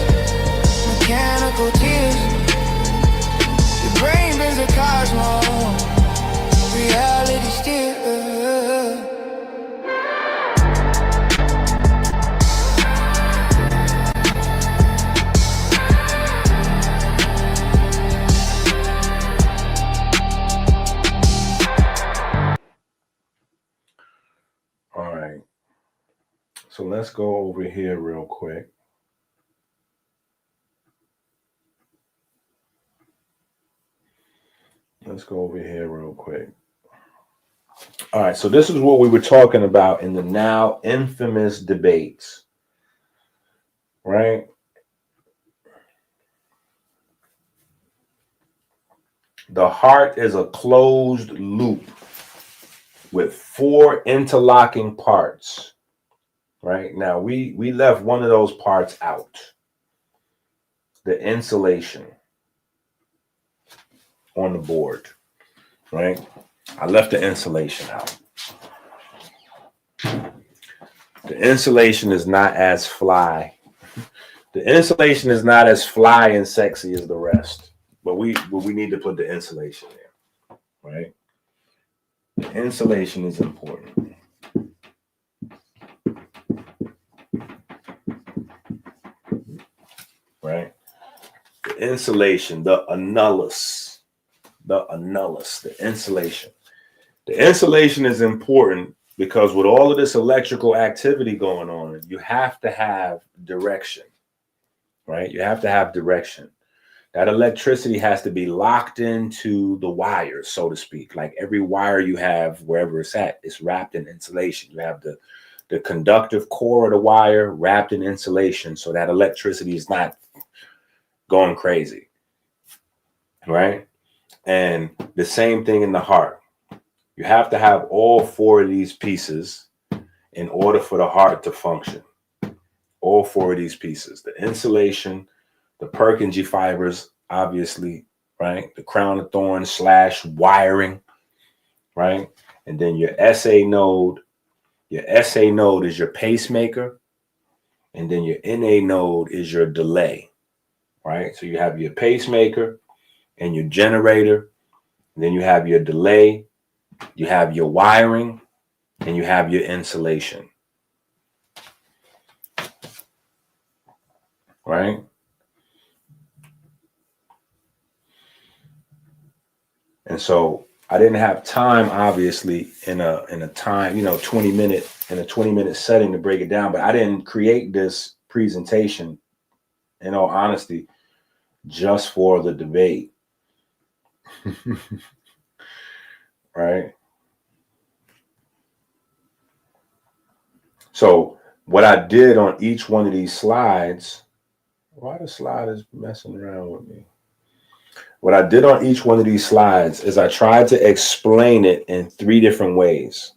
mechanical tears. Your brain bends the cosmos, reality still. All right. So let's go over here real quick. All right. So this is what we were talking about in the now infamous debates, right? The heart is a closed loop with 4 interlocking parts. Right now, we left one of those parts out, the insulation on the board, right? I left the insulation out. The insulation is not as fly. The insulation is not as fly and sexy as the rest, but we need to put the insulation there, right? The insulation is important. The insulation, the annulus, the insulation. The insulation is important because with all of this electrical activity going on, you have to have direction, right? You have to have direction. That electricity has to be locked into the wires, so to speak. Like every wire you have, wherever it's at, it's wrapped in insulation. You have the conductive core of the wire wrapped in insulation so that electricity is not going crazy, right? And the same thing in the heart. You have to have all four of these pieces in order for the heart to function. All four of these pieces, the insulation, the Purkinje fibers, obviously, right? The crown of thorns / wiring, right? And then your SA node. Your SA node is your pacemaker. And then your NA node is your delay, right? So you have your pacemaker and your generator. And then you have your delay. You have your wiring. And you have your insulation, right? And so I didn't have time, obviously, in a time, 20-minute setting to break it down. But I didn't create this presentation, in all honesty, just for the debate, right? So what I did on each one of these slides, why the slide is messing around with me? What I did on each one of these slides is I tried to explain it in 3 different ways,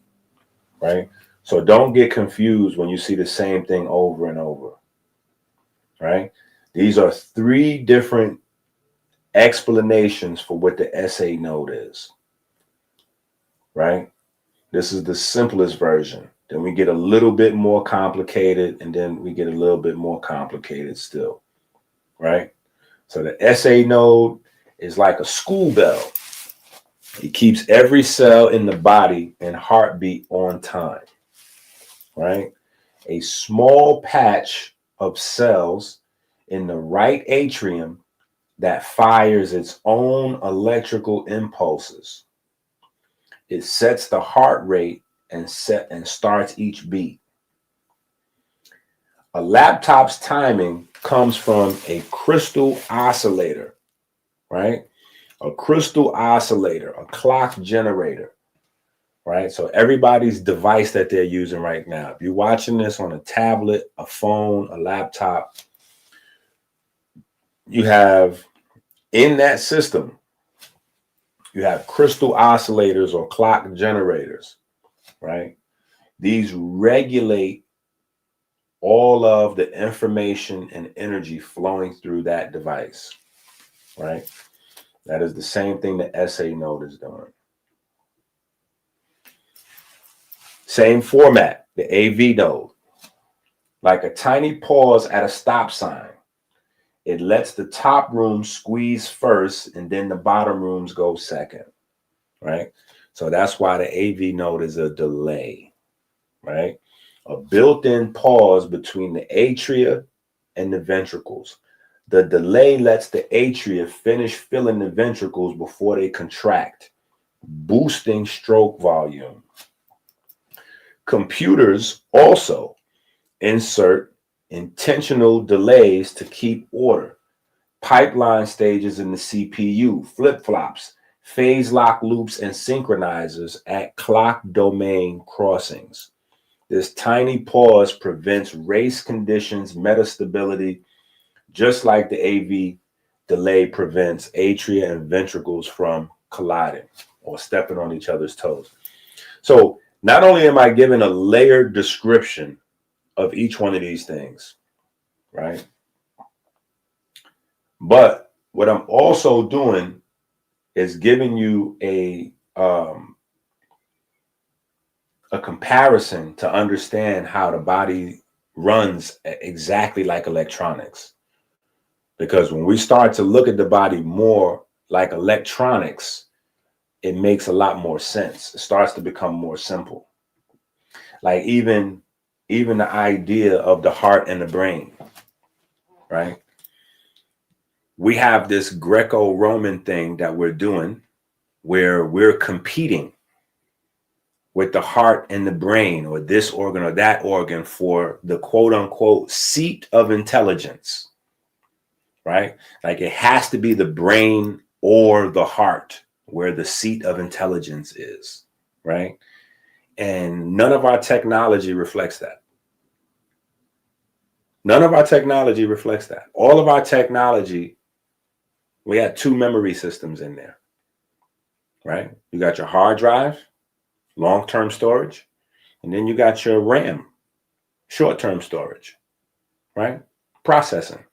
right? So don't get confused when you see the same thing over and over, right? These are 3 different explanations for what the SA node is, right? This is the simplest version. Then we get a little bit more complicated, and then we get a little bit more complicated still, right? So the SA node is like a school bell. It keeps every cell in the body and heartbeat on time, right? A small patch of cells in the right atrium that fires its own electrical impulses. It sets the heart rate and starts each beat. A laptop's timing comes from a crystal oscillator, right? A crystal oscillator, a clock generator, right? So everybody's device that they're using right now, if you're watching this on a tablet, a phone, a laptop, you have in that system, you have crystal oscillators or clock generators, right? These regulate all of the information and energy flowing through that device, right? That is the same thing the SA node is doing. Same format, the AV node. Like a tiny pause at a stop sign. It lets the top room squeeze first and then the bottom rooms go second, right? So that's why the AV node is a delay, right? A built-in pause between the atria and the ventricles. The delay lets the atria finish filling the ventricles before they contract, boosting stroke volume. Computers also insert intentional delays to keep order. Pipeline stages in the CPU, flip-flops, phase lock loops, and synchronizers at clock domain crossings. This tiny pause prevents race conditions, metastability, just like the AV delay prevents atria and ventricles from colliding or stepping on each other's toes. So not only am I giving a layered description of each one of these things, right? But what I'm also doing is giving you a comparison to understand how the body runs exactly like electronics. Because when we start to look at the body more like electronics, it makes a lot more sense. It starts to become more simple. Like even the idea of the heart and the brain, right? we have this Greco-Roman thing that we're doing where we're competing with the heart and the brain, or this organ or that organ, for the quote unquote seat of intelligence, right? Like it has to be the brain or the heart where the seat of intelligence is, right? And none of our technology reflects that. None of our technology reflects that. All of our technology, we had two memory systems in there, right? You got your hard drive, long-term storage, and then you got your RAM, short-term storage, right? Processing.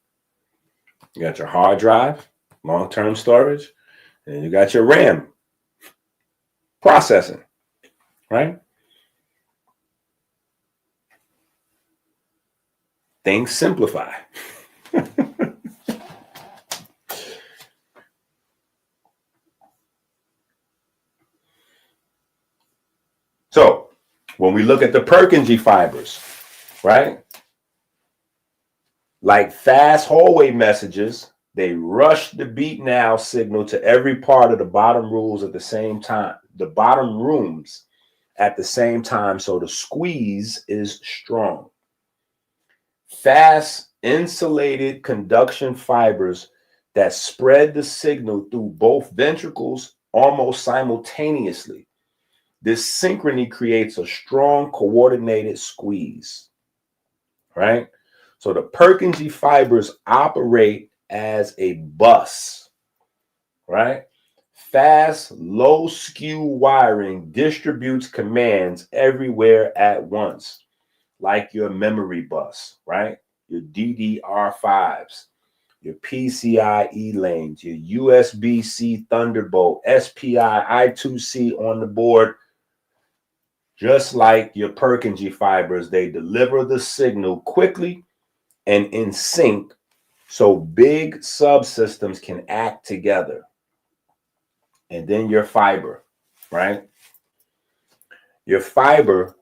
You got your hard drive, long-term storage, and you got your RAM, processing, right? Things simplify. So when we look at the Purkinje fibers, right? Like fast hallway messages, they rush the beat now signal to every part of the bottom rooms at the same time. The bottom rooms at the same time, so the squeeze is strong. Fast insulated conduction fibers that spread the signal through both ventricles almost simultaneously. This synchrony creates a strong coordinated squeeze, right? So the Purkinje fibers operate as a bus, right? Fast, low skew wiring distributes commands everywhere at once, like your memory bus, right? Your DDR5s, your PCIe lanes, your USB-C Thunderbolt, SPI, I2C on the board. Just like your Purkinje fibers, they deliver the signal quickly and in sync so big subsystems can act together. And then your fiber, right? Your fiber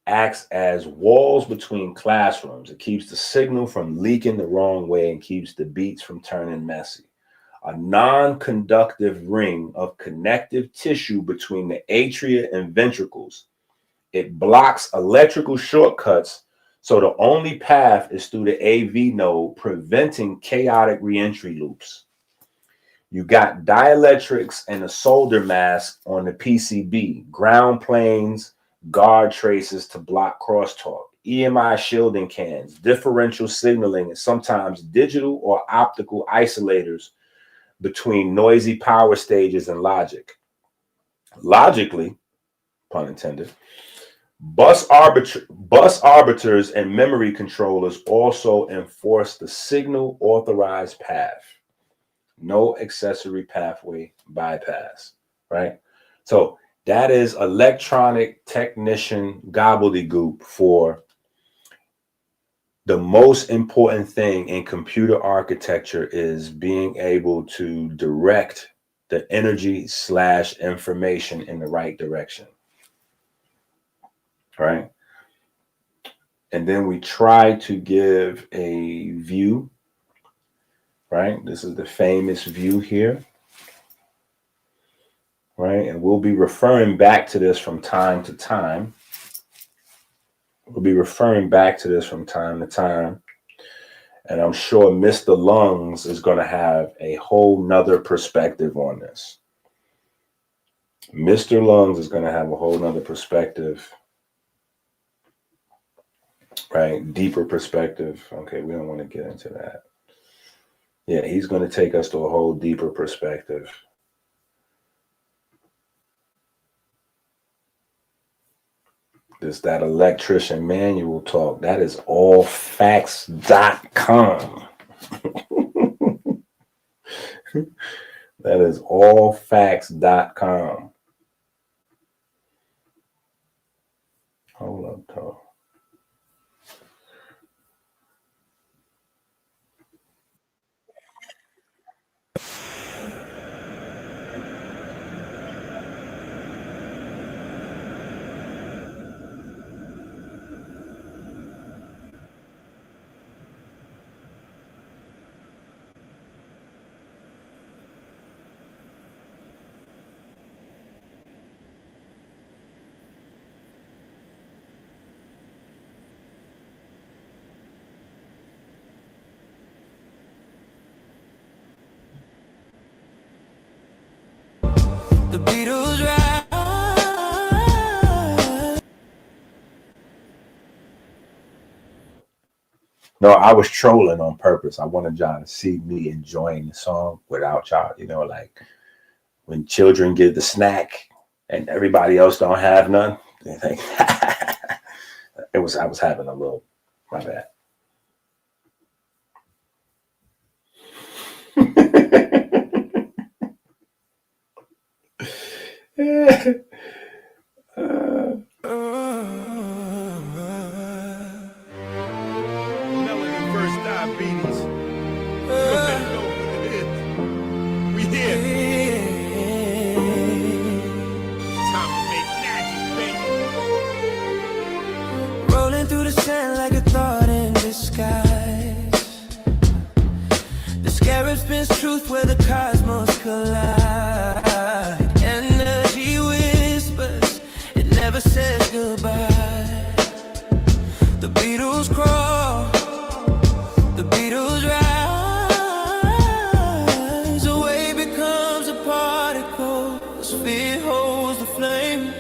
acts as walls between classrooms. It keeps the signal from leaking the wrong way and keeps the beats from turning messy. A non-conductive ring of connective tissue between the atria and ventricles. It blocks electrical shortcuts, so the only path is through the AV node, preventing chaotic reentry loops. You got dielectrics and a solder mask on the PCB, ground planes, guard traces to block crosstalk, EMI shielding cans, differential signaling, and sometimes digital or optical isolators between noisy power stages and logic. Logically, pun intended, bus arbiters and memory controllers also enforce the signal authorized path. No accessory pathway bypass, right? So that is electronic technician gobbledygook for the most important thing in computer architecture is being able to direct the energy / information in the right direction, right? And then we try to give a view, right? This is the famous view here, right? And we'll be referring back to this from time to time. We'll be referring back to this from time to time. And I'm sure Mr. Lungs is going to have a whole nother perspective on this. Mr. Lungs is going to have a whole nother perspective, right? Deeper perspective. Okay, we don't want to get into that. Yeah, he's going to take us to a whole deeper perspective. This that electrician manual talk. That is allfacts.com. That is allfacts.com. Hold up, though. The Beatles ride. No, I was trolling on purpose. I wanted y'all to see me enjoying the song without y'all, you know, like when children get the snack and everybody else don't have none. They think I was having a little, my bad. Melanie first diabetes. You already know what it is. We here. Time to make magic, baby. Rolling through the sand like a thought in disguise. The scarab spins truth where the cosmos collide. Energy whispers, it never says goodbye. The Beatles crawl, the Beatles rise. A wave becomes a particle, a sphere holds the flame.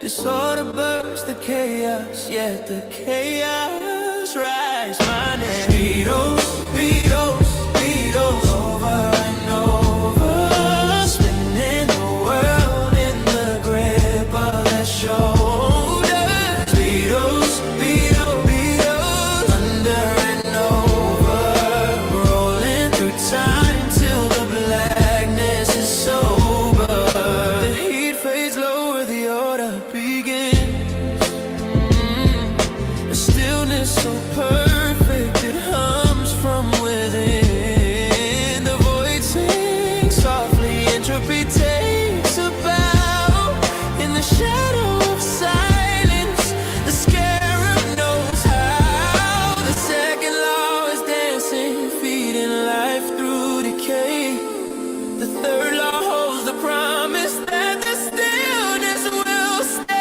Disorder bursts the chaos, yet the chaos rise. My name Beatles, Beatles, Beatles. Over and over, spinning the world in the grip of their shoulders. Beatles, Beatles, Beatles. Under and over, rolling through time till the blackness is sober. The heat fades lower, the order begins. A stillness so perfect it hums from within. The void sings softly, entropy takes a bow. In the shadow of silence, the scarab knows how. The second law is dancing, feeding life through decay. The third law holds the promise that the stillness will stay.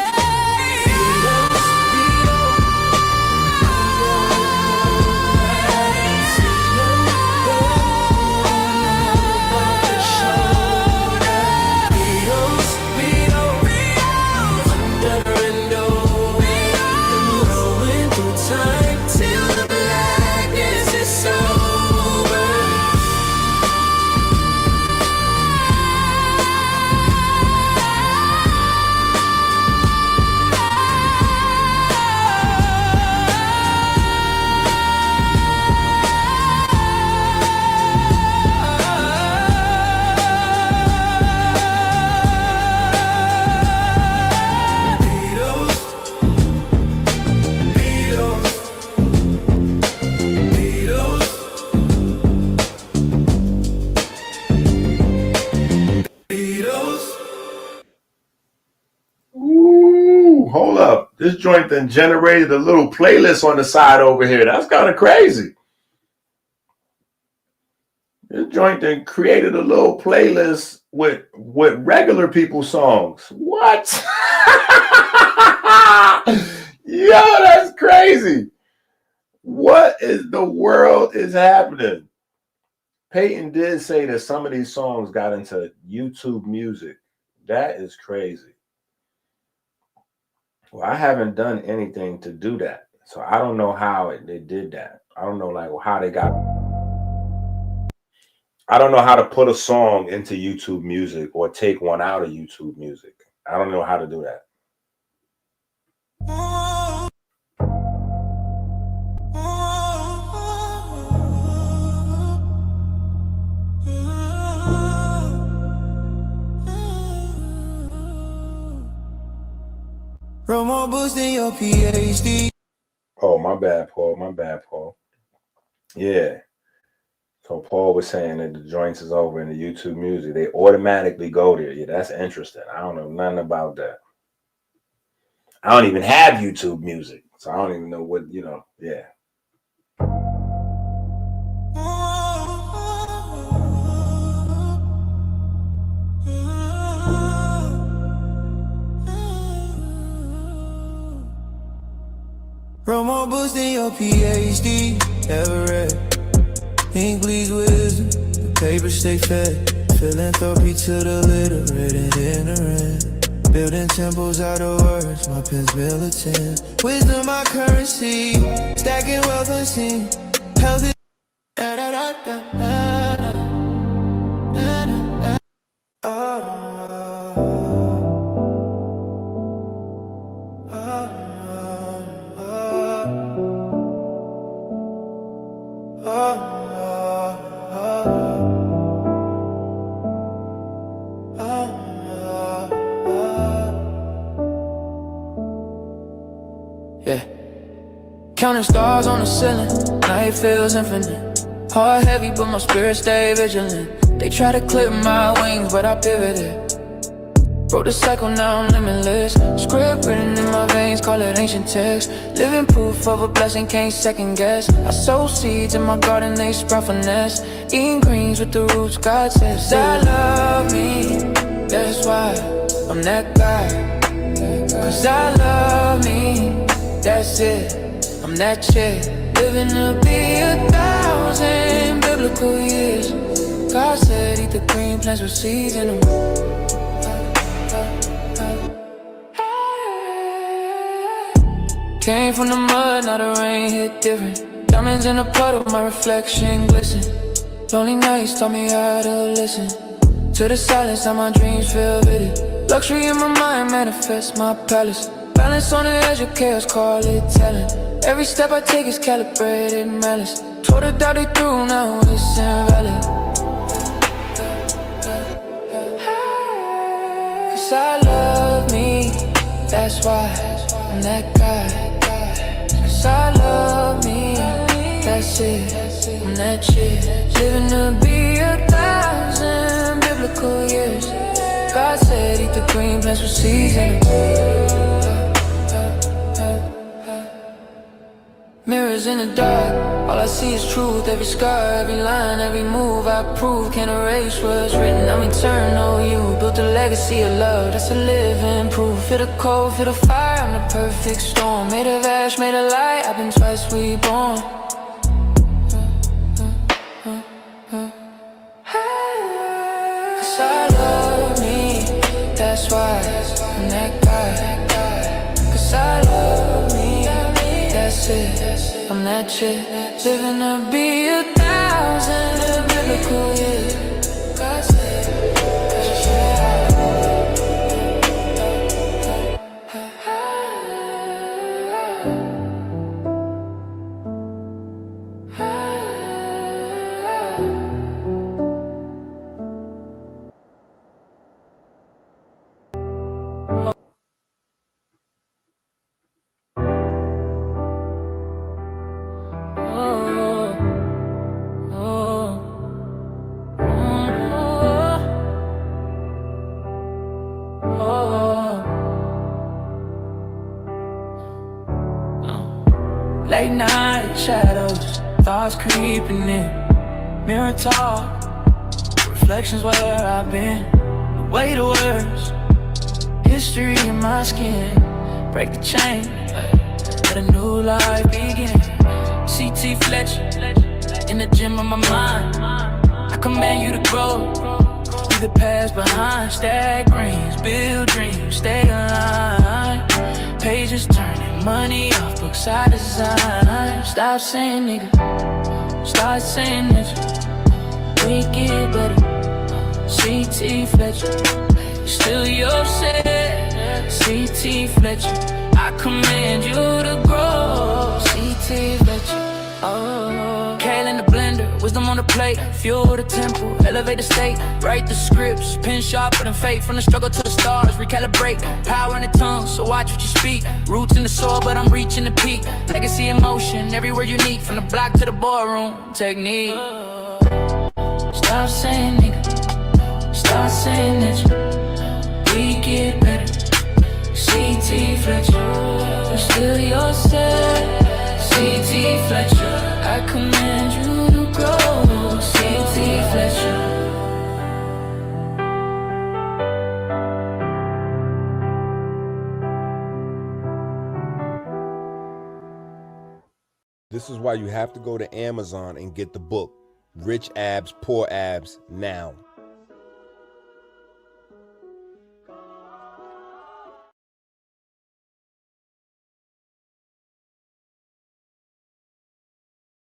Time till the blackness is sober. Ooh, hold up. This joint then generated a little playlist on the side over here. That's kind of crazy. This joint then created a little playlist with regular people's songs. What? Yo, that's crazy. What is the world is happening? Peyton did say that some of these songs got into YouTube music. That is crazy. Well, I haven't done anything to do that. So I don't know how they did that. I don't know like how they got. I don't know how to put a song into YouTube music or take one out of YouTube music. I don't know how to do that. Roll more books than your PhD. Oh, my bad, Paul. My bad, Paul. Yeah. So Paul was saying that the joints is over in the YouTube music. They automatically go there. Yeah, that's interesting. I don't know nothing about that. I don't even have YouTube music. So I don't even know what, you know, yeah. Wrote more books than your PhD ever read. English wisdom, the paper stay fed. Philanthropy to the literate and ignorant. Building temples out of words, my pen's militant. Wisdom, my currency. Stacking wealth unseen. Health is da da da da da da da. Yeah. Counting stars on the ceiling, night feels infinite. Heart heavy, but my spirit stay vigilant. They try to clip my wings, but I pivoted. Broke the cycle, now I'm limitless. Script written in my veins, call it ancient text. Living proof of a blessing, can't second guess. I sow seeds in my garden, they sprout finesse. Eating greens with the roots, God says I love me, that's why I'm that guy. Cause I love me, that's it, I'm that chick. Living to be 1,000 biblical years. God said eat the green plants with seeds in them. Came from the mud, now the rain hit different. Diamonds in a puddle, my reflection glisten. Lonely nights taught me how to listen to the silence, how my dreams feel vivid. Luxury in my mind manifests my palace. Balance on the edge of chaos, call it talent. Every step I take is calibrated malice. Told her doubt it through, now it's invalid. Cause I love me, that's why I'm that guy. Cause I love me, that's it, I'm that shit. Living to be 1,000 biblical years. God said eat the green plants with seeds in them. Mirrors in the dark, all I see is truth. Every scar, every line, every move I prove can't erase what's written. I'm eternal, you built a legacy of love, that's a living proof. Feel the cold, feel the fire, I'm the perfect storm. Made of ash, made of light, I've been twice reborn. Cause I love me, that's why I'm that guy. Cause I love me, that's it, I'm that chick. Living to be 1,000 biblical years. God said, late night shadows, thoughts creeping in. Mirror talk, reflections where I've been. The way to words, history in my skin. Break the chain, let a new life begin. CT Fletcher, in the gym of my mind. I command you to grow, leave the past behind. Stack greens, build dreams, stay aligned. Pages turning, money off books I design. Stop saying nigga, start saying nigga. We get better, CT Fletcher. Still yourself, CT Fletcher. I command you to grow, CT Fletcher. Oh, kale in the blender, wisdom on the plate. Fuel the temple, elevate the state. Write the scripts, pen sharper than fate. From the struggle to the stars, recalibrate. Power in the tongue, so watch what you speak. Roots in the soil, but I'm reaching the peak. Legacy in motion, everywhere you need. From the block to the boardroom, technique. Stop saying nigga, start saying that we get better. CT Fletcher, still yourself. CT Fletcher, I command you to grow. CT Fletcher. This is why you have to go to Amazon and get the book, Rich Abs, Poor Abs, now.